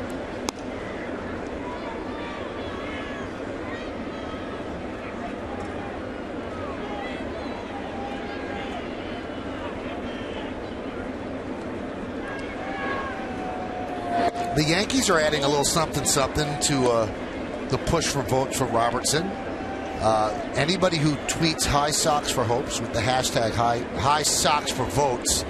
The Yankees are adding a little something to the push for votes for Robertson. Anybody who tweets High Sox for Hopes with the hashtag High Sox for Votes,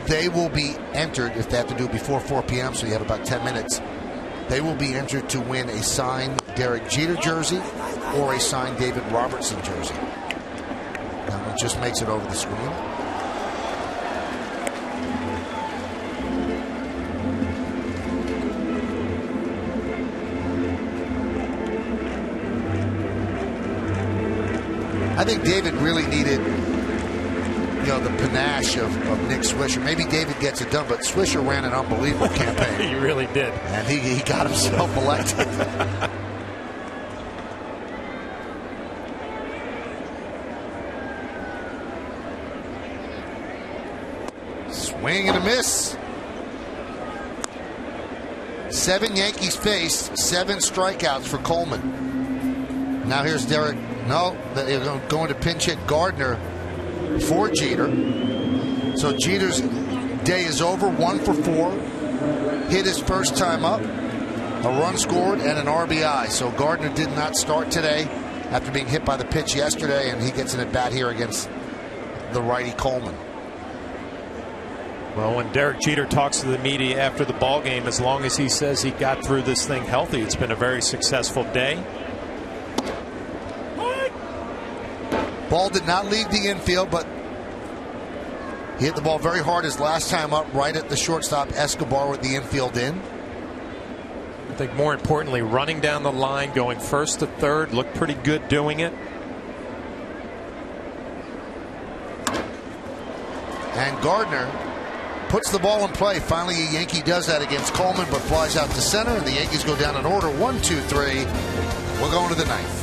they will be entered, if they have to do it before 4 p.m., so you have about 10 minutes. They will be entered to win a signed Derek Jeter jersey or a signed David Robertson jersey. That one just makes it over the screen. I think David really needed, the panache of Nick Swisher. Maybe David gets it done, but Swisher ran an unbelievable campaign. He really did. And he got himself elected. Swing and a miss. 7 Yankees faced, 7 strikeouts for Coleman. Now here's Derek. No, they're going to pinch hit Gardner for Jeter. So Jeter's day is over. 1 for 4. Hit his first time up. A run scored and an RBI. So Gardner did not start today after being hit by the pitch yesterday, and he gets an at-bat here against the righty Coleman. Well, when Derek Jeter talks to the media after the ball game, as long as he says he got through this thing healthy, it's been a very successful day. Ball did not leave the infield, but he hit the ball very hard his last time up, right at the shortstop Escobar with the infield in. I think more importantly, running down the line, going first to third, looked pretty good doing it. And Gardner puts the ball in play. Finally, a Yankee does that against Coleman, but flies out to center, and the Yankees go down in order 1, 2, 3. We're going to the 9th.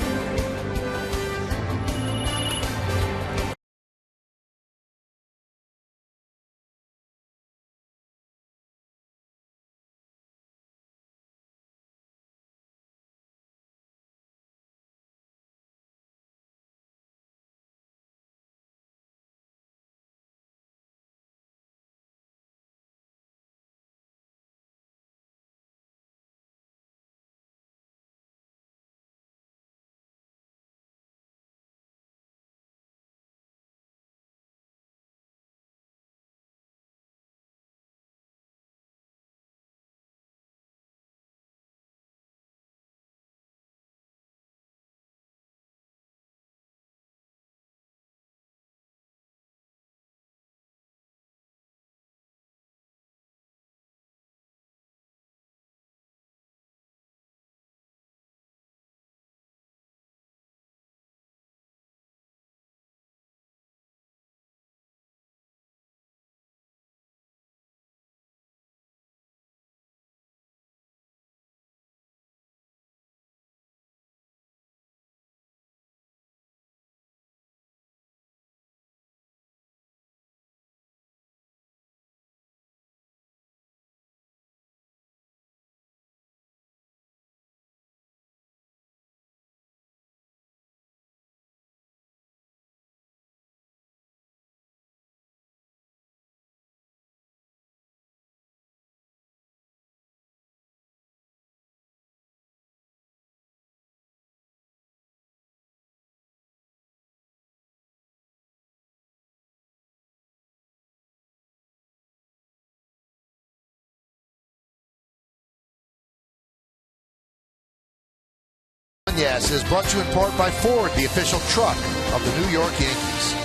Yes is brought to you in part by Ford, the official truck of the New York Yankees.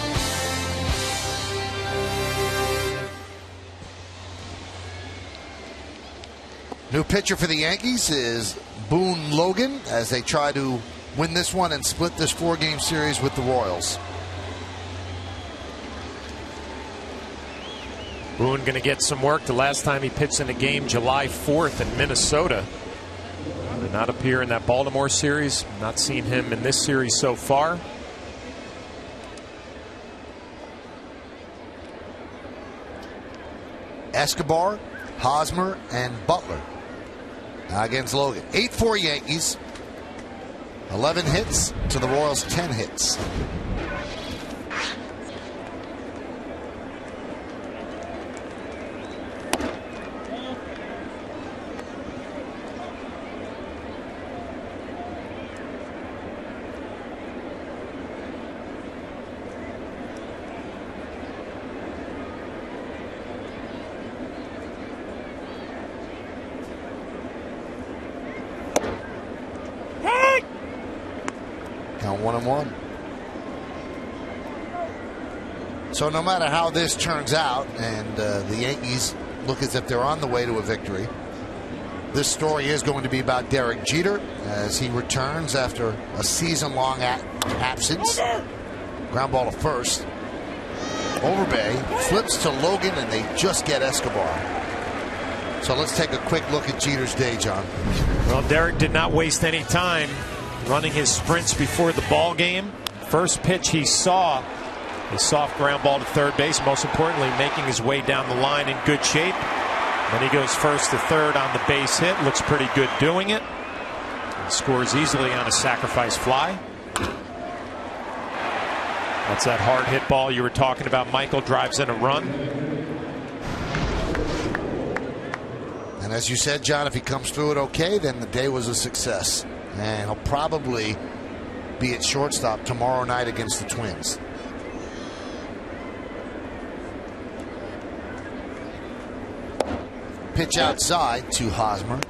New pitcher for the Yankees is Boone Logan as they try to win this one and split this 4-game series with the Royals. Boone going to get some work. The last time he pitched in a game, July 4th in Minnesota. Did not appear in that Baltimore series. Not seen him in this series so far. Escobar, Hosmer, and Butler against Logan. 8-4 Yankees. 11 hits to the Royals' 10 hits. Count 1-1. So no matter how this turns out, and the Yankees look as if they're on the way to a victory, this story is going to be about Derek Jeter as he returns after a season-long absence. Ground ball to first. Overbay flips to Logan, and they just get Escobar. So let's take a quick look at Jeter's day, John. Well, Derek did not waste any time running his sprints before the ball game. First pitch he saw, a soft ground ball to third base. Most importantly, making his way down the line in good shape. Then he goes first to third on the base hit. Looks pretty good doing it. And scores easily on a sacrifice fly. That's that hard hit ball you were talking about, Michael. Drives in a run. And as you said, John, if he comes through it okay, then the day was a success. And he'll probably be at shortstop tomorrow night against the Twins. Pitch outside to Hosmer.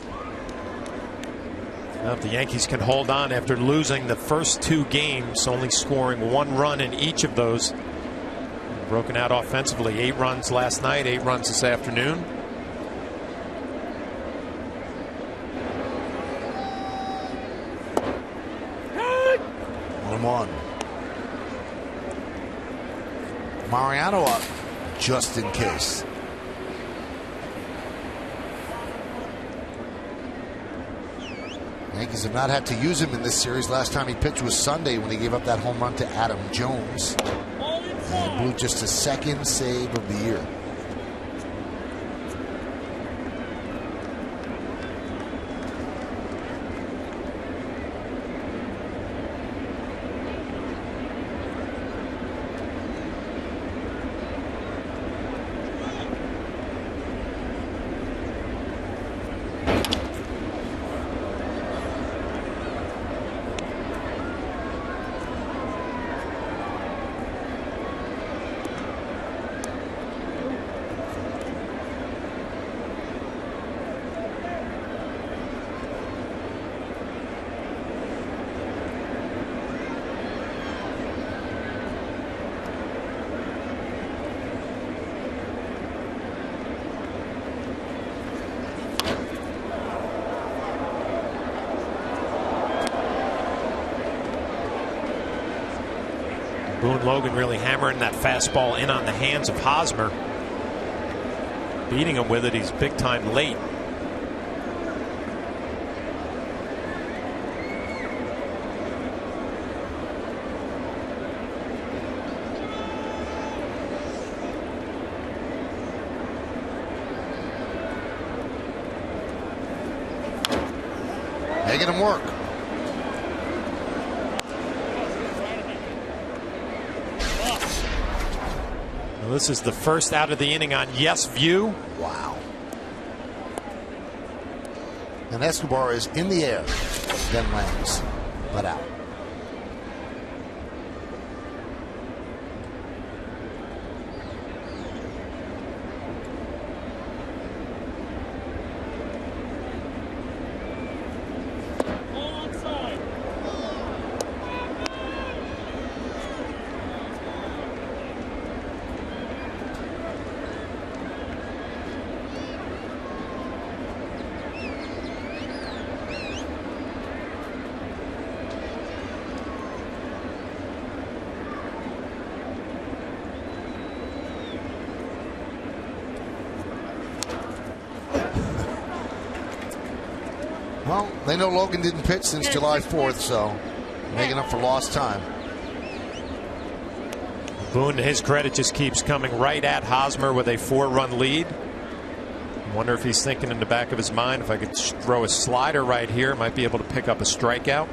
Well, if the Yankees can hold on after losing the first 2 games, only scoring 1 run in each of those. Broken out offensively. 8 runs last night, 8 runs this afternoon. On. Mariano up just in case. Yankees have not had to use him in this series. Last time he pitched was Sunday when he gave up that home run to Adam Jones and blew just his 2nd save of the year. Boone Logan really hammering that fastball in on the hands of Hosmer. Beating him with it. He's big time late. Making him work. Well, this is the first out of the inning on Yes View. Wow. And Escobar is in the air, then lands, but out. Well, they know Logan didn't pitch since July 4th, so making up for lost time. Boone, to his credit, just keeps coming right at Hosmer with a 4-run lead. I wonder if he's thinking in the back of his mind, if I could throw a slider right here, might be able to pick up a strikeout.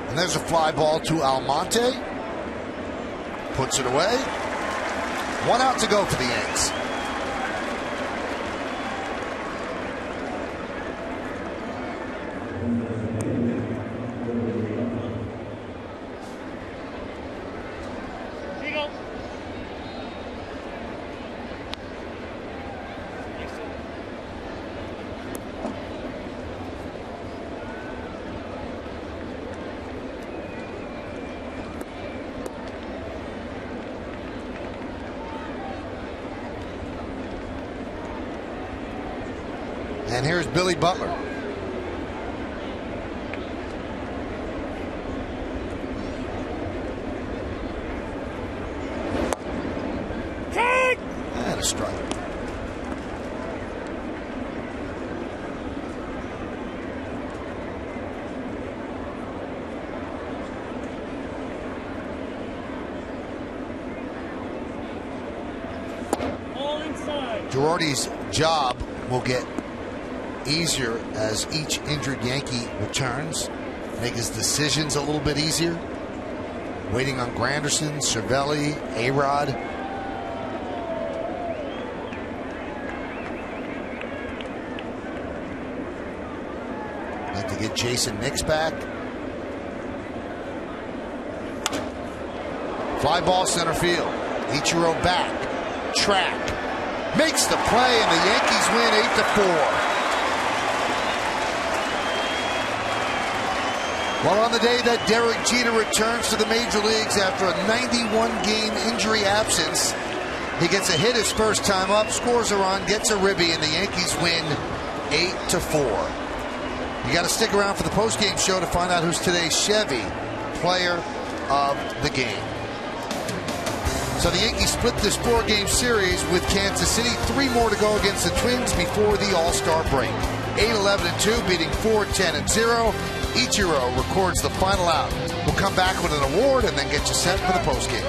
And there's a fly ball to Almonte. Puts it away. 1 out to go for the Yanks. And here's Billy Butler. And a strike. All inside. Girardi's job will get easier as each injured Yankee returns. Make his decisions a little bit easier. Waiting on Granderson, Cervelli, A-Rod. Like to get Jason Nix back. Fly ball center field. Ichiro back. Track. Makes the play, and the Yankees win 8-4. Well, on the day that Derek Jeter returns to the major leagues after a 91-game injury absence, he gets a hit his first time up, scores a run, gets a ribby, and the Yankees win 8-4. You got to stick around for the postgame show to find out who's today's Chevy Player of the Game. So the Yankees split this 4-game series with Kansas City. 3 more to go against the Twins before the All-Star break. 8-11-2, beating 4-10-0. Ichiro records the final out. We'll come back with an award and then get you set for the postgame.